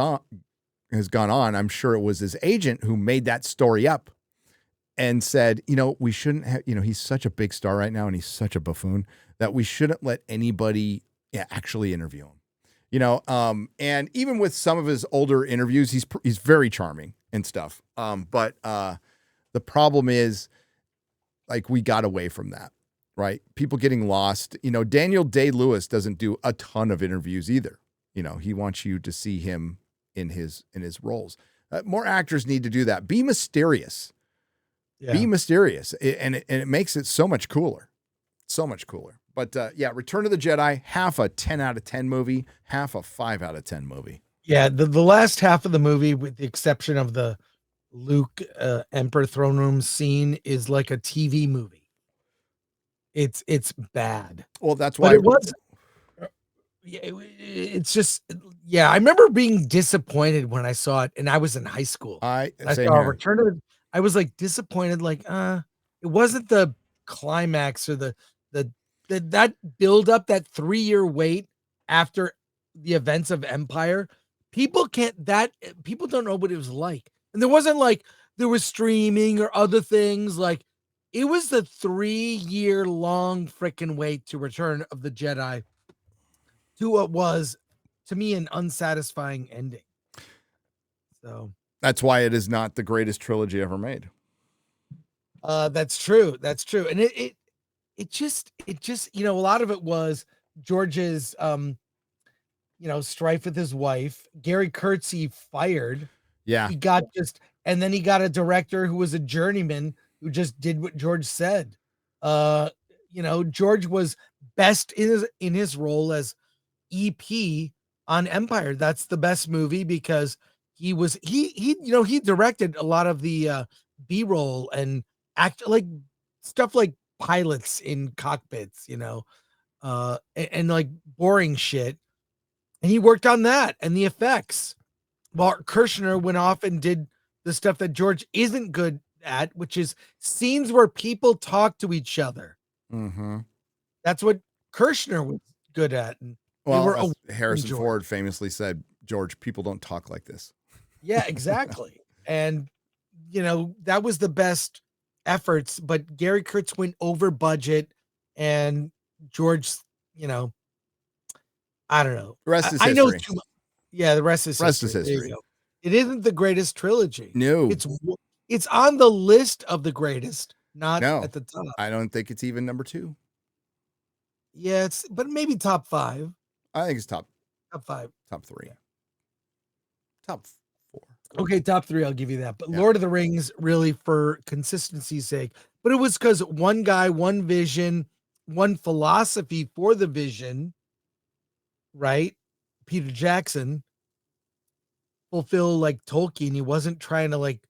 gone on, I'm sure it was his agent who made that story up and said, we shouldn't have, he's such a big star right now and he's such a buffoon that we shouldn't let anybody actually interview him. And even with some of his older interviews, he's very charming and stuff. But the problem is, like, we got away from that, right? People getting lost. Daniel Day-Lewis doesn't do a ton of interviews either. He wants you to see him in his roles. More actors need to do that. Be mysterious. Yeah. Be mysterious, and it makes it so much cooler. So much cooler. But Return of the Jedi, half a 10 out of 10 movie, half a 5 out of 10 movie. Yeah, the last half of the movie, with the exception of the Luke Emperor Throne Room scene, is like a TV movie. It's bad. Well, that's why it was. It's just, I remember being disappointed when I saw it, and I was in high school. I saw Return of. I was like disappointed, like it wasn't the climax or that build up, that 3-year wait after the events of Empire. People don't know what it was like, and there wasn't like there was streaming or other things. Like, it was the 3-year long freaking wait to Return of the Jedi, to what was, to me, an unsatisfying ending. So that's why it is not the greatest trilogy ever made. That's true. And it just, a lot of it was George's, strife with his wife. Gary Kurtz, he fired. Yeah. He got and then he got a director who was a journeyman who just did what George said. George was best in his role as EP on Empire. That's the best movie because he directed a lot of the B-roll and like stuff like pilots in cockpits, and like boring shit. And he worked on that and the effects. While Kirshner went off and did the stuff that George isn't good at, which is scenes where people talk to each other. Mm-hmm. That's what Kirshner was good at. And well, Harrison Ford famously said, George, people don't talk like this. Yeah, exactly. And, that was the best efforts, but Gary Kurtz went over budget and George, I don't know. The rest is history. I know too much. Yeah, the rest is history. It isn't the greatest trilogy. No. It's on the list of the greatest, not at the top. I don't think it's even number 2. Yeah, but maybe top 5. I think it's top 5. Top 3. Top 4. Okay, top 3, I'll give you that. But Lord of the Rings, really, for consistency's sake. But it was because one guy, one vision, one philosophy for the vision, right? Peter Jackson fulfill like Tolkien. He wasn't trying to like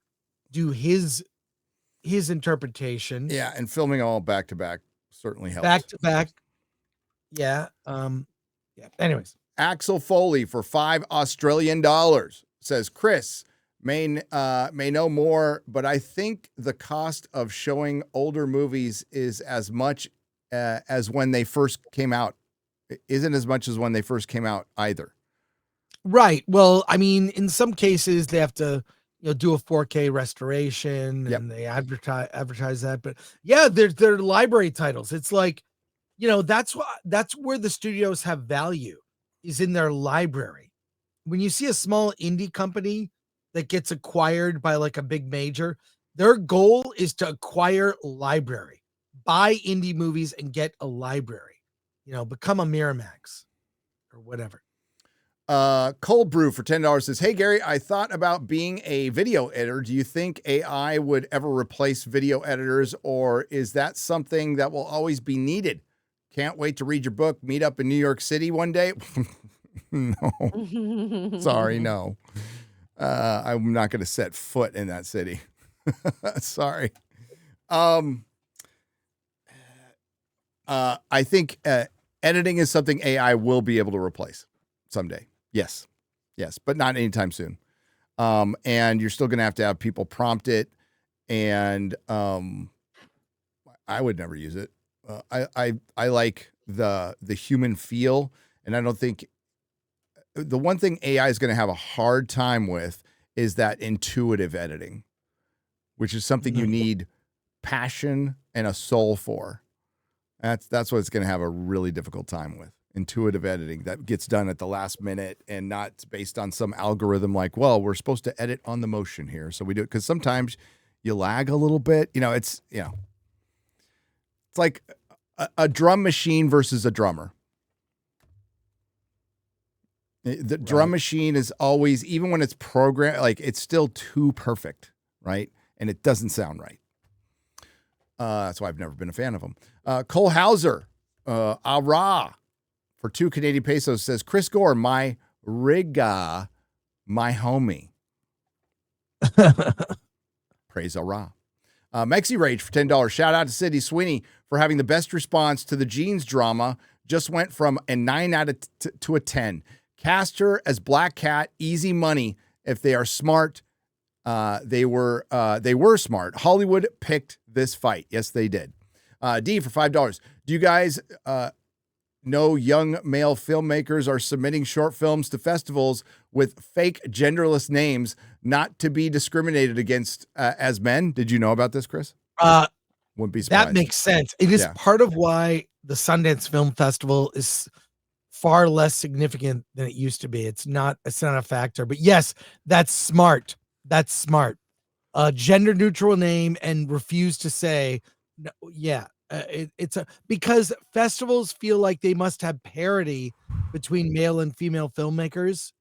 do his interpretation. Yeah, and filming all back to back certainly helped. Back to back. Yeah. Anyways. Axel Foley for $5 Australian says, Chris may know more, but I think the cost of showing older movies is as much as when they first came out. Isn't as much as when they first came out either. Right. Well, I mean, in some cases they have to, do a 4K restoration and they advertise that. But yeah, they're library titles. It's like, that's where the studios have value, is in their library. When you see a small indie company that gets acquired by like a big major, their goal is to acquire library, buy indie movies and get a library, become a Miramax or whatever. Cold Brew for $10 says, hey, Gary, I thought about being a video editor. Do you think AI would ever replace video editors, or is that something that will always be needed? Can't wait to read your book. Meet up in New York City one day. No. Sorry, no. I'm not going to set foot in that city. Sorry. I think editing is something AI will be able to replace someday. Yes, but not anytime soon. And you're still going to have people prompt it. And I would never use it. I like the human feel, and I don't think the one thing AI is going to have a hard time with is that intuitive editing, which is something you need passion and a soul for. That's what it's going to have a really difficult time with. Intuitive editing that gets done at the last minute and not based on some algorithm like, well, we're supposed to edit on the motion here, so we do it, because sometimes you lag a little bit. It's like a drum machine versus a drummer. The drum machine is always, even when it's programmed, like it's still too perfect, right? And it doesn't sound right. That's why I've never been a fan of them. Cole Hauser, Ara, for 2 Canadian pesos, says, Chris Gore, my Riga, my homie. Praise Ara. Mexi Rage for $10. Shout out to Sydney Sweeney for having the best response to the Jeans drama. Just went from a 9 out of to a 10. Cast her as Black Cat, easy money. If they are smart, they were smart. Hollywood picked this fight. Yes, they did. D for $5. Do you guys know young male filmmakers are submitting short films to festivals with fake genderless names, not to be discriminated against as men? Did you know about this, Chris? Wouldn't be surprised. That makes sense. It is part of why the Sundance Film Festival is far less significant than it used to be. It's not a factor, but yes, that's smart. That's smart. Gender neutral name and refuse to say, no, because festivals feel like they must have parity between male and female filmmakers.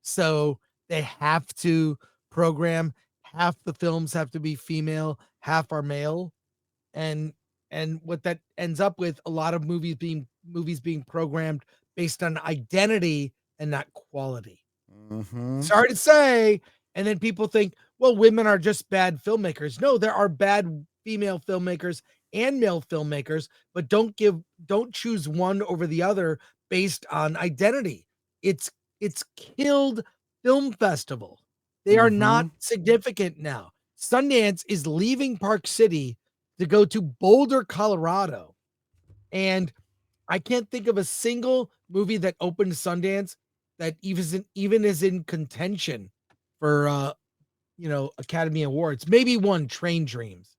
So they have to program, half the films have to be female, half are male. And what that ends up with, a lot of movies being programmed based on identity and not quality. Mm-hmm. Sorry to say. And then people think, well, women are just bad filmmakers. No, there are bad female filmmakers and male filmmakers, but don't choose one over the other based on identity. It's killed film festival. They are not significant now. Sundance is leaving Park City to go to Boulder, Colorado. And I can't think of a single movie that opened Sundance that even is in contention for Academy Awards. Maybe one, Train Dreams.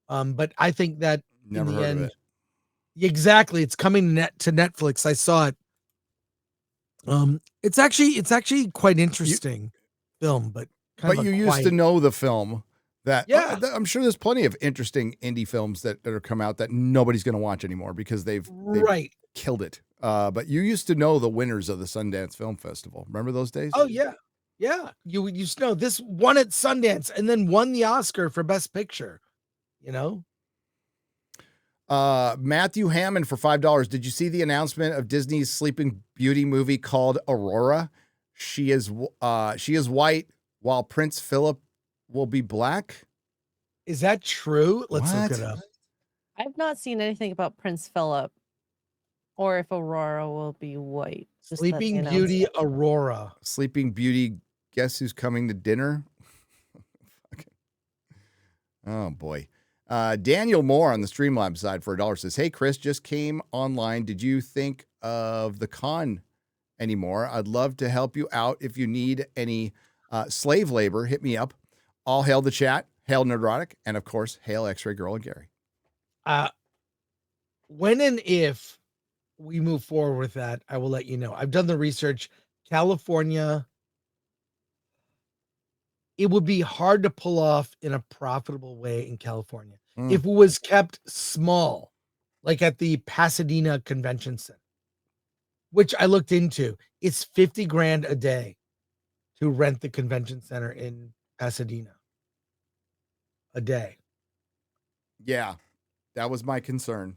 But I think that Never in the heard end, of it. Exactly, it's coming to Netflix. I saw it. It's actually quite interesting film, but you used to know the film. That I'm sure there's plenty of interesting indie films that are come out that nobody's going to watch anymore because they've killed it. But you used to know the winners of the Sundance Film Festival. Remember those days? Oh yeah. You used to know this won at Sundance and then won the Oscar for Best Picture. Matthew Hammond for $5. Did you see the announcement of Disney's Sleeping Beauty movie called Aurora? She is white while Prince Philip will be black. Is that true? Let's look it up. I've not seen anything about Prince Philip or if Aurora will be white. Just Sleeping Beauty Aurora. Sleeping Beauty, guess who's coming to dinner? Oh boy. Daniel Moore on the Streamlabs side for $1 says, hey Chris, just came online. Did you think of the con anymore? I'd love to help you out. If you need any slave labor, hit me up. All hail the chat, hail Nerdrotic, and of course, hail X-Ray Girl and Gary. When and if we move forward with that, I will let you know. I've done the research. California, it would be hard to pull off in a profitable way in California. If it was kept small, like at the Pasadena Convention Center, which I looked into, it's $50,000 a day to rent the convention center in Pasadena a day. Yeah, that was my concern.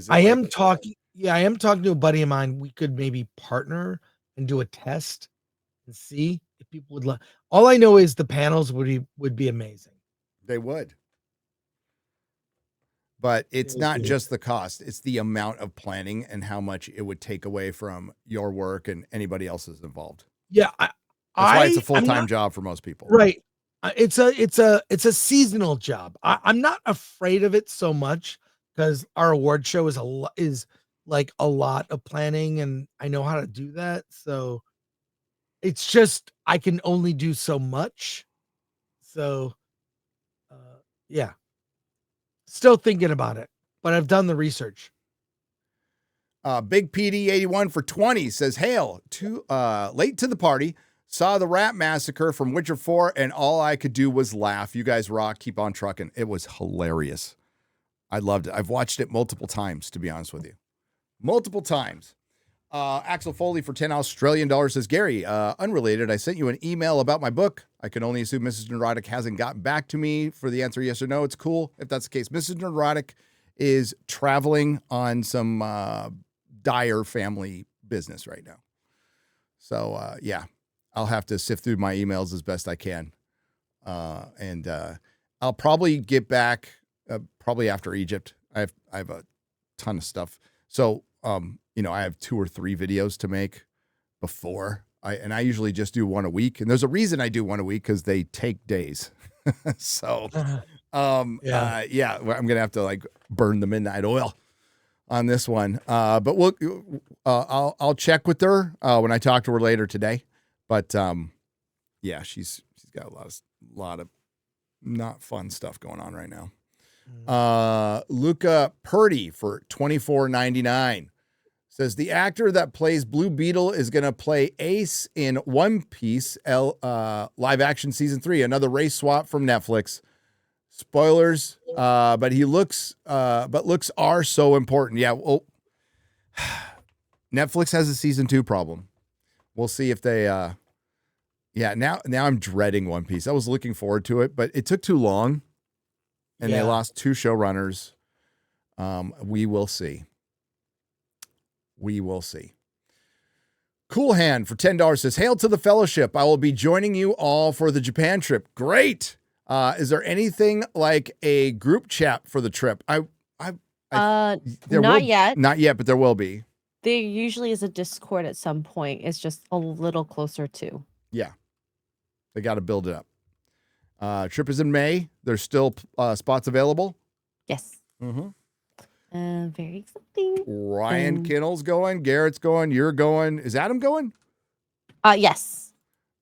I am talking to a buddy of mine. We could maybe partner and do a test and see if people would love. All I know is the panels would be amazing. They would. But it's not just the cost. It's the amount of planning and how much it would take away from your work and anybody else's involved. Yeah. That's why it's a full-time job for most people. Right. It's a seasonal job. I'm not afraid of it so much because our award show is like a lot of planning and I know how to do that. So it's just, I can only do so much. So, yeah. Still thinking about it, but I've done the research. Big PD81 for 20 says, hail, late to the party. Saw the rat massacre from Witcher 4, and all I could do was laugh. You guys rock. Keep on trucking. It was hilarious. I loved it. I've watched it multiple times, to be honest with you. Multiple times. Axel Foley for $10 Australian says, Gary, unrelated, I sent you an email about my book. I can only assume Mrs. Nerdrotic hasn't gotten back to me for the answer yes or no. It's cool if that's the case. Mrs. Nerdrotic is traveling on some dire family business right now. So, yeah, I'll have to sift through my emails as best I can. And I'll probably get back probably after Egypt. I have a ton of stuff. So, I have 2 or 3 videos to make before I usually just do one a week. And there's a reason I do one a week because they take days. So, I'm going to have to like burn the midnight oil on this one. But I'll check with her when I talk to her later today. But yeah, she's got a lot of not fun stuff going on right now. Luca Purdy for $24.99 says the actor that plays Blue Beetle is going to play Ace in One Piece live action season 3, another race swap from Netflix. Spoilers, but looks are so important. Yeah, well, Netflix has a season 2 problem. We'll see if they now I'm dreading One Piece. I was looking forward to it, but it took too long and they lost 2 showrunners. We will see. We will see. Cool Hand for $10 says, hail to the fellowship. I will be joining you all for the Japan trip. Great. Is there anything like a group chat for the trip? Not yet. Not yet, but there will be. There usually is a Discord at some point. It's just a little closer to. Yeah. They got to build it up. Trip is in May. There's still spots available. Yes. Mm-hmm. Very exciting. Ryan Kinnell's going. Garrett's going. You're going. Is Adam going? Yes.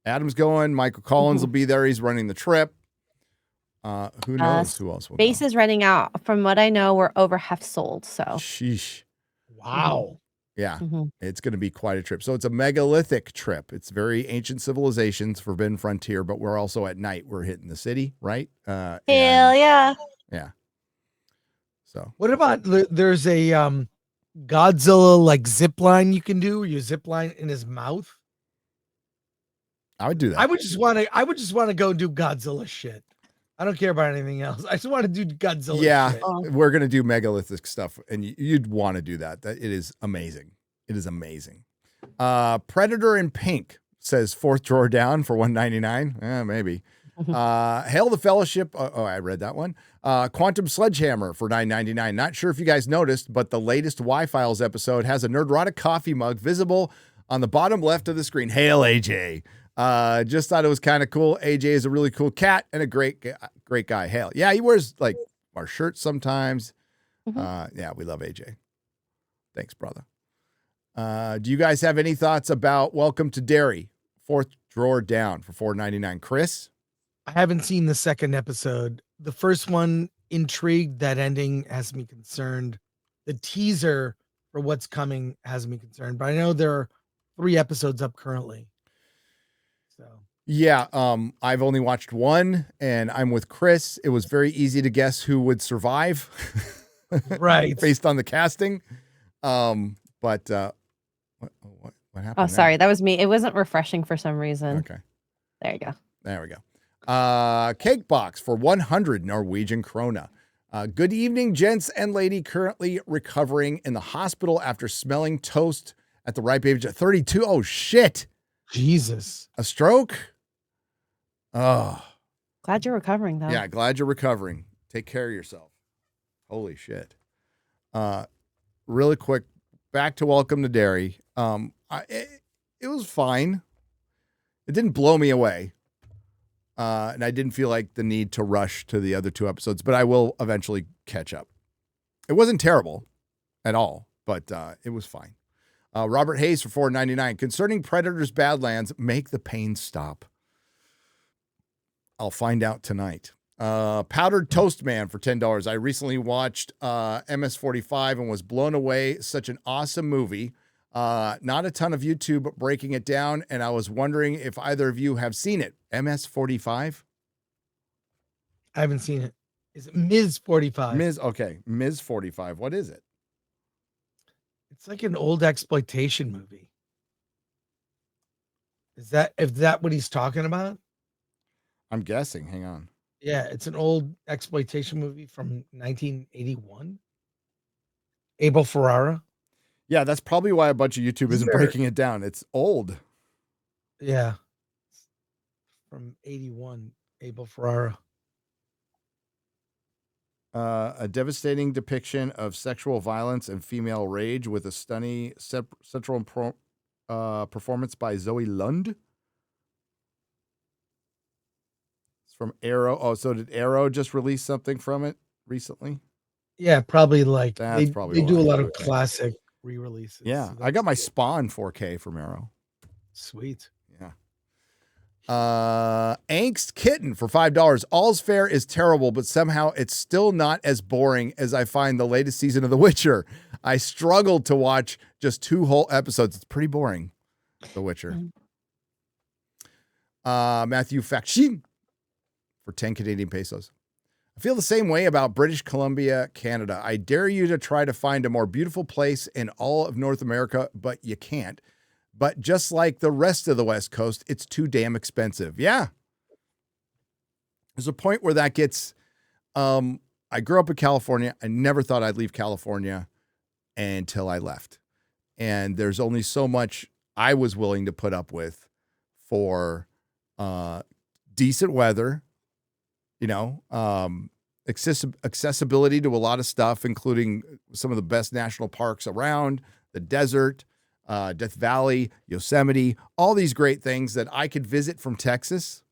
Adam's going. Michael Collins will be there. He's running the trip. Who knows who else will Space go? is running out. From what I know, we're over half sold. So. Sheesh. Wow. Yeah. It's going to be quite a trip. So it's a megalithic trip. It's very ancient civilizations, forbidden frontier, but we're also at night. We're hitting the city, right? Hell yeah. Yeah. So what about there's a Godzilla like zip line you can do where you zip line in his mouth? I would do that. I would just want to go do Godzilla shit. I don't care about anything else. I just want to do Godzilla shit. We're going to do megalithic stuff, and you'd want to do that. It is amazing. It is amazing. Predator in Pink says 4th drawer down for $1.99. Maybe. Hail the Fellowship. I read that one. Quantum Sledgehammer for $9.99. Not sure if you guys noticed, but the latest Y-Files episode has a Nerdrotic coffee mug visible on the bottom left of the screen. Hail AJ. Just thought it was kind of cool. AJ is a really cool cat and a great guy. Hail. Yeah, he wears like our shirts sometimes. Yeah, we love AJ. Thanks, brother. Do you guys have any thoughts about Welcome to Derry? 4th drawer down for $4.99. Chris? I haven't seen the second episode. The first one intrigued. That ending has me concerned. The teaser for what's coming has me concerned. But I know there are 3 episodes up currently. So yeah, I've only watched 1, and I'm with Chris. It was very easy to guess who would survive, right? Based on the casting. But what happened? Oh, sorry, that was me. It wasn't refreshing for some reason. Okay, there you go. There we go. Cake box for 100 Norwegian krona. Good evening, gents and lady. Currently recovering in the hospital after smelling toast at the ripe age of 32. Oh shit! Jesus, a stroke. Oh, glad you're recovering though. Yeah, glad you're recovering. Take care of yourself. Holy shit. Really quick, back to Welcome to Derry. It was fine. It didn't blow me away. And I didn't feel like the need to rush to the other 2 episodes, but I will eventually catch up. It wasn't terrible at all, but it was fine. Robert Hayes for $4.99. Concerning Predator's Badlands, make the pain stop. I'll find out tonight. Powdered Toast Man for $10. I recently watched MS-45 and was blown away. Such an awesome movie. Not a ton of YouTube breaking it down, and I was wondering if either of you have seen it. MS-45? I haven't seen it. Is it Ms. 45? Okay, Ms. 45. What is it? It's like an old exploitation movie. Is that what he's talking about? I'm guessing. Hang on. Yeah, it's an old exploitation movie from 1981. Abel Ferrara. Yeah, that's probably why a bunch of YouTube isn't breaking it down. It's old. Yeah. From 81, Abel Ferrara. A devastating depiction of sexual violence and female rage with a stunning central performance by Zoe Lund. It's from Arrow. Oh, so did Arrow just release something from it recently? Yeah, probably like That's they do a lot of classic re-releases. Yeah, so I got my that's good. Spawn 4K from Arrow. Sweet. Yeah. Angst Kitten for $5. All's Fair is terrible, but somehow it's still not as boring as I find the latest season of The Witcher. I struggled to watch just 2 whole episodes. It's pretty boring, The Witcher. Matthew Faction for 10 Canadian pesos. I feel the same way about British Columbia, Canada. I dare you to try to find a more beautiful place in all of North America, but you can't. But just like the rest of the West Coast, it's too damn expensive. Yeah. There's a point where that gets, I grew up in California. I never thought I'd leave California until I left. And there's only so much I was willing to put up with for decent weather, accessibility to a lot of stuff, including some of the best national parks around, the desert, Death Valley, Yosemite, all these great things that I could visit from Texas.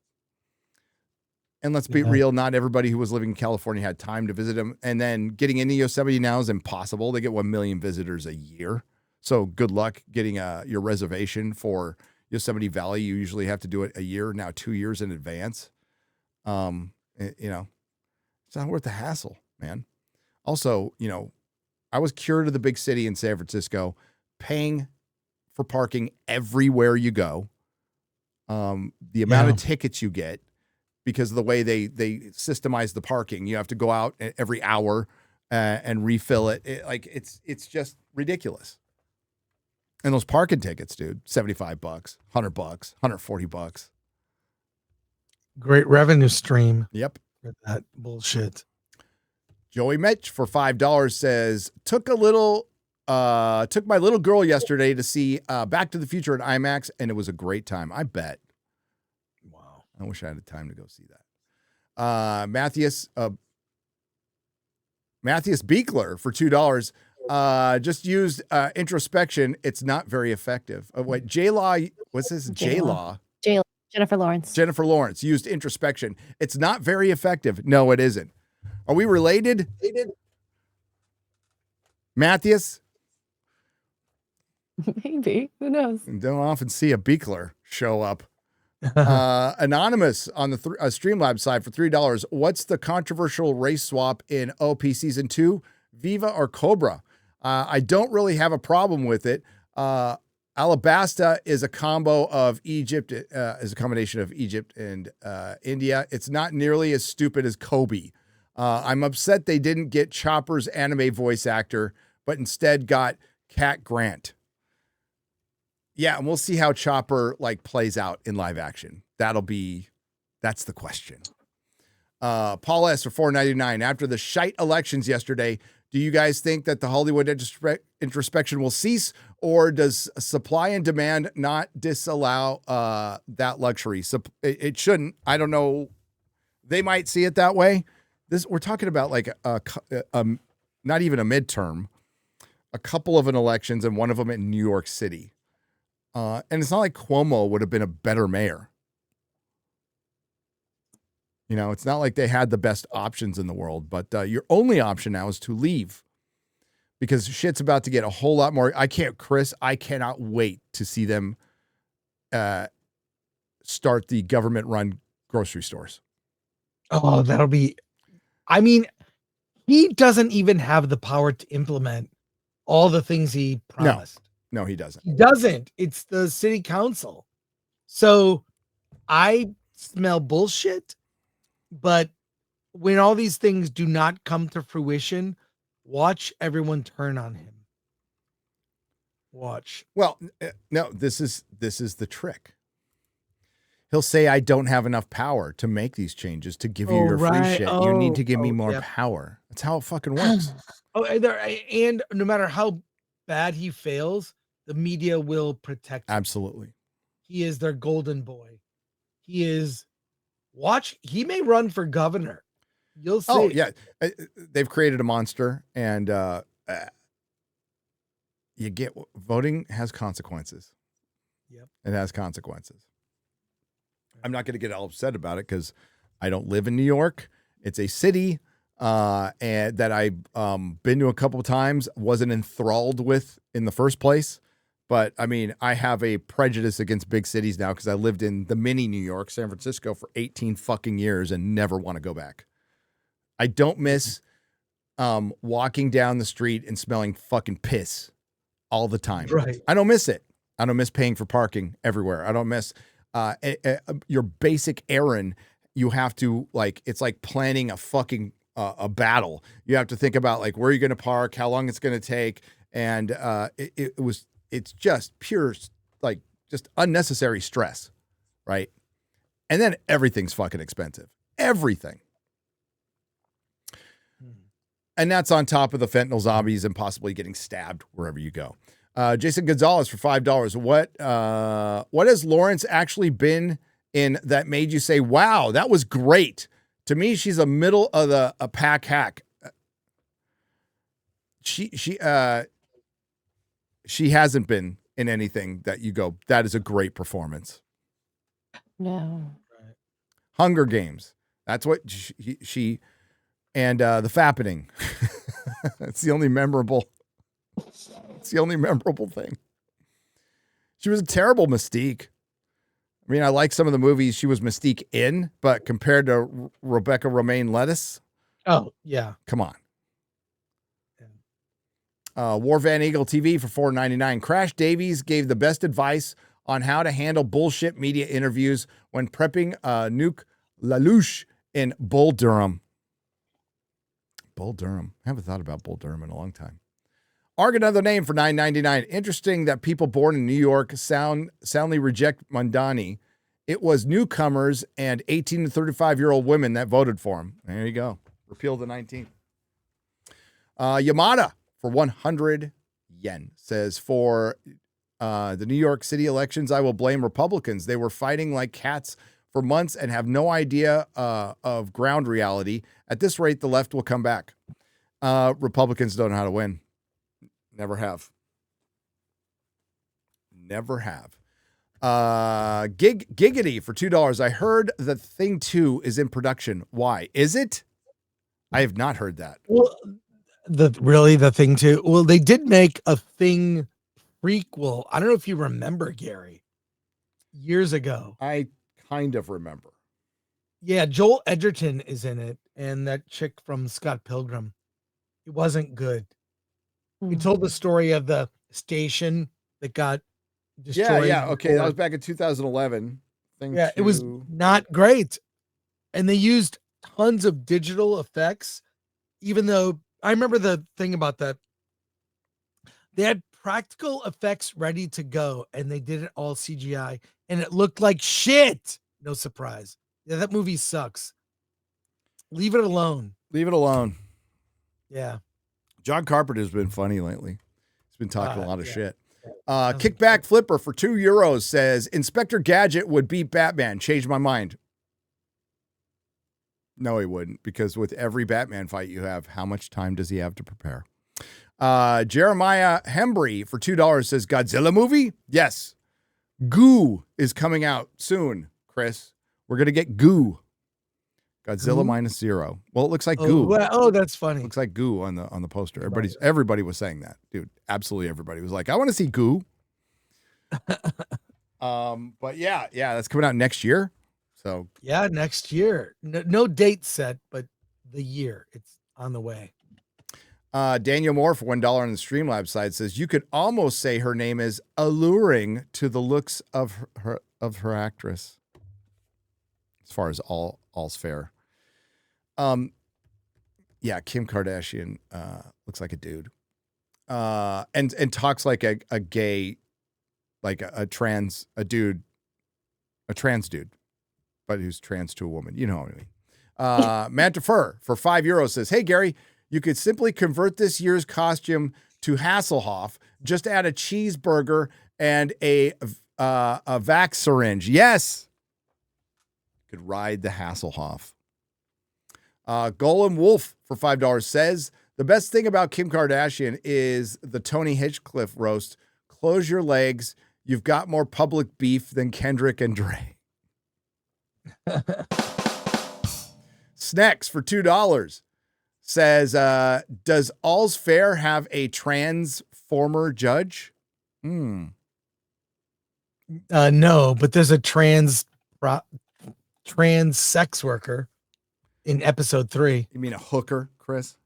And let's be real, not everybody who was living in California had time to visit them. And then getting into Yosemite now is impossible. They get 1 million visitors a year. So good luck getting your reservation for Yosemite Valley. You usually have to do it a year, now 2 years in advance. It's not worth the hassle, man. Also, I was cured of the big city in San Francisco, paying for parking everywhere you go. The amount of tickets you get because of the way they systemize the parking, you have to go out every hour and refill it. It's just ridiculous. And those parking tickets, dude, $75, $100, $140. Great revenue stream. Yep. For that bullshit. Joey Mitch for $5 says, took my little girl yesterday to see Back to the Future in IMAX, and it was a great time. I bet. Wow. I wish I had the time to go see that. Matthias Beekler for $2. Just used introspection. It's not very effective. Wait, J-Law. What's this? J-Law. Jennifer Lawrence. Jennifer Lawrence used introspection. It's not very effective. No, it isn't. Are we related? Matthias? Maybe. Who knows? Don't often see a Beekler show up. Anonymous on the Streamlabs side for $3. What's the controversial race swap in OP Season 2? Viva or Cobra? I don't really have a problem with it. Alabasta is a combo of Egypt, is a combination of Egypt and India. It's not nearly as stupid as Kobe. I'm upset they didn't get Chopper's anime voice actor, but instead got Cat Grant. Yeah, and we'll see how Chopper plays out in live action. That's the question. Paul S. for $4.99. After the shite elections yesterday, do you guys think that the Hollywood introspection will cease, or does supply and demand not disallow that luxury? So it shouldn't. I don't know. They might see it that way. We're talking about not even a midterm, a couple of elections, and one of them in New York City. And it's not like Cuomo would have been a better mayor. It's not like they had the best options in the world, but your only option now is to leave because shit's about to get a whole lot more. I cannot wait to see them start the government-run grocery stores. Oh, that'll be. I mean, he doesn't even have the power to implement all the things he promised. No, he doesn't. He doesn't. It's the city council. So I smell bullshit, but when all these things do not come to fruition, watch everyone turn on him. Watch. Well, no, this is the trick. He'll say, I don't have enough power to make these changes to give you your free shit. You need to give me more power. That's how it fucking works. And no matter how bad he fails, the media will protect him. Absolutely. He is their golden boy. He is. Watch. He may run for governor. You'll see. Oh, yeah. They've created a monster, and you get voting has consequences. Yep. It has consequences. I'm not going to get all upset about it because I don't live in New York. It's a city and that I've been to a couple of times, wasn't enthralled with in the first place. But I mean, I have a prejudice against big cities now because I lived in the mini New York, San Francisco for 18 fucking years and never want to go back. I don't miss walking down the street and smelling fucking piss all the time. Right. I don't miss it. I don't miss paying for parking everywhere. I don't miss your basic errand. You have to it's like planning a fucking a battle. You have to think about like where you're going to park, how long it's going to take. And it's just pure, like just unnecessary stress. Right. And then everything's fucking expensive. Everything. And that's on top of the fentanyl zombies and possibly getting stabbed wherever you go. Jason Gonzalez for $5. What has Lawrence actually been in that made you say, wow, that was great? To me, she's a middle of a pack hack. She hasn't been in anything that you go, that is a great performance. No. Hunger Games. That's what she and the fappening. That's the only memorable. It's the only memorable thing. She was a terrible Mystique. I mean, I like some of the movies she was Mystique in, but compared to Rebecca Romaine Lettuce, oh yeah, come on. War Van Eagle TV for $4.99. Crash Davies gave the best advice on how to handle bullshit media interviews when prepping Nuke LaLoosh in Bull Durham. Bull Durham. I haven't thought about Bull Durham in a long time. Arg another name for $9.99. Interesting that people born in New York soundly reject Mondani. It was newcomers and 18 to 35-year-old women that voted for him. There you go. Repeal the 19th. Yamada for 100 yen says, for the New York City elections, I will blame Republicans. They were fighting like cats for months and have no idea of ground reality. At this rate, the left will come back. Republicans don't know how to win. Never have. Never have. Giggity for $2. I heard that Thing 2 is in production. Why? Is it? I have not heard that. Well, the Thing 2. Well, they did make a Thing prequel. I don't know if you remember, Gary. Years ago. I kind of remember. Yeah, Joel Edgerton is in it, and that chick from Scott Pilgrim. It wasn't good. He told the story of the station that got destroyed. Yeah. Okay, that was back in 2011. It was not great. And they used tons of digital effects, even though I remember the thing about that. They had practical effects ready to go, and they did it all CGI, and it looked like shit. No surprise. Yeah, that movie sucks. Leave it alone. Leave it alone. Yeah. John Carpenter's been funny lately. He's been talking a lot of shit. Kickback Flipper for €2 says, Inspector Gadget would beat Batman. Changed my mind. No, he wouldn't, because with every Batman fight you have, how much time does he have to prepare? Jeremiah Hembry for $2 says, Godzilla movie? Yes. Goo is coming out soon, Chris. We're going to get Goo. Godzilla -0. Well, it looks like goo. Oh, that's funny. Looks like goo on the poster. Everybody was saying that, dude. Absolutely, everybody was like, "I want to see goo." But yeah, that's coming out next year. So yeah, next year. No date set, but the year. It's on the way. Daniel Moore for $1 on the Streamlabs side says you could almost say her name is alluring to the looks of her actress. As far as all's fair. Yeah, Kim Kardashian looks like a dude. And talks like a gay, like a trans dude, but who's trans to a woman. You know what I mean. Matt Defer for €5 says, hey, Gary, you could simply convert this year's costume to Hasselhoff. Just add a cheeseburger and a vax syringe. Yes. Could ride the Hasselhoff. Golem Wolf for $5 says, the best thing about Kim Kardashian is the Tony Hinchcliffe roast. Close your legs. You've got more public beef than Kendrick and Dre. Snacks for $2 says, does All's Fair have a trans former judge? No, but there's a trans sex worker in episode 3. You mean a hooker, Chris?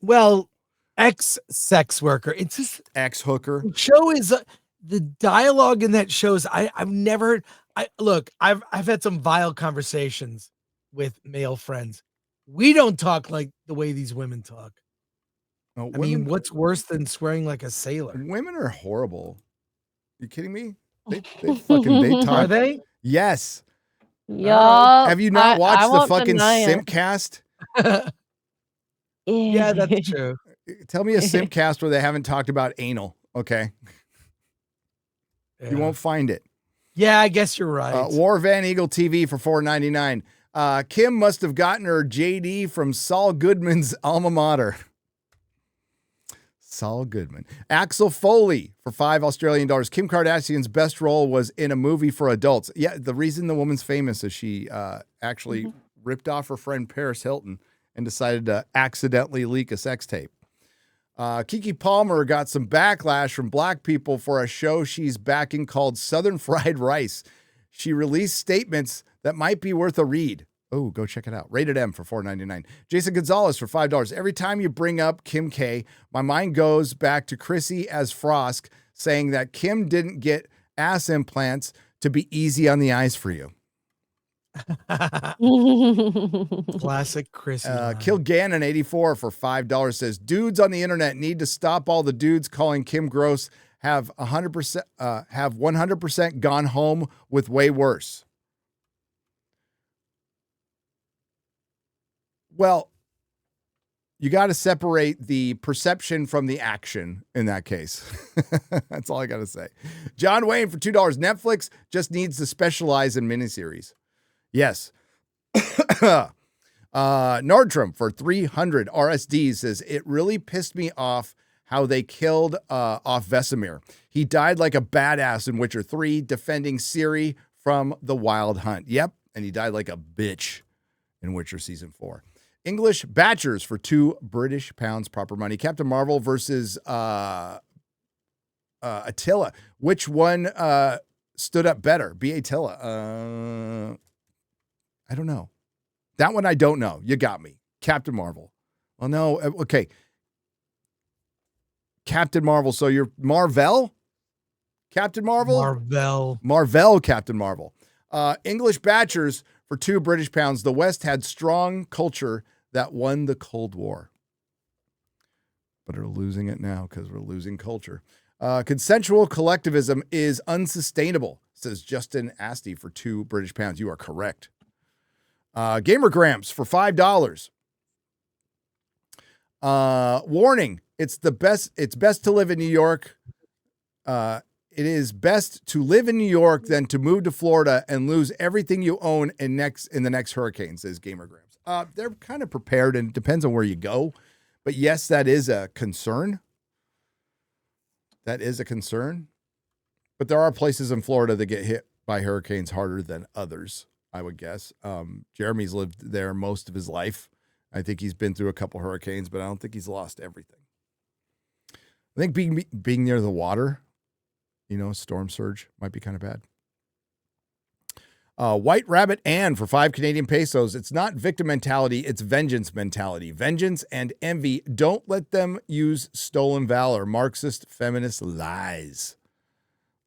Well, ex-sex worker. It's just ex-hooker. The show is the dialogue in that shows. I've never. I've had some vile conversations with male friends. We don't talk like the way these women talk. No, I mean, what's worse than swearing like a sailor? Women are horrible. You kidding me? They talk. Are they? Yes. Yeah. Have you not watched the fucking Simpcast? Yeah, that's true. Tell me a Simpcast where they haven't talked about anal. Okay. Yeah. You won't find it. Yeah, I guess you're right. War Van Eagle TV for $4.99. Kim must have gotten her JD from Saul Goodman's alma mater. Saul Goodman. Axel Foley for $5 Australian. Kim Kardashian's best role was in a movie for adults. Yeah, the reason the woman's famous is she actually ripped off her friend Paris Hilton and decided to accidentally leak a sex tape. Kiki Palmer got some backlash from black people for a show she's backing called Southern Fried Rice. She released statements that might be worth a read. Oh, go check it out. Rated M for $4.99. Jason Gonzalez for $5. Every time you bring up Kim K, my mind goes back to Chrissy as Frost saying that Kim didn't get ass implants to be easy on the eyes for you. Classic Chrissy. Kilgannon 84 for $5 says, dudes on the internet need to stop all the dudes calling Kim gross have 100% gone home with way worse. Well, you got to separate the perception from the action in that case. That's all I got to say. John Wayne for $2. Netflix just needs to specialize in miniseries. Yes. Nordstrom for 300 RSD says, it really pissed me off how they killed off Vesemir. He died like a badass in Witcher 3, defending Ciri from the Wild Hunt. Yep, and he died like a bitch in Witcher Season 4. English Batchers for £2 proper money. Captain Marvel versus Attila. Which one stood up better? Be Attila. I don't know. That one I don't know. You got me. Captain Marvel. Well, no. Okay. Captain Marvel. So you're Marvel? Captain Marvel? Marvel Captain Marvel. English Batchers for £2. The West had strong culture that won the Cold War. But are losing it now because we're losing culture. Consensual collectivism is unsustainable, says Justin Asti for £2. You are correct. Gamer Gramps for $5. Warning, it's best to live in New York. It is best to live in New York than to move to Florida and lose everything you own in the next hurricane, says Gamer Gramps. They're kind of prepared, and it depends on where you go. But yes, that is a concern. That is a concern. But there are places in Florida that get hit by hurricanes harder than others, I would guess. Jeremy's lived there most of his life. I think he's been through a couple hurricanes, but I don't think he's lost everything. I think being near the water, storm surge might be kind of bad. White Rabbit Ann for 5 Canadian pesos. It's not victim mentality, it's vengeance mentality. Vengeance and envy. Don't let them use stolen valor. Marxist feminist lies.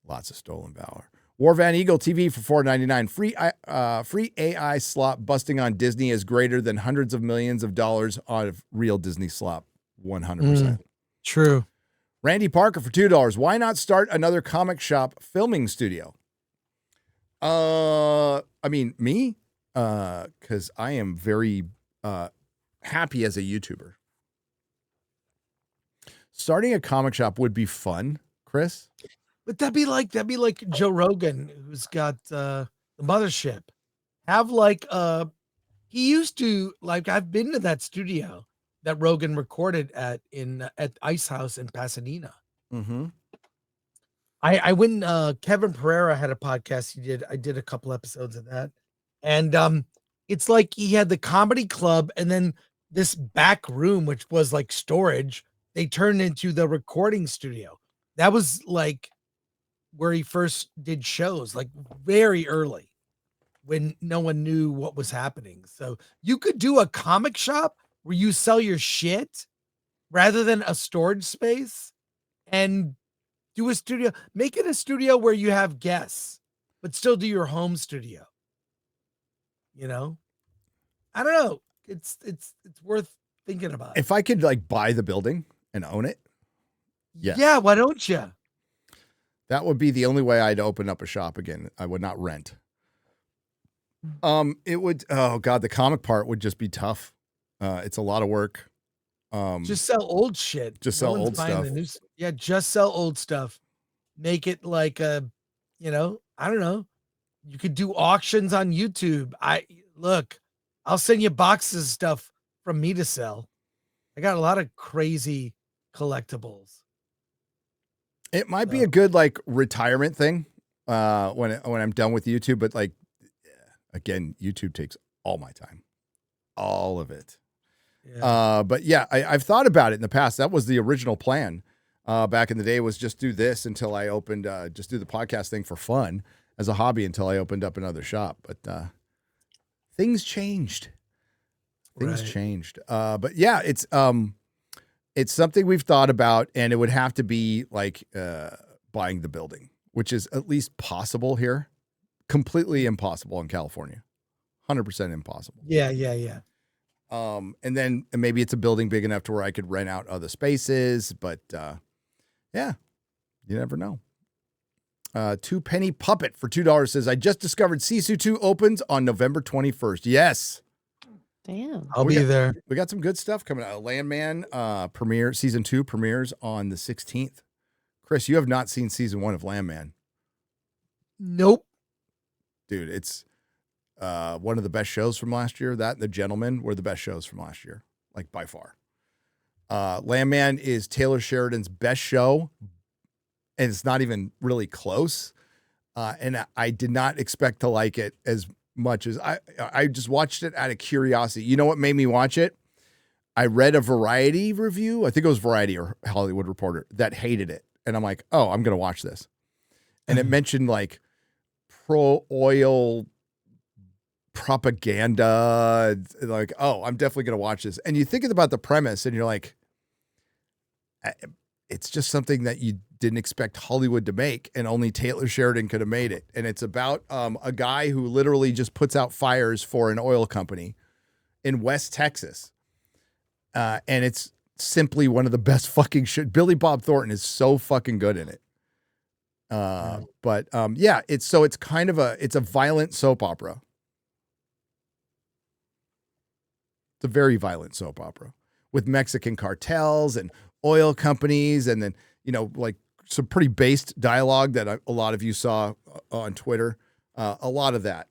Lots of stolen valor. War Van Eagle TV for $4.99. Free AI slop busting on Disney is greater than hundreds of millions of dollars of real Disney slop. 100%. True. Randy Parker for $2. Why not start another comic shop filming studio? I mean, me? Because I am very happy as a YouTuber. Starting a comic shop would be fun, Chris. But that'd be like Joe Rogan, who's got the mothership. Have like he used to, like, I've been to that studio that Rogan recorded at Ice House in Pasadena. Mm-hmm. I went, Kevin Pereira had a podcast I did a couple episodes of that. And it's like he had the comedy club and then this back room, which was like storage, they turned into the recording studio. That was like where he first did shows, like very early when no one knew what was happening. So you could do a comic shop where you sell your shit rather than a storage space, and do a studio, make it a studio where you have guests, but still do your home studio. You know, I don't know. It's worth thinking about. If I could like buy the building and own it. Yeah. Why don't you? That would be the only way I'd open up a shop again. I would not rent. It would, oh God, the comic part would just be tough. It's a lot of work. Just sell old shit. Just sell old stuff. Just sell old stuff. Make it like I don't know. You could do auctions on YouTube. I'll send you boxes of stuff from me to sell. I got a lot of crazy collectibles. It might be a good like retirement thing when I'm done with YouTube, but like again, YouTube takes all my time, all of it. Yeah. But yeah, I've thought about it in the past. That was the original plan back in the day, was just do this until I opened, just do the podcast thing for fun as a hobby until I opened up another shop. But things changed. Things changed. But yeah, it's something we've thought about, and it would have to be like buying the building, which is at least possible here. Completely impossible in California. 100% impossible. Yeah. And then maybe it's a building big enough to where I could rent out other spaces, but yeah, you never know. 2 Penny Puppet for $2 says, I just discovered Sisu 2 opens on November 21st. Yes. Damn. I'll be there. We got some good stuff coming out. Landman season 2 premieres on the 16th. Chris, you have not seen season 1 of Landman. Nope. Dude, it's one of the best shows from last year. That and The Gentleman were the best shows from last year, like by far. Landman is Taylor Sheridan's best show, and it's not even really close. And I did not expect to like it as much as I just watched it out of curiosity. You know what made me watch it? I read a Variety review. I think it was Variety or Hollywood Reporter that hated it. And I'm like, oh, I'm going to watch this. And it mentioned like pro-oil propaganda. Like, oh, I'm definitely going to watch this. And you think about the premise and you're like, it's just something that you didn't expect Hollywood to make, and only Taylor Sheridan could have made it. And it's about a guy who literally just puts out fires for an oil company in West Texas. And it's simply one of the best fucking shit. Billy Bob Thornton is so fucking good in it. But yeah, it's kind of it's a violent soap opera. It's a very violent soap opera with Mexican cartels and oil companies, and then, you know, like some pretty based dialogue that a lot of you saw on Twitter. A lot of that,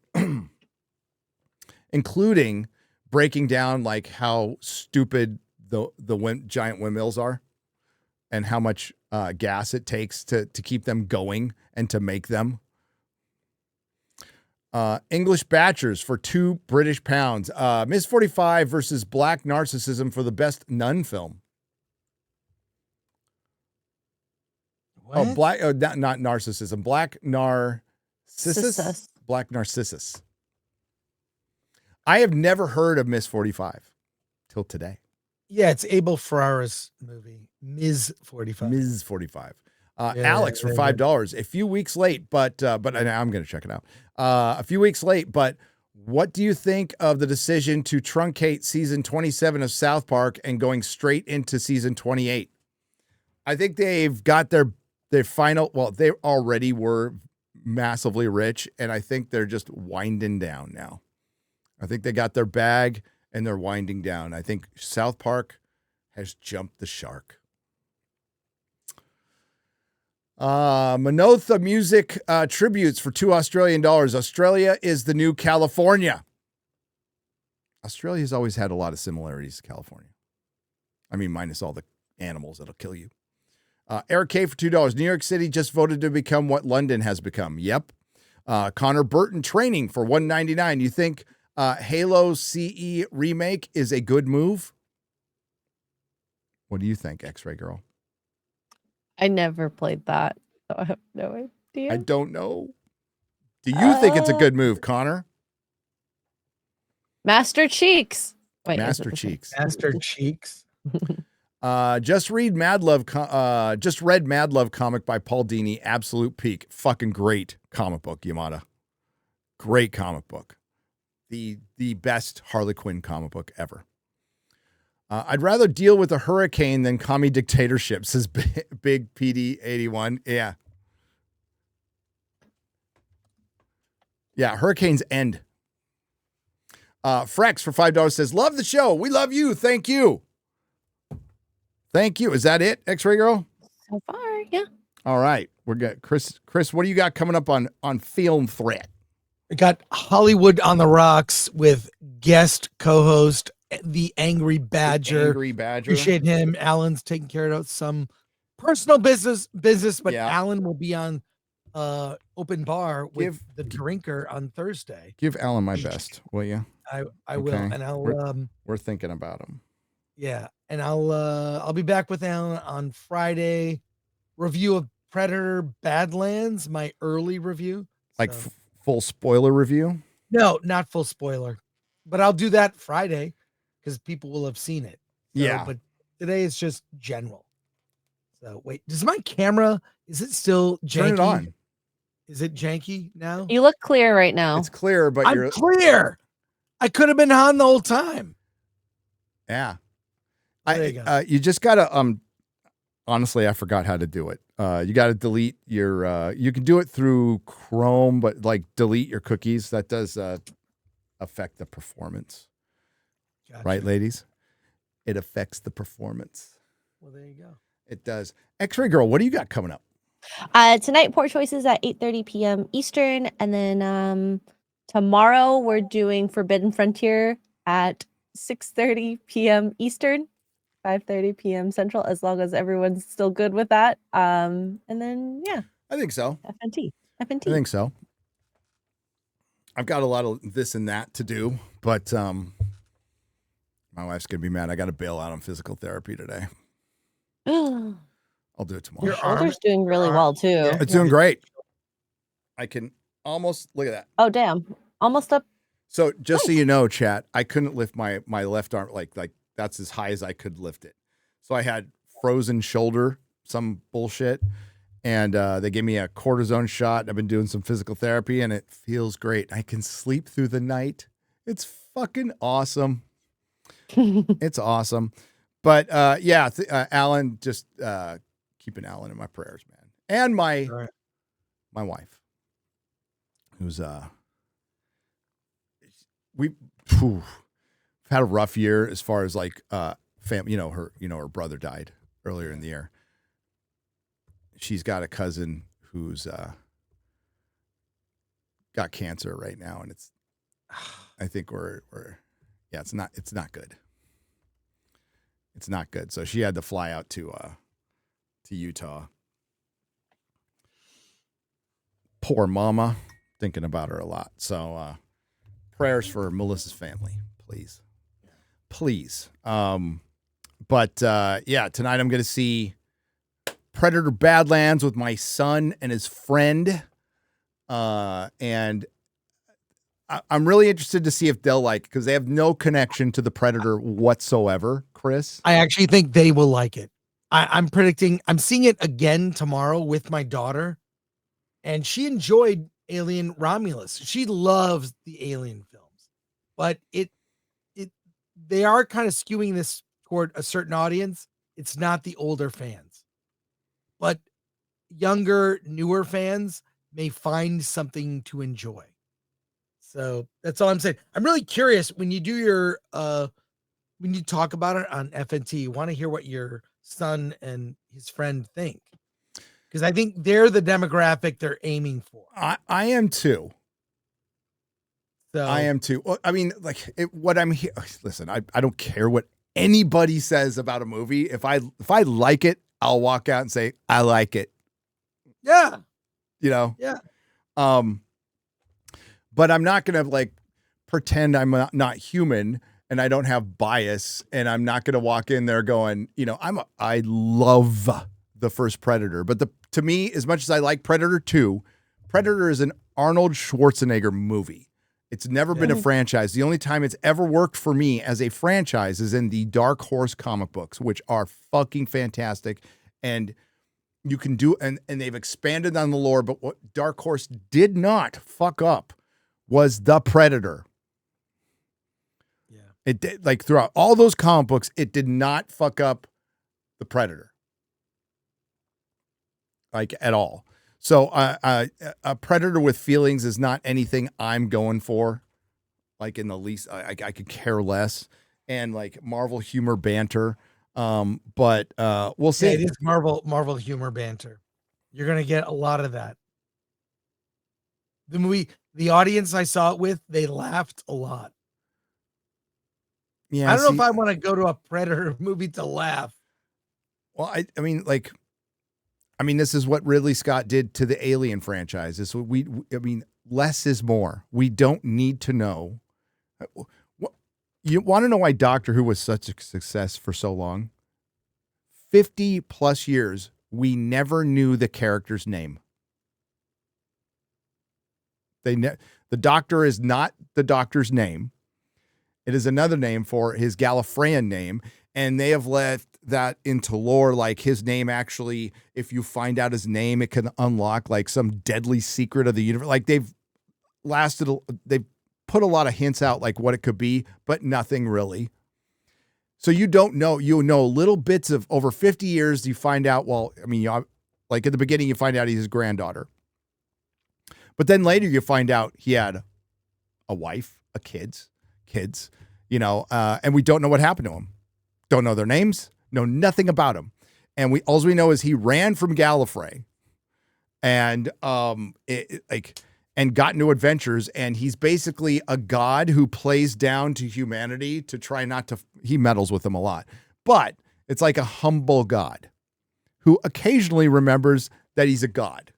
including breaking down like how stupid the giant windmills are and how much gas it takes to keep them going and to make them. English Batchers for £2 British. Miss 45 versus Black Narcissism for the best nun film. What? Oh, not narcissism. Black Narcissus. Black Narcissus. I have never heard of Miss 45 till today. Yeah, it's Abel Ferrara's movie, Ms. 45. Ms. 45. Alex for $5. A few weeks late, but I'm going to check it out. A few weeks late, but what do you think of the decision to truncate season 27 of South Park and going straight into season 28? I think they've got their final, well, they already were massively rich, and I think they're just winding down now. I think they got their bag and they're winding down. I think South Park has jumped the shark. Manotha Music tributes for $2 Australian. Australia is the new California. Australia's always had a lot of similarities to California. I mean, minus all the animals that'll kill you. Eric K for $2. New York City just voted to become what London has become. Yep. Connor Burton training for $1.99. You think Halo CE remake is a good move? What do you think, X-Ray Girl? I never played that, so I have no idea. I don't know. Do you think it's a good move, Connor? Master Cheeks. Wait, Master Cheeks. Master Cheeks. Just read Mad Love. Just read Mad Love comic by Paul Dini. Absolute peak. Fucking great comic book, Yamada. Great comic book. The best Harley Quinn comic book ever. I'd rather deal with a hurricane than commie dictatorship, says Big PD81. Yeah. Yeah, hurricanes end. Frex for $5 says, love the show. We love you. Thank you. Thank you. Is that it, X-Ray Girl? So far, yeah. All right. We're good. Chris, what do you got coming up on Film Threat? We got Hollywood on the Rocks with guest co-host the Angry Badger. Angry Badger. Appreciate him. Alan's taking care of some personal business, but Alan will be on open bar with the drinker on Thursday. Give Alan my best, will you? I will, and I'll. We're thinking about him. Yeah, and I'll be back with Alan on Friday. Review of Predator Badlands, my early review. Like full spoiler review? No, not full spoiler, but I'll do that Friday because people will have seen it. So, yeah, but today it's just general. So wait, does my camera, is it still janky? Turn it on. Is it janky now? You look clear right now. It's clear, but I'm clear. I could have been on the whole time. Yeah. There you go. You just gotta honestly, I forgot how to do it. You gotta delete your you can do it through Chrome, but like delete your cookies. That does affect the performance. Gotcha. Right, ladies? It affects the performance. Well, there you go. It does. X-Ray Girl, what do you got coming up? Tonight, Poor Choices at 8:30 p.m. Eastern. And then tomorrow, we're doing Forbidden Frontier at 6:30 p.m. Eastern, 5:30 p.m. Central, as long as everyone's still good with that. And then, yeah. I think so. FNT. I think so. I've got a lot of this and that to do, but my wife's going to be mad. I got to bail out on physical therapy today. I'll do it tomorrow. Your shoulder's doing really well, too. Yeah, it's doing great. I can almost, look at that. Oh, damn. Almost up. So just so you know, chat, I couldn't lift my left arm. Like that's as high as I could lift it. So I had frozen shoulder, some bullshit. And they gave me a cortisone shot. I've been doing some physical therapy and it feels great. I can sleep through the night. It's fucking awesome. It's awesome. But yeah, Alan, just keeping Alan in my prayers, man. And my wife, who's we've had a rough year as far as like family, her brother died earlier in the year. She's got a cousin who's got cancer right now, and it's I think it's not good. It's not good. So she had to fly out to Utah. Poor mama. Thinking about her a lot. So prayers for Melissa's family, please. Please. But yeah, tonight I'm going to see Predator Badlands with my son and his friend. And I'm really interested to see if they'll like, because they have no connection to the Predator whatsoever, Chris. I actually think they will like it. I'm predicting, I'm seeing it again tomorrow with my daughter, and she enjoyed Alien Romulus. She loves the Alien films, but they are kind of skewing this toward a certain audience. It's not the older fans, but younger, newer fans may find something to enjoy. So that's all I'm saying. I'm really curious when you do your when you talk about it on FNT, you want to hear what your son and his friend think, because I think they're the demographic they're aiming for. I am too. So I am too. Well, I mean, like what I'm here. Listen, I don't care what anybody says about a movie. If I like it, I'll walk out and say I like it. Yeah. You know. Yeah. But I'm not gonna like pretend I'm not human and I don't have bias, and I'm not gonna walk in there going, you know, I love the first Predator, but to me, as much as I like Predator 2, Predator is an Arnold Schwarzenegger movie. It's never been a franchise. The only time it's ever worked for me as a franchise is in the Dark Horse comic books, which are fucking fantastic. And you can do, and they've expanded on the lore, but what Dark Horse did not fuck up was the Predator. Yeah. It did, like throughout all those comic books, it did not fuck up the Predator. Like at all. So a Predator with feelings is not anything I'm going for. Like in the least, I could care less. And like Marvel humor banter. But we'll see. Yeah, it is Marvel humor banter. You're gonna get a lot of that. The movie, the audience I saw it with, they laughed a lot. Yeah, I don't know if I want to go to a Predator movie to laugh. Well, I mean, like, this is what Ridley Scott did to the Alien franchise. This I mean, less is more. We don't need to know. You want to know why Doctor Who was such a success for so long? 50 plus years, we never knew the character's name. The Doctor is not the Doctor's name. It is another name for his Gallifreyan name. And they have left that into lore, like his name actually, if you find out his name, it can unlock like some deadly secret of the universe. Like they've put a lot of hints out like what it could be, but nothing really. So you don't know, you know, little bits of over 50 years, you find out, well, I mean, like at the beginning, you find out he's his granddaughter. But then later you find out he had a wife, kids, you know, and we don't know what happened to him. Don't know their names, know nothing about him. And all we know is he ran from Gallifrey and and got into adventures, and he's basically a god who plays down to humanity to try not to, he meddles with them a lot. But it's like a humble god who occasionally remembers that he's a god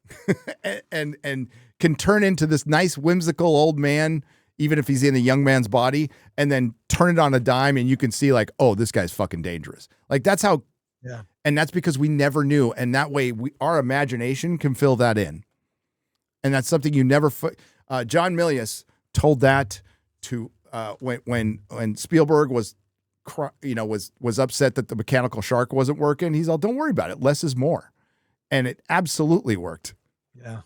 and can turn into this nice whimsical old man, even if he's in a young man's body, and then turn it on a dime and you can see like, oh, this guy's fucking dangerous. Like that's how, yeah. And that's because we never knew. And that way our imagination can fill that in. And that's something you never, John Milius told that to, when Spielberg was upset that the mechanical shark wasn't working. He's all, don't worry about it. Less is more. And it absolutely worked. Yeah.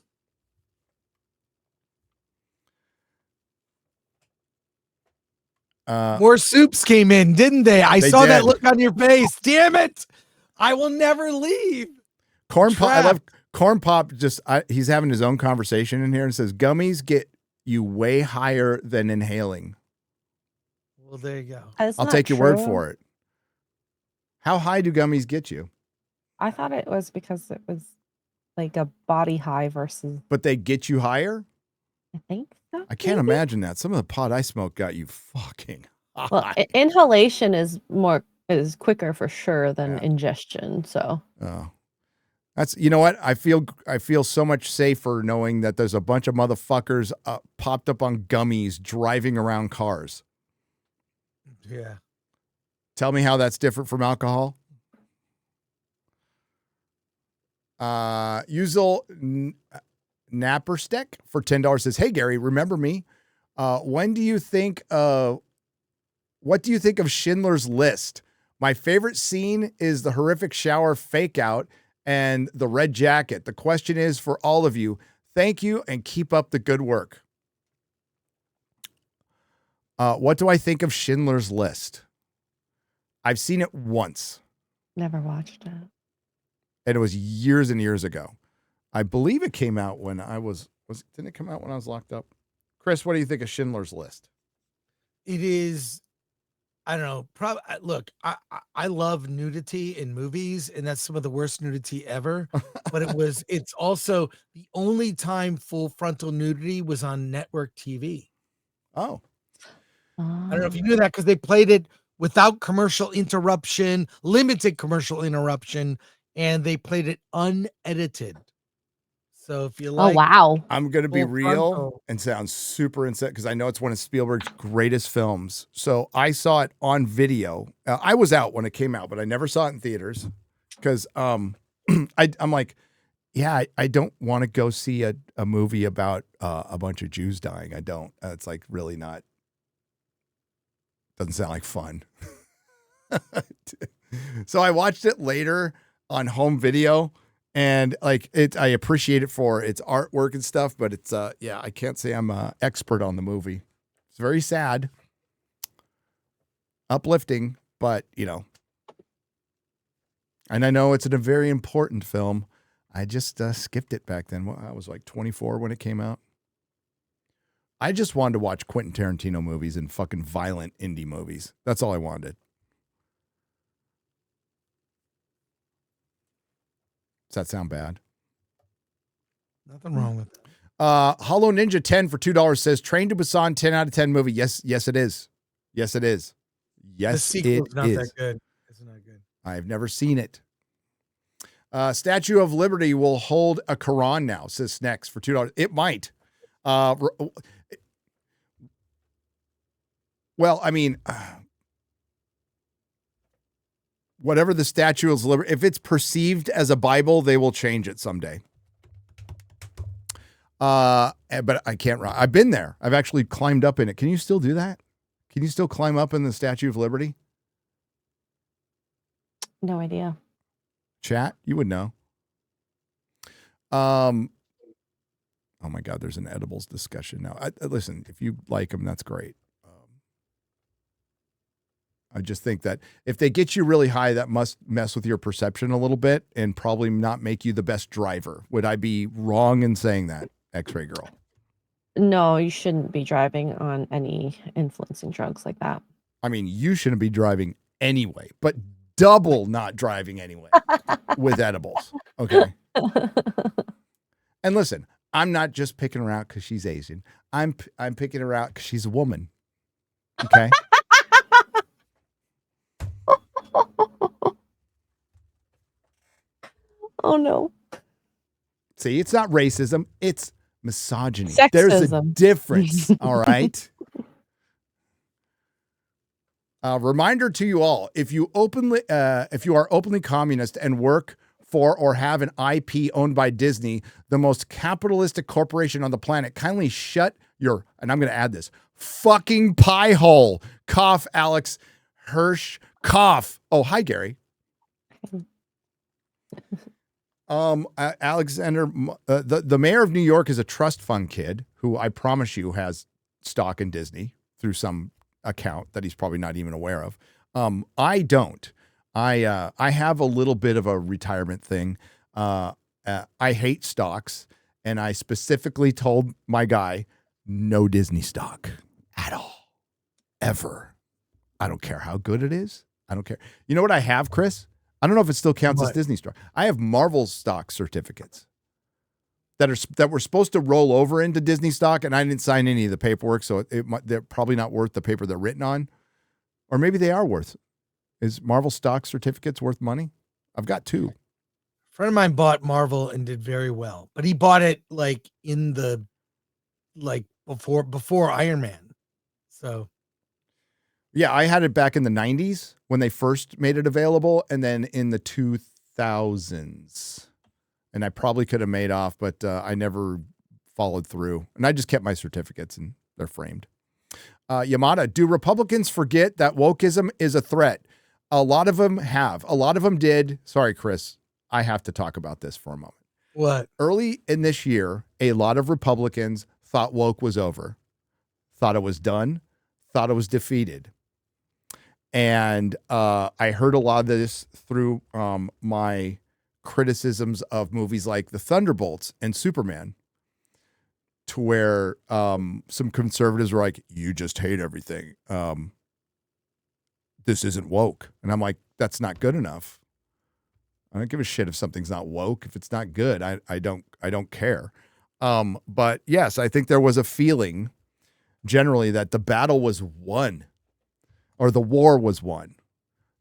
More soups came in, didn't they? I saw that look on your face. Damn it. I will never leave. Corn Pop. I love Corn Pop. He's having his own conversation in here and says, gummies get you way higher than inhaling. Well, there you go. I'll take your word for it. How high do gummies get you? I thought it was because it was like a body high versus. But they get you higher? I think so. I can't imagine that. Some of the pot I smoke got you fucking high. Well, inhalation is quicker for sure than ingestion. So. Oh. That's, you know what? I feel so much safer knowing that there's a bunch of motherfuckers popped up on gummies driving around cars. Yeah. Tell me how that's different from alcohol. Usual Nappersteck for $10 says, hey, Gary, remember me? What do you think of Schindler's List? My favorite scene is the horrific shower fake out and the red jacket. The question is for all of you. Thank you and keep up the good work. What do I think of Schindler's List? I've seen it once. Never watched it. And it was years and years ago. I believe it came out when I didn't it come out when I was locked up? Chris, what do you think of Schindler's List? It is, I don't know. Probably look, I love nudity in movies, and that's some of the worst nudity ever. But it's also the only time full frontal nudity was on network TV. Oh. I don't know if you knew that because they played it without commercial interruption, limited commercial interruption, and they played it unedited. So if you like, oh wow, I'm gonna be real frontal. and sound super insane because I know it's one of Spielberg's greatest films. So I saw it on video. I was out when it came out, but I never saw it in theaters because I'm like, yeah, I don't want to go see a movie about a bunch of Jews dying. I don't. It's like really not. Doesn't sound like fun. So I watched it later on home video. And like I appreciate it for its artwork and stuff, but it's I can't say I'm an expert on the movie. It's very sad, uplifting, but and I know it's a very important film. I just skipped it back then. I was like 24 when it came out. I just wanted to watch Quentin Tarantino movies and fucking violent indie movies. That's all I wanted. Does that sound bad? Nothing wrong with it. Hollow Ninja 10 for $2 says Train to Busan 10 out of 10 movie. Yes, it is. Yes, it is. Yes, the sequel's not is. that good. It's not good. I've never seen it. Statue of Liberty will hold a Quran now, says Snex for $2. It might. Well, I mean, whatever the Statue of Liberty, if it's perceived as a Bible, they will change it someday. But I can't. I've been there. I've actually climbed up in it. Can you still do that? Can you still climb up in the Statue of Liberty? No idea. Chat, you would know. Oh my God, there's an edibles discussion now. Listen, if you like them, that's great. I just think that if they get you really high, that must mess with your perception a little bit and probably not make you the best driver. Would I be wrong in saying that, X-Ray Girl? No, you shouldn't be driving on any influencing drugs like that. I mean, you shouldn't be driving anyway, but double not driving anyway with edibles. Okay. And listen, I'm not just picking her out because she's Asian. I'm picking her out because she's a woman. Okay. Oh no. See, it's not racism, it's misogyny. Sexism. There's a difference. All right. Reminder to you all: if you are openly communist and work for or have an IP owned by Disney, the most capitalistic corporation on the planet, kindly shut your, and I'm going to add this, fucking pie hole. Cough, Alex Hirsch. Cough. Oh, hi, Gary. Alexander, the mayor of New York is a trust fund kid who I promise you has stock in Disney through some account that he's probably not even aware of. I don't. I have a little bit of a retirement thing. I hate stocks, and I specifically told my guy, no Disney stock at all, ever. I don't care how good it is. I don't care. You know what I have, Chris? I don't know if it still counts as Disney stock. I have Marvel stock certificates that were supposed to roll over into Disney stock, and I didn't sign any of the paperwork, so they're probably not worth the paper they're written on, or maybe they are worth. Is Marvel stock certificates worth money? I've got 2. A friend of mine bought Marvel and did very well, but he bought it like in the before Iron Man. So yeah, I had it back in the 90s when they first made it available, and then in the 2000s. And I probably could have made off, but I never followed through. And I just kept my certificates, and They're framed. Yamada, do Republicans forget that wokeism is a threat? A lot of them have. A lot of them did. Sorry, Chris. I have to talk about this for a moment. What? Early in this year, a lot of Republicans thought woke was over, thought it was done, thought it was defeated. And I heard a lot of this through my criticisms of movies like The Thunderbolts and Superman, to where some conservatives were like, you just hate everything. This isn't woke. And I'm like, that's not good enough. I don't give a shit if something's not woke. If it's not good, I don't care. But yes, I think there was a feeling generally that the battle was won, or the war was won.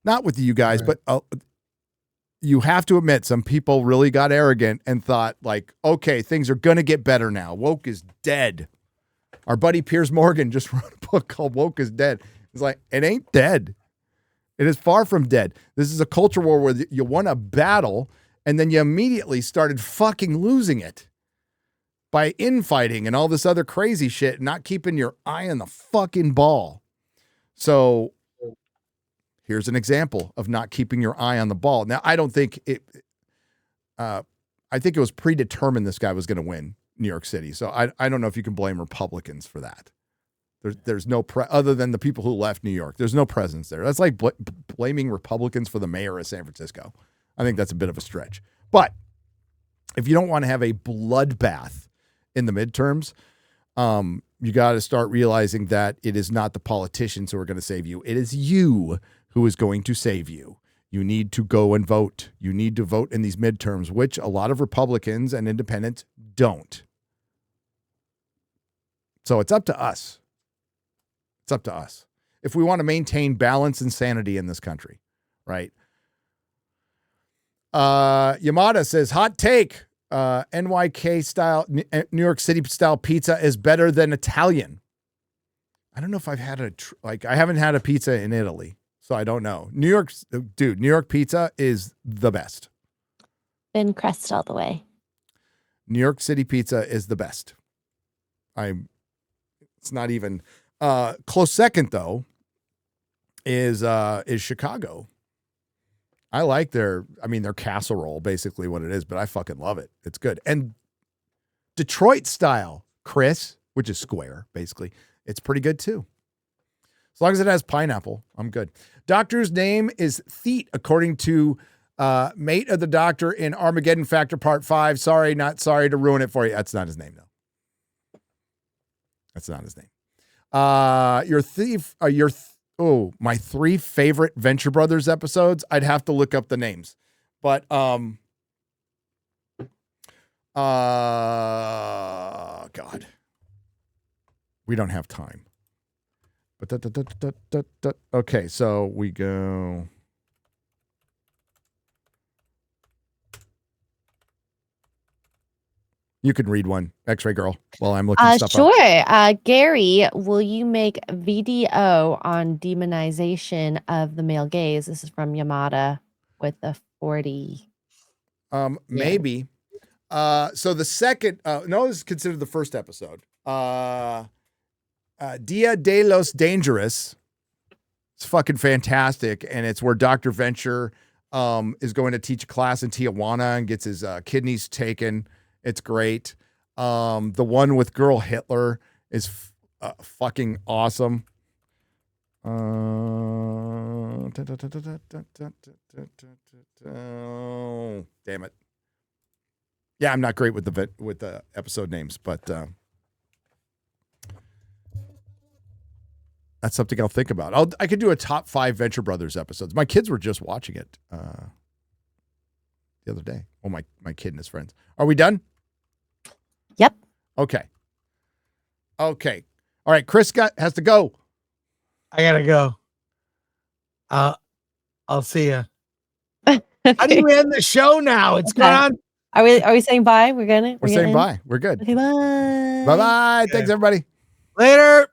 Not with you guys, right. But you have to admit some people really got arrogant and thought like, okay, things are going to get better now. Woke is dead. Our buddy Piers Morgan just wrote a book called Woke is Dead. It's like, it ain't dead. It is far from dead. This is a culture war where you won a battle and then you immediately started fucking losing it by infighting and all this other crazy shit, not keeping your eye on the fucking ball. So here's an example of not keeping your eye on the ball. Now, I don't think it, I think it was predetermined this guy was going to win New York City. So I don't know if you can blame Republicans for that. There's no, other than the people who left New York, there's no presence there. That's like blaming Republicans for the mayor of San Francisco. I think that's a bit of a stretch. But if you don't want to have a bloodbath in the midterms, you got to start realizing that it is not the politicians who are going to save you. It is you who is going to save you. You need to go and vote. You need to vote in these midterms, which a lot of Republicans and independents don't. So it's up to us. It's up to us. If we want to maintain balance and sanity in this country, right? Yamada says, hot take, NYK style, New York City style pizza is better than Italian. I don't know if I've had I haven't had a pizza in Italy, so I don't know. New York pizza is the best. Thin crust all the way. New York City pizza is the best. It's not even close second though is Chicago. I like their casserole, basically what it is, but I fucking love it. It's good. And Detroit style, Chris, which is square, basically, it's pretty good too. As long as it has pineapple, I'm good. Doctor's name is Theet, according to mate of the doctor in Armageddon Factor Part 5. Sorry, not sorry to ruin it for you. That's not his name, though. That's not his name. My 3 favorite Venture Brothers episodes. I'd have to look up the names, but God, we don't have time. But okay, so we go. You can read one, X-Ray Girl, while I'm looking stuff up. Sure. Gary, will you make VDO on demonization of the male gaze? This is from Yamada with the 40. Maybe. So the second, no, this is considered the first episode. Dia de los Dangerous. It's fucking fantastic. And it's where Dr. Venture is going to teach a class in Tijuana and gets his kidneys taken. It's great. The one with Girl Hitler is fucking awesome. Damn it. Yeah, I'm not great with the episode names, but that's something I'll think about. I could do a top 5 Venture Brothers episodes. My kids were just watching it the other day. Oh, my kid and his friends. Are we done? Yep. Okay. All right. Chris has to go. I gotta go. I'll see you. How do you end the show now? It's gone. Are we saying bye? We're saying bye. We're good. Okay, bye. Bye-bye. Thanks, everybody. Later.